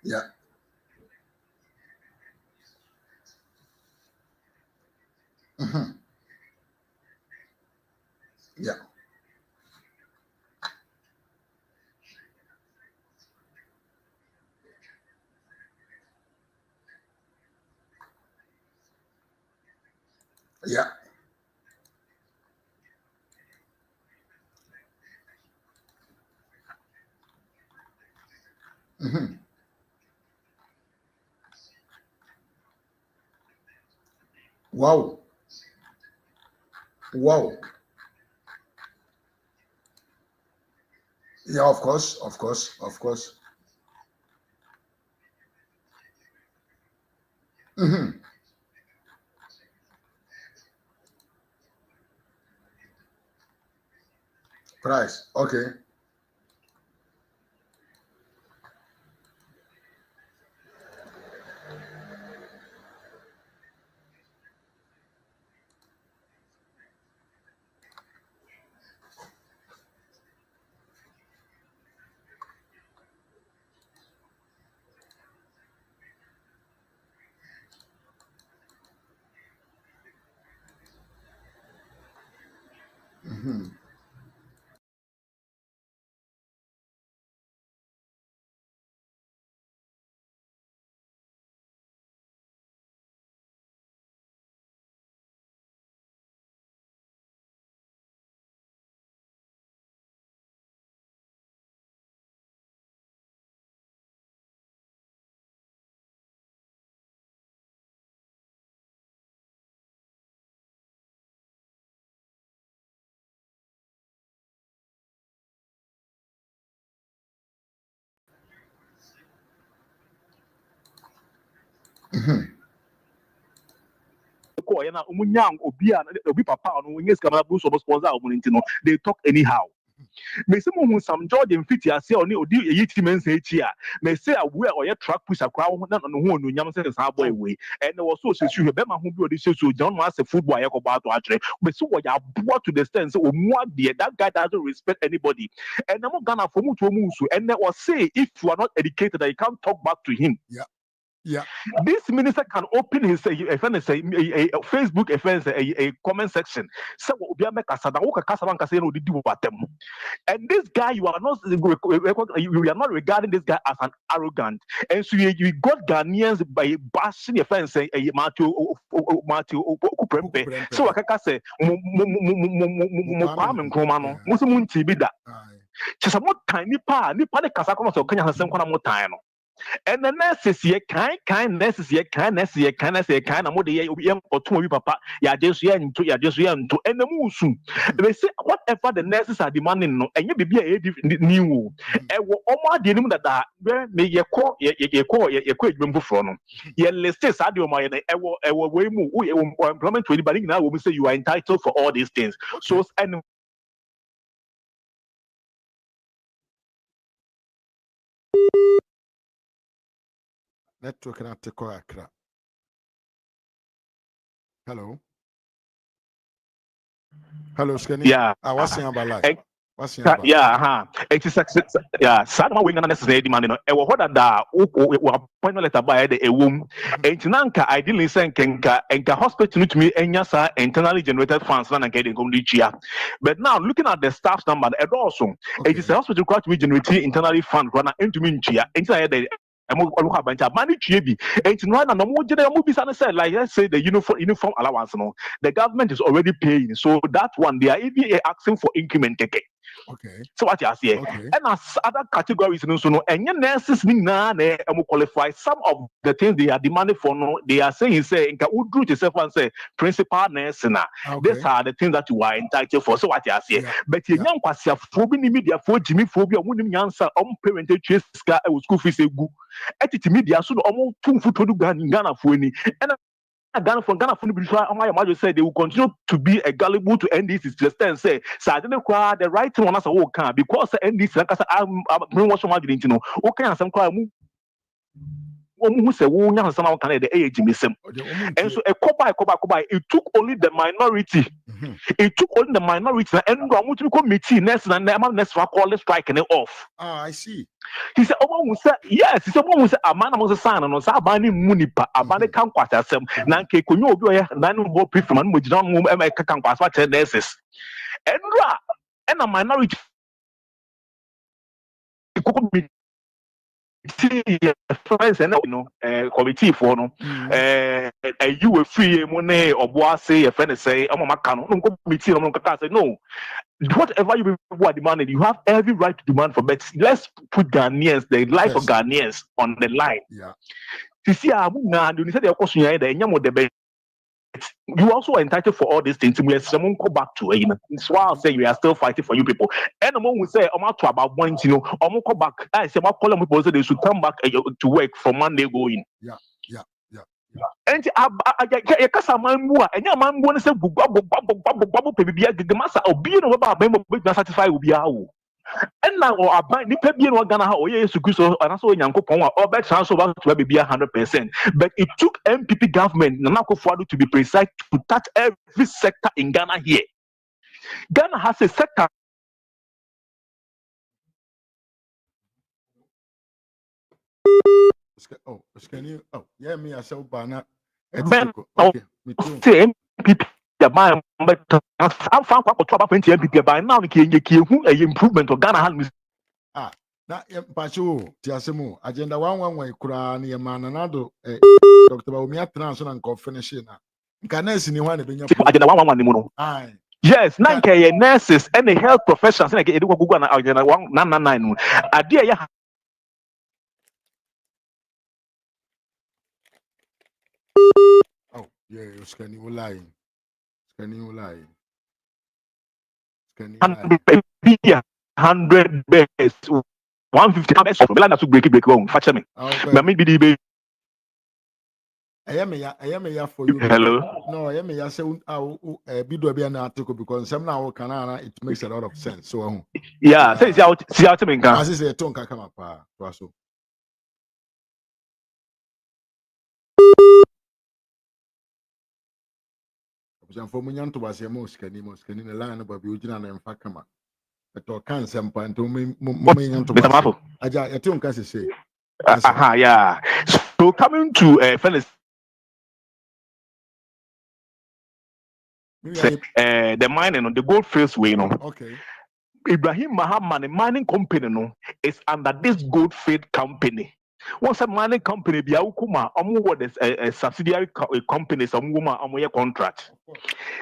Yeah. Yeah. Yeah. Wow. Yeah, of course. Price. Okay. They talk anyhow. Me say mo some Jordan fit ya say oni odi eyi ti men say echi a me say aware or your track push akra ho na no ho nyam say sa boy we and was so say be ma ho bi odi say so John was a football ya ko ba to atre me say wo ya boa to the stand say omu ade that guy doesn't respect anybody and na mo Ghana for mu to mu so and was say if you are not educated that you can't talk back to him. Yeah. This minister can open his Facebook a comment section. So we are make kasada wo kasa ban kasa no di watem. And this guy you are not regarding this guy as an arrogant. And so you got Ghanaians by bashing your friends say Matthew Kuprempe. So akaka say mo kwame nkroma no mo se munti bi da. Chesa mo tiny pa ni pa de kasa kono so kanya hansem kono mo tan no. And the nurses here kind nurses here kind na mo de ye obi oto obi papa ya jesu ya nto and the musu they say whatever the nurses are demanding no enye bibia e niwo e wo omo ade nim dada me ye ko edwum foforo no ye list sa de omo ye e wo we mu employment to anybody now we say you are entitled for all these things. So and network na teko akra. Hello, Skenny. yeah, What's saying about life? What's saying about? Yeah, 86 yeah, sadma we ngana necessary demand no e wo hoda da appointment letter by the ewum entinanka ideally say enka hospital to me enya sa internally generated funds na nka dey come chia. But now looking at the staff number e also it is a hospital quite to me generating internally fund run into me chia entina dey like let's say the uniform allowance no, the government is already paying, so that one they are even asking for increment. Okay. So what you say? Okay. And as other categories, no, and your nurses qualify. Some of the things they are demanding for, no, they are saying, say, in Udru yourself and say, principal nurse, these are the things that you are entitled for. So what you say? But you young passia phobia media for Jimmy phobia, wouldn't answer parental chase school fees. Etiti media so almost 2 foot to Ghana for any and Ghana from British said they will continue to be a gullible to end this is just and say so I didn't cry the right one as a whole can because end this like I'm brainwash my didn't know okay and some cry who say who can the age and so a koba it took only the minority. It took only the minority and committee next and the next call striking it off. I see. He said, "Oh, yes." He said, "Oh, a man was a son and was a bani munipa, a bani can't quite as some. Nanke kunyo do ya nanu ho preferman which don't move a can pass what nurses. And a minority friends and committee for no you were free money or boss say a friend say I'm a can committee no. Whatever you are demanding, you have every right to demand for. But let's put Ghanaians, the life of Ghanaians, on the line. Yeah. You see, you also are entitled for all these things. We someone go back to it. That's why I'll say we are still fighting for you people. And the moment we say I'm out to about one, I'm go back. I say my column people say they should come back to work from Monday going. Yeah. And I kasa manbua and your man wants to bubble baby the master or being about satisfy will be our. And now or about the Pebian or Ghana or yes to Guso and also Yankopon or back transfer to be 100%. But it took MPP government Nanako Fuadu to be precise to touch every sector in Ghana here. Ghana has a sector. Oh, can you? Oh, yeah, me, I shall banner. Okay, MPP the buy but I'm found what to about 20 MPP by now the improvement of Ghana has ah na pacho tiasemo agenda 111 kura na yema nanado Dr. Bawumia transfer and finish na nka nurse ni hwa na benya agenda 111 ni mu no yes na nke nurses and the health professionals na ke ediko gugu na agenda 199 no ade ya oh yeah scanning lie scanning 100 best 150 best so bela na to break on fache me na me be the I am ya for you. Hello. No, I am ya say bido be na article because some now can it makes a lot of sense. So yeah, say see out me nka. As say ton ka come pa so. Obujan for munyan to base mo skani na line ba bi ojina na mfa kama. Eto kan sempa nto mo munyan to base. Aja e ton ka say. Yeah. So coming to fellas the mining on the gold fields way, okay. Ibrahim Mahama, the mining company, is under this gold field company. Once a mining company, be Aukuma, a subsidiary company, some woman, a contract.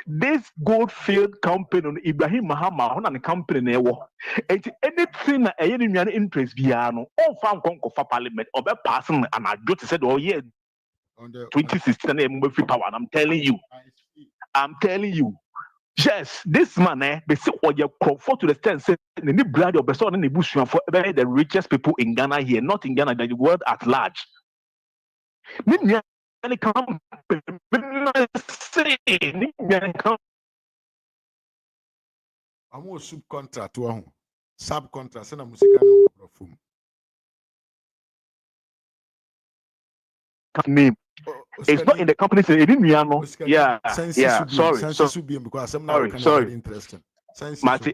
This gold field company, Ibrahim Mahama, on the company, and anything any interest piano, all found conquer for parliament or be passing, and I just said, oh, yeah, 2016, power. I'm telling you, yes, this man, they say, oh, you comfort to the extent, say, the new brand of person in the bush for the richest people in Ghana here, not in Ghana, the world at large. I'm a subcontract to a subcontract, and a musical name. It's not in the company's name. Yeah, yeah. Sorry. Because I'm not sorry. Interesting. Mati,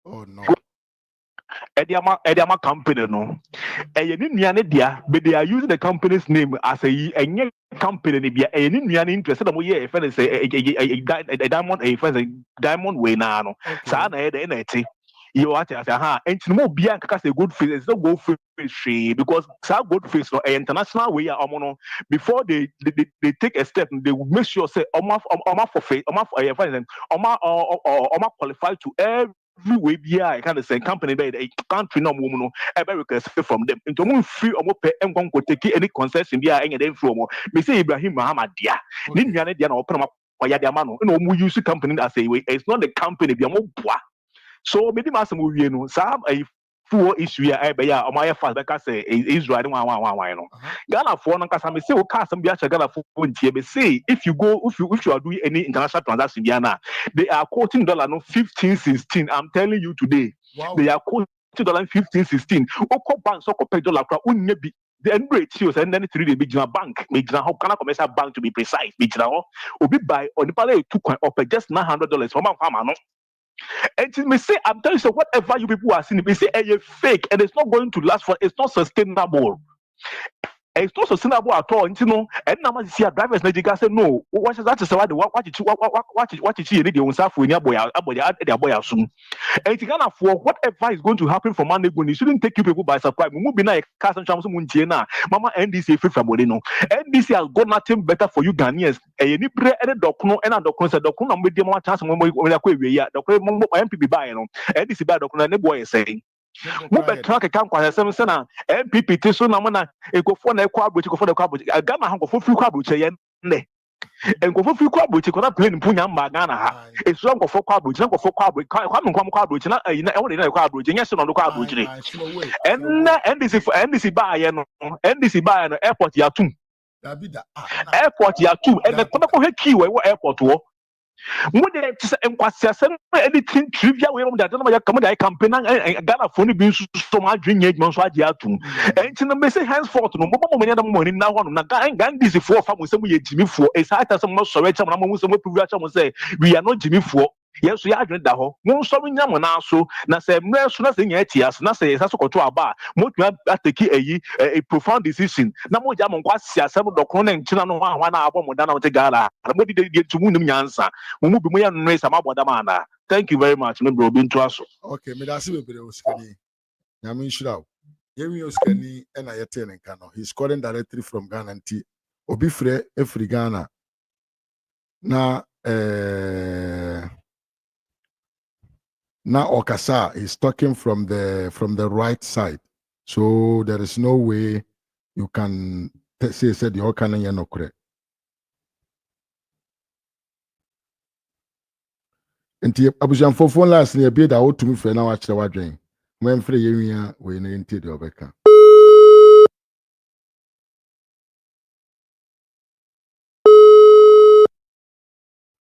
Oh no. Ediama company no. But they are using the company's name as a company. Any interested a diamond way now. So you watch as and no be a good face, it's not good face because good face no international way before they take a step, they will make sure say for face qualified to every way be I kind of say company by a country no woman America from them into free or pay and go take any concession be any them from me say Ibrahim Mahama dia dia na open up no use company as a way it's not the company be more. So maybe master movie no some a full issue here be ya my fast because say Israel one no Ghana for no kasa me say o ka some be acha Ghana for ntie be say if you are doing any international transaction Ghana they are quoting dollar no 15-16. I'm telling you today. Wow. They are quoting dollar 15-16. Oko bank so ko pay dollar kwa unye bi the end rate shows and then 3 day big bank make how can a commercial bank to be precise big obi buy on the pale 2 coin up just $900 from farmer no. And me say, I'm telling you, whatever you people are seeing, they say a fake and it's not going to last for. It's not sustainable. It's not sustainable at all. You know, and now see a drivers na jiga say no. What is that? Say what you need the ownself when your boy soon. And you can for whatever is going to happen for Monday when you shouldn't take you people by surprise. We move be na cast and champion muntiena. Mama NDC free from no. NDC has got nothing better for you Ghanaians. And you need pre any document and a document say document we dem chance when we akwe ya. Document MPP buy no. NDC buy document ne boy saying. Mo betra ke kan kwasem se na MPP ti so na mo na ekofo na ekwa abrochi kofo na ekwa abrochi Ghana ha kofo free kwa abrochi ye ne enkofo free kwa abrochi ko na plane mpunya mba Ghana ha esu enkofo kwa abrochi na kofo kwa abrochi kwa me kwa abrochi na e won na kwa abrochi nya se no kwa abrochi ne enna NDC ba ye no NDC ba ye no airport ya tum airport ya tum e ko ko he key we airport wo when they anything trivia we that no come that campaign Ghana for be so much drink so atum and no me say henceforth no money na one na gang this for farm say we Jimmy for is hard as some sorry cham na mo say we are not Jimmy for Yes, we are doing that. No, so we know now. So na say mre so na say nya tias na say so koto aba mo twa ateki a profound decision na mo ja mo kwa siasem dokro na nchina no ho na abo mo da na wote gara mo di de tumu nim nyansa mo mu bi mo ya no sa maboda mana. Thank you very much me bro bi nto aso. Okay, me da se bebre oskani nyame nshira yemi oskani na yete nka no he's calling directly from Ghana nti obi frɛ efri Ghana na now Okasa is talking from the right side, so there is no way you can say the Okana yanokre. Enti abujan for phone last near be that out to me for now actually wadring. When free area we na into the obeka.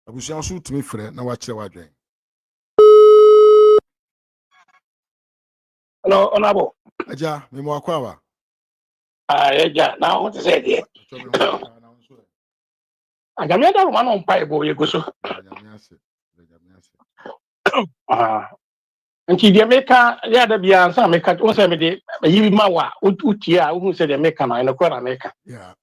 Abujan so to me for now actually wadring. Hello, Honorable. Aja, me mo akwa Eja, now what is it? Ajamia da man on pipe boy go so. Nti dia meka ya da bia ansa meka o se me de yi ma wa utia wo hu se de meka na no kwara meka. Yeah.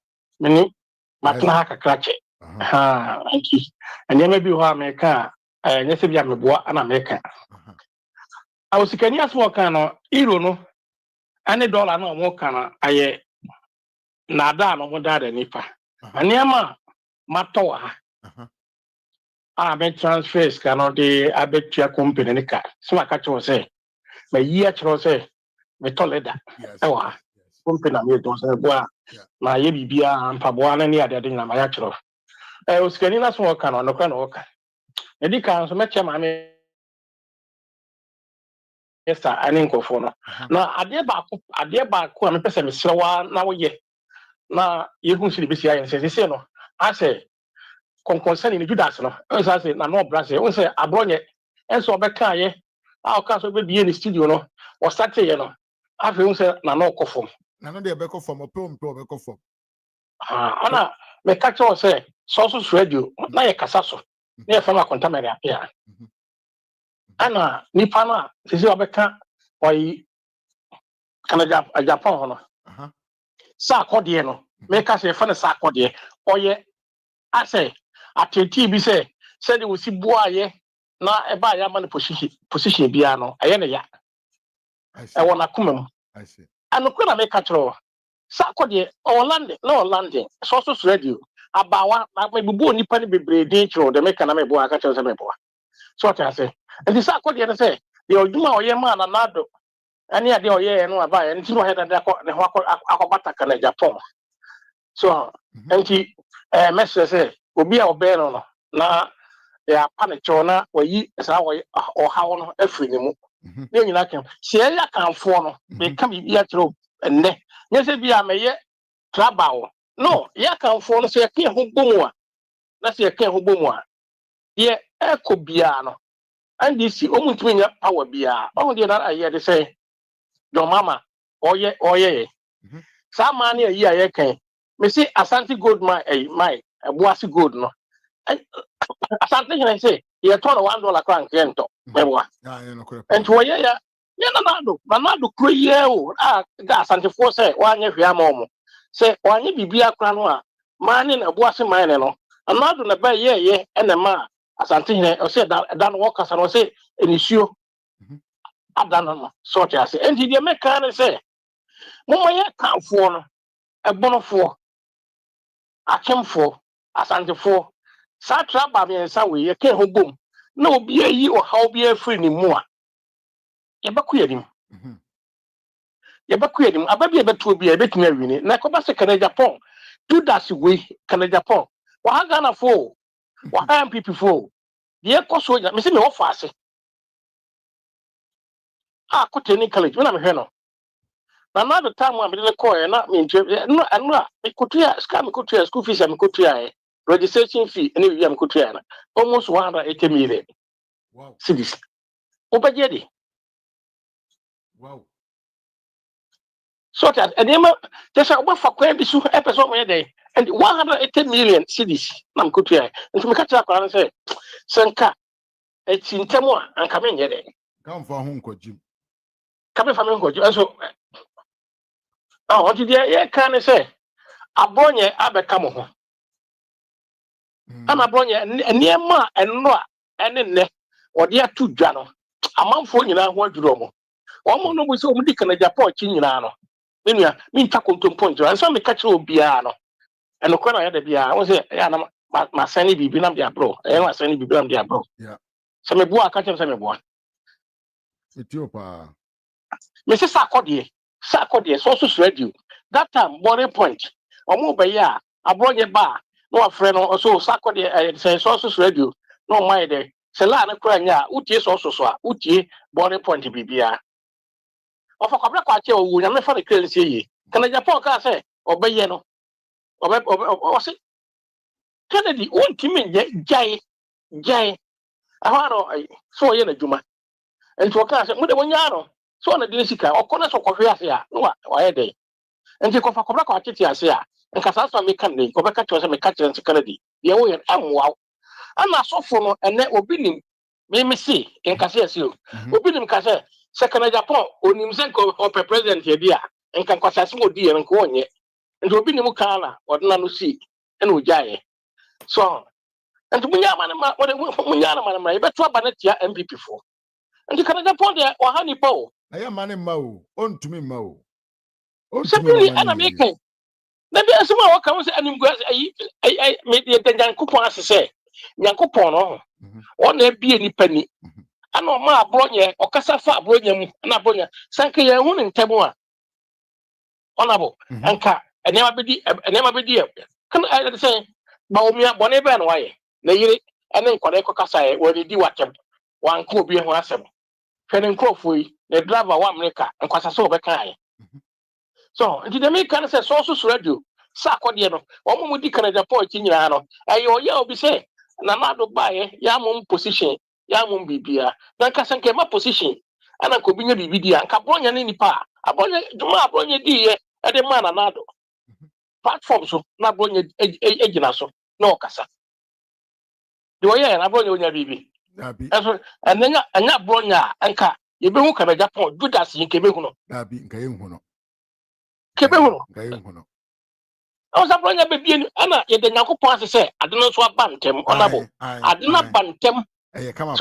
Meni matna kakra che. Ha, nti anya me bi ho meka nya se bia meboa ana meka. Awusikani aso kan no iro no ane dollar na mo kan aye na da no mo da nipa. Aniama mato ha. Ben transfers cannot de abetua company ne ka. So aka cho say me yi a cho say me toleda. Ewa. Company na me don say boa na ye bibia mpaboa na ne ade na ma ya cho. Osikani na so kan no kwa no ka. E di kan so me che ma me esa ani nkofo no. Na ade ba ko me pese me srewa na wo ye. Na ye hu si de besi ayen se no. Ase concern ni Judas no ensa say na no brase won say abronye enso obeka ye a o ka so be bie ni studio no o start ye no afi won say na no kofom na no de be kofom o be kofom ana me catch o say so radio na ye kasa so na ye fama contaminate apia ana nipa na sisi obeka oyi Canada Japan no sa akode no me ka say fa na sa akode oye ase ateti bi say said we see boaye na eba ya man position bia no aye ne ya e wona komam I see anokwa na me catch ro sa akode Orlando so radio abawa na me bubu onipa ne bebre din chiro de me kana me boa catch say me boa so what I say and sa akode na say the oduma oye ma na nado ani ade oye no aba ya nti no he da ne ho akobata kana Japan so enti message say obi a obe no na ya panicho na wayi sa wo ohawo no afiri ne mu ne nyina kan se ya kanfo no be ka bi ya tro enne nye se bi a meye trabawo no ya kanfo no se ya kan ho bomu a na se ya kan ho bomu a ye ekobia no ndc omuntumi nya power bia o de na aye de say your mama oye sa man ya yi aye kan me see Asante Gold my Boasi Gold no Asante hene say ye turn $1 kran kento meboa and wo ye na nado kro ye o ga Asante fo say wanye hwea ma omo say wanye bibia kra no a man na Boasi man no nado na ba ye enema Asante hene o say da no work asa no say enisuo adana no sort ya say and the make can say mo ye kanfo no ebonofo akemfo Asantefo sa traba me nsa we ye ke ho bom na obi ayi o ha obi afiri ni mu a ye baku yadim ababi ebetu obi ebetumi awini na ko ba se kana Japan do that we kana Japan wa ha Ghana fo wa ha MPP fo ye ko so me se me wo fa ase ko training college na me hwe no na the time I'm really call na me no me kutua scam kutua school fees am kutua registration fee any we am kutua na almost 180 million. Wow. Cities obajedi wow so that and just about for kwan bisu episode me dey and 180 million cities na kutua and me catch up and say senka Chintemo and coming yet. Come for home, Kojim. Coming from Uncle. So, oh, what did you can say? A bonye abekamo. I'm a bonye near ma and no, and in ne, or dear two jano. A month for you now, what you know. One more was so medical in Japan, Chinano. Mean tackle to point, and some catch will be ano. And the corner had to be, I was a my sandy be binam diablo, and my sandy be binam diablo. Yeah. Some boy catch him some boy. Ethiopia. Mrs. Sarkodie, so radio. That time, body point. Or move by ya, a boy bar, no a friend or so, Sarkodie, says also radio, no my day. Selana Crania, Uti also so, Uti, body point to be beer. Of a couple of quarter, we never for the crazy. Can I Japan car say, or Bayano? Or say, Kennedy, won't you mean Jay? I don't so yen a Juma. And to a class, with the one yard. So on a Jessica, or corners of coffee, no, why day. And you go for Cobraco, and Casasa make candy, go back to some catcher and security. The way and wow. I'm not so for and that will be him. May see in Cassio. Who be him Cassa, second Japan, or Nimsenko or president here, and can cause more dear and go on yet. And to be Nimukana or Nanusi and Ujay. So, and to Munyama, what a Munyama, but to Banetia MP for. And you can Japan there or Honey Poe. I am man in Mao, on to me Mao. Simply an American. Maybe as well comes and I made the Yankupon as say, Yankupon, on there be any penny. I know my bronya or Casafa bronya, and a bronya, Sanka Yahoon in Tabua. Honorable, and car, and never be dear. Can I say, Baumia Bonneber and Why? They and then Codeco Casai, where they do what one could be one asem. Fenning Crowfui, the driver one maker, and Quasaso Bekai. So, did the American say so radio? Sarkodie, or would declare the point in Yano, and your yell be say, Namado buy Yamum position, Yamum Bibia, then Cassan came up position, and I could be a BBD and Caponia in the pa, upon Duma Bronya dear, at the man anado. Platforms, not Bronya Eginaso, no Cassa. Do I and Abronya Bibi? And then not Bronya and Car, you be who can a Japan, good as in Quebecuno. Quebecuno. I was a brother baby, and I did not pass to say, I do not swap bantem, honorable. I do not bantem. Come up,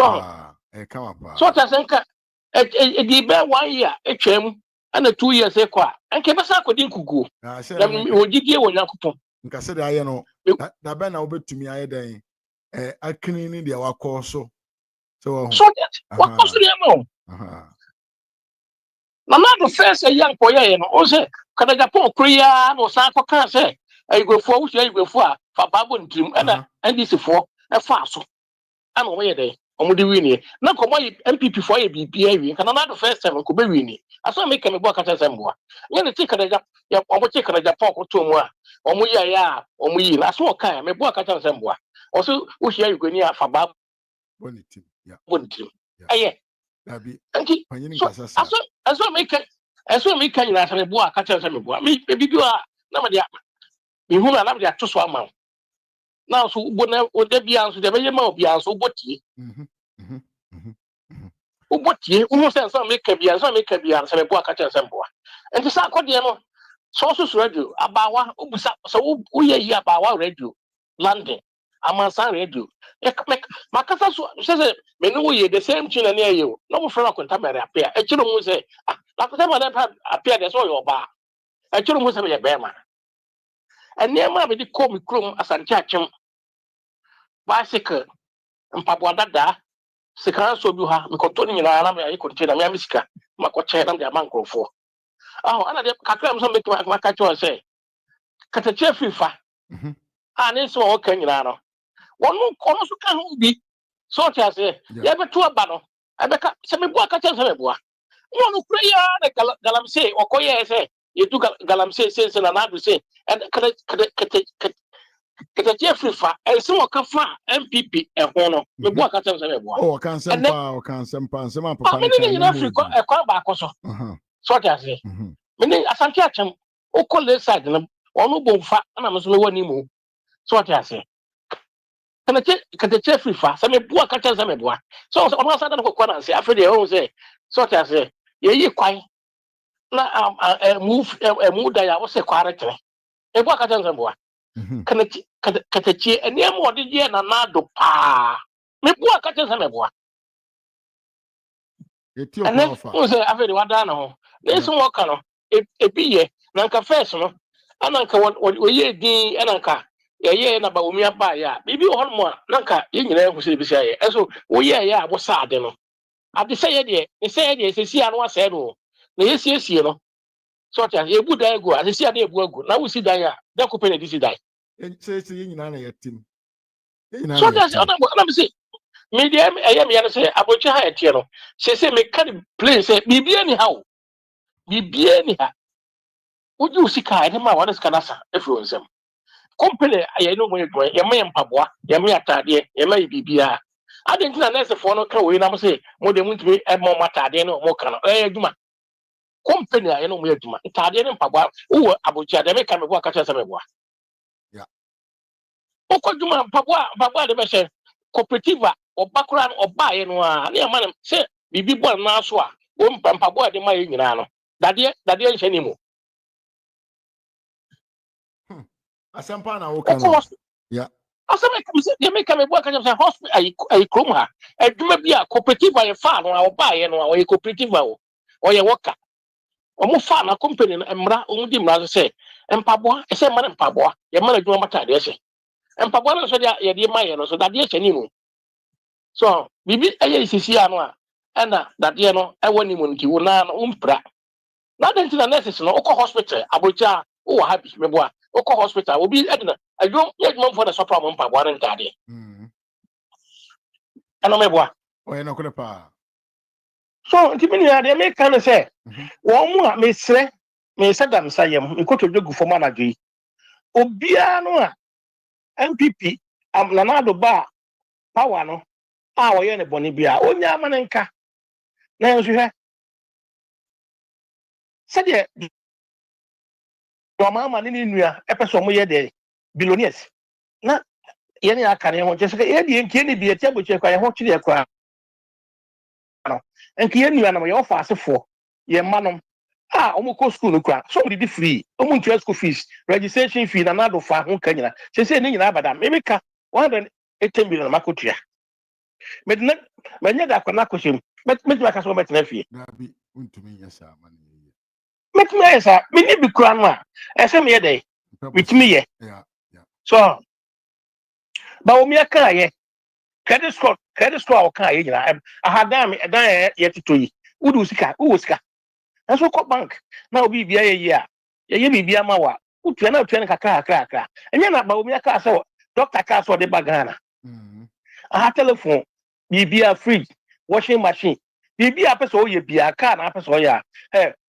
come up. So I think a dear 1 year, a chum, and a 2 years a qua, and Kebasa couldn't go. I said, what did you want to consider? I know that Ben over to me, I day. I can in the our course so that what was the amount? Mamma first a young boy, and also, can I Japan, Korea, or Sanko can say, I go for you go for Babun Dream, and this is for a fast. I'm away day, on the winning. Not come my MPP for a BPA, and another first time could be winning. I saw make a work at some more. When I take a Japan, or take a Japan or 2 more, or Muya, or me, I saw a kind of work at some more. Also, we share you go near for Bab. One team. Aye. As well make you as a boy, catch us a boy. Maybe you are nobody. You who are not to swam. Now, so would there be answered the very mouth be answered what ye? What ye almost as some make a be as I make a be answered a boy, catch us a boy. And the Sarkodie, sources radio about so we are about radio, London. Amansan radio. Makasa says, Menu, the same china near you. No friend of contaminate appear. A children will say, like whatever appeared as all your bar. A children was a bearman. And near my baby call me crum as a chachum bicycle and Papa Dada. Second so you have Micotoni and I contain a Yamiska, Macoche and the Amanco for. Oh, another Kakram some make my catcher say, Cut a Jeffrey fa. And it's all Kenyano. One almost can't be so to say, you have a tour battle. I become some boy catch us a boy. You know, pray Galamse or Koya say, you do Galamse says and another say, and Jeffrey fa, and some of Kafa, MPP, and Hono, the boy catch us a boy. Oh, can't send power, can't send power, some of in Africa, a call back also. So to say, meaning as I'm catching, oh, call this side, or no bone fat, and I'm a slow anymore. So what I say. kana che free fa se me bua ka che se me bua so on asa da ko kwana se afede e ho se so ta se ye yi kwan na move move da ya wo se kware tere e bua ka che se bua kana che eni am odi je na do pa me bua ka che se me bua ene wo se afede wada na ho ne so wo ka no e bi ye na nka first no ana nka wo ye din ana nka ye na ba omi aba ya bibi ho mo nanka ye nyina hu se bi se ye eso wo ye ya abo sa ade no ade se ye de se si anu ase no na ye sie no so ta ye bu dan egu ade si ade ebu egu na wo si dan ya da ko pe na di si dan se ye nyina na yetim ye nyina so ta ona bi se media eye me ya se abochi ha etie no se me kan play se bibi ani ha o bibi ani ha uji usika ene ma wa sika nasa efro nsem company aye no mo yedwo ye ma mpaboa ye ma atade ye ma bibia adentin na nurse for no ka we na mo se mo de muntumi e mo matade no mo ka no aduma company aye no mo aduma atade ne mpaboa wo abochi ade me ka me bo aka chese me bo ya o ko duma mpaboa de be se cooperative obakura oba ye no a na ma se bibi bo na so a wo mpaboa de ma ye nyina no dade nche ni mo asampa na wo kan ya asame come work at hospital ay kroma adwuma bi a cooperative ay fa no a oba ye no a cooperative o ye worker o mo fa na company no mra o di mra se empaboa e se mara empaboa ye mara adwuma mata de se empaboa no so ye de ma ye no so dade che ni no so bibi aye sisi ano a na dade no e woni mo nti wo na no umpra na denti na nurses no o hospital abocha o happy meboa o hospital obi edna adwo ye dwuma for the sopra mo mpaboa no ntade ano meboa o ye no kole pa so nti me ya de me kan say wo mu a me sre me sadam sayem nkoto dwogu fo manager yi obia no a MPP am na do ba power no a wo ye ne boni bia onya amanenka na yo hwe sade Mahama ni nua epeso mo ye de billionaires na ye ne aka ne ho je se ye de enkie ne bi etia boche kwa ye ho kire kwa no enkie ye nua na ye ofa asefo ye manom omo ko school no kwa so di free omo ntua school fees registration fee na do fa ho kanyina se ne nyina abada me ka 180 million makotua medna manya da kwa na koshim metuma ka so metna fie na bi untumi yesa mani metuma yesa me ni bi kura no a ese me ye dey mitumi ye so ba omi aka ye credit score o kan ye nyina ahadan me edan ye titoyi udu sika uwo sika aso ko bank na obi bia ye a ye bibia ma wa utua na utua kakra enya na ba omi aka se doctor ka so de bagana aha telephone bibia fridge washing machine bibia pese o ye bia car na pese o ya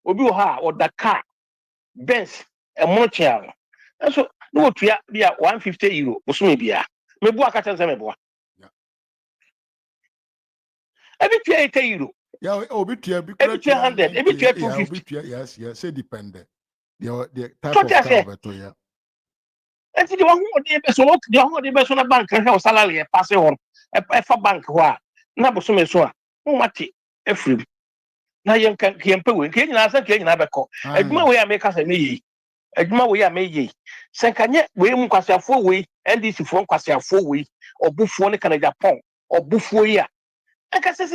obi o ha o da car Benz monochain aso no otua bia €150 osumi bia me bu aka tense me bo ebi tua €80 ya obi tua bi ebi tua 100 ebi tua 250 obi tua yes say depend the type of car beto ya enti de wo de be so no de wo de be so na bank he o salary e pass ho e fa bank ho a na bo so me so a mo mate efrim na yen kan kempe we nke nyina sa ke nyina be ko adwuma we America sa me yi adwuma we America se kanye we mu kwasiafo we NDC fo kwasiafo we obufo ne kana Japan obufo yi a aka se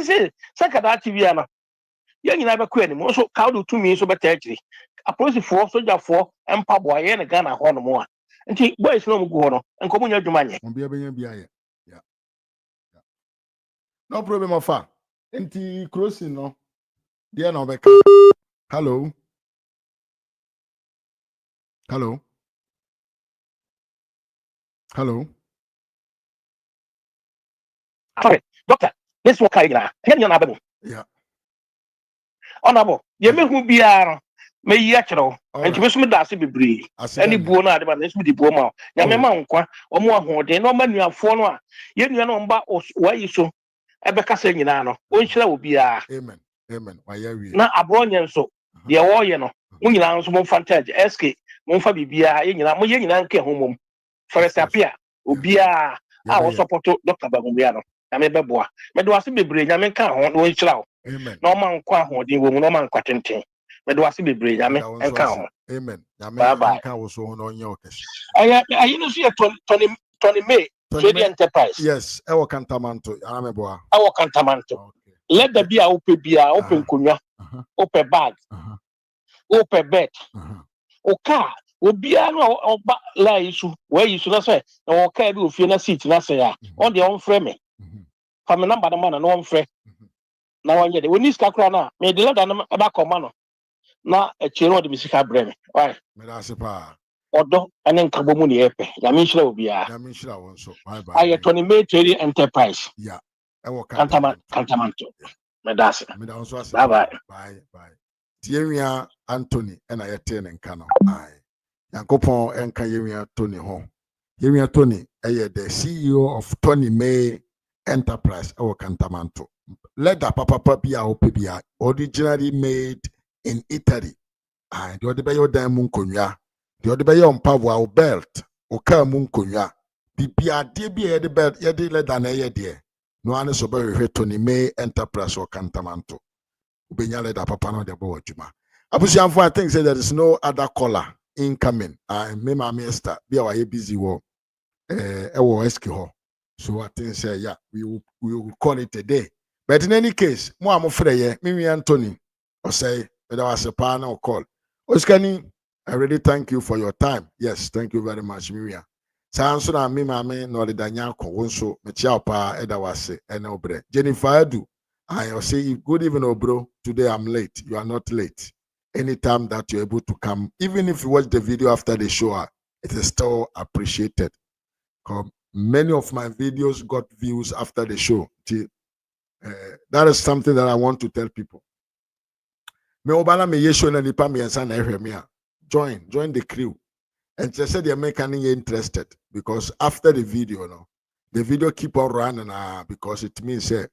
kada TV ana yen nyina be ko anim so ka do tumi so beta akiri apolisifoɔ sogyafoɔ mpaboa yɛ ne Ghana hɔ no mo a nti boys no mu gu hɔ no nko mu nya adwuma nyɛ obi abenya bia yɛ ya no problem afa nti crossing no dia na obeka hello sorry doctor this work I gra yen nya na ba mu yeah honorable ye mehu biara me yi akyerew nti me so me da ase bebre ani buo na ade ba na so di buo ma nya me ma nkwa omo ahoden no ma nuafo no a ye nua no mba wa yi so ebeka sa nyina no o nhyira obi a amen wa ya wi na abro nye nso de wo ye no mo nyina nso mo fantage SK mo fa bibia ye nyina mo ye nyina nke ho mom forest apia obi a I was support Dr. Bagumiano. I may be boa. Me do asi bebre nyame kan ho no nchira. Amen. No man kwa ho din wo no man kwatenten. Me do asi bebre nyame enka ho. Amen. Bye bye. Enka wo so no nya okesi. Ayi no so ye Tony May Trade Enterprise. Yes, e wo Kantamanto. Ana me boa. I work Kantamanto. Let there be a open kunya, open bag, open bed, o car, o biano or la issue where you should say, or care do feel a seat, na say on the own frame. From a number of man and one frame. Now, yet, when this cacrana made the letter about command. Now, a chair of the Mississippi Breme. Why? Medasipa. Odo and then Kabomuni Epe. Yamisha will be a Yamisha also. I 20 May Trading Enterprise. Yeah. Kantamanto. Medasi. Bye bye. Bye. Tierria Anthony and I attend and canon. Aye. Yankopon and Kayemia Tony home. Yemia Tony, the CEO of Tony May Enterprise, our Kantamanto. Let the papa be our PBI, originally made in Italy. Aye, the other by your diamond conya, the other by your power belt, or Kamun conya. Bibia, dear be the belt, yadi let than a dear. No one is about Tony May Enterprise or Kantamanto. Ubenyale da papa no de bo adwuma. Abusianfo, I think say there is no other caller incoming. I me ma mister be our busy wo wo eski ho. So I think say yeah, we will call it a day. But in any case, mo amofre ye, me Anthony or say there was a panel call. Oskani, I really thank you for your time. Yes, thank you very much, Miriam. Sanso na me mame no le danya ko wonso me chia pa eda wase ene obre. Jennifer Adu, I say good evening, oh bro. Today I'm late. You are not late. Anytime that you're able to come, even if you watch the video after the show, it is still appreciated. Many of my videos got views after the show. That is something that I want to tell people. Join the crew. And they said they're making you interested because after the video, the video keep on running because it means it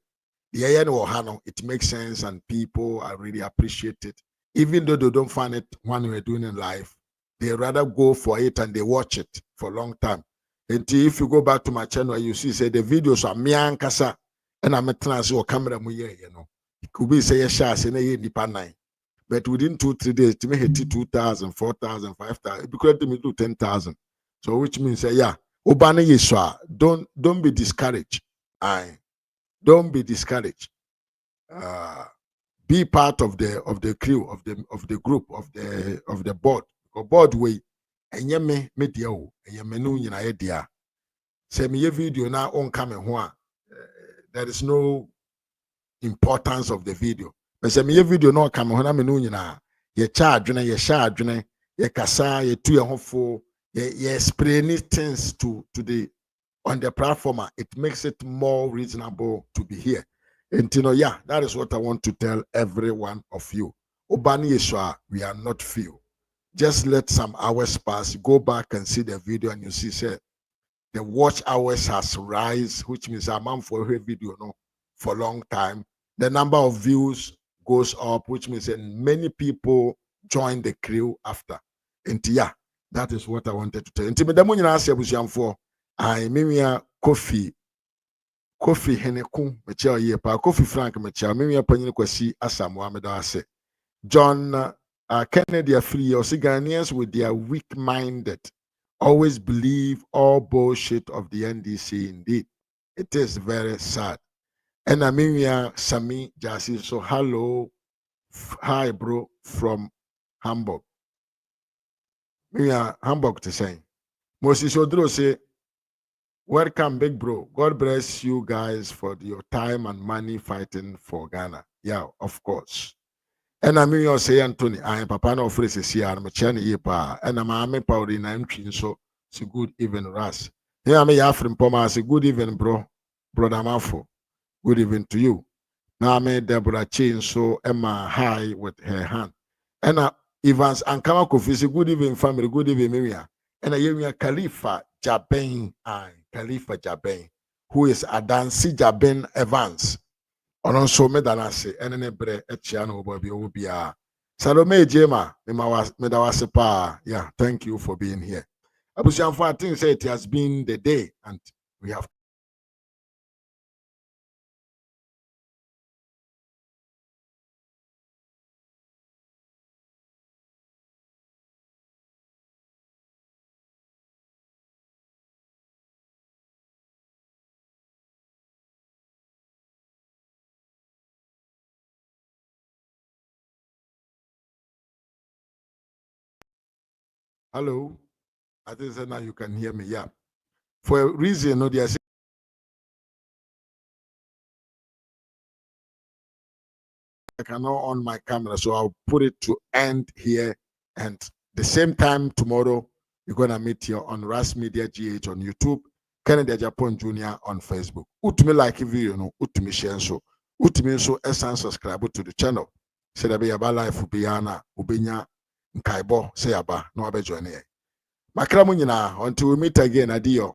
makes sense and people are really appreciate it. Even though they don't find it when we're doing in life, they rather go for it and they watch it for a long time. Until if you go back to my channel, you see say the videos are me and Kasa and I'm a trans or camera it could be say a shas in a nipa 9. But within 2-3 days, to me hit 2,000, 4,000, 5,000, it could me do 10,000. So which means yeah, Obana Yeshua, don't be discouraged. Don't be discouraged. Be part of the crew of the group of the board. Or board way. And yeme media and yemenu yina idea. Say me video now on camera. There is no importance of the video. But say me video no camera na menu yina. Ye charge na ye charge na ye kasa ye tu ye hofo ye spray things to the on the platform. It makes it more reasonable to be here. And yeah, that is what I want to tell every one of you. Obani Yeshua, we are not few. Just let some hours pass. Go back and see the video, and you see, say, the watch hours has rise, which means a man for a video for a long time. The number of views goes up, which means many people join the crew after. And yeah, that is what I wanted to tell you. And the money I say for I mean Kofi Heneku Mechel Yepa, Kofi Frank Mechel, Mimia Panini Kwasi Asa Mohammed Ase. John Kennedy are free, or Ghanaians with their weak-minded always believe all bullshit of the NDC. Indeed, it is very sad. And Amimia Sami Jasi, so hello, hi bro from Hamburg. Mimia Hamburg to say. Moses Odro say, welcome, big bro. God bless you guys for your time and money fighting for Ghana. Yeah, of course. And I mean, you say, Anthony, I am Papa no phrases here. I'm a Chinese yepa, and I'm a powder in I'm so good evening, Ras. Here I'm a Afrin Poma. Say good evening, bro. Brother Mafo. Good evening to you. Now I'm a Deborah Chain, so Emma high with her hand. And Evans and Kamakofi say good evening, family. Good evening, Miriam. And I hear Khalifa Jaben, Khalifa Jaben, who is Adansi Jaben Evans. Ononso medanase enene bre echia no obabi obia. Salome Jema, medawasepa. Yeah, thank you for being here. Abusianfo, I think say it has been the day and we have Hello. I think that now you can hear me. Yeah. For a reason, no, they are saying I cannot on my camera, so I'll put it to end here. And the same time tomorrow, you're gonna meet here on RAZ Media GH on YouTube, Kennedy Japan Jr. on Facebook. Utumi like video, no, utumi share so. Utumi so esan subscribe to the channel. Say that be about life ubiana ubinya nkaibo say aba no abe join here. Makra mo nyina until we meet again, adio.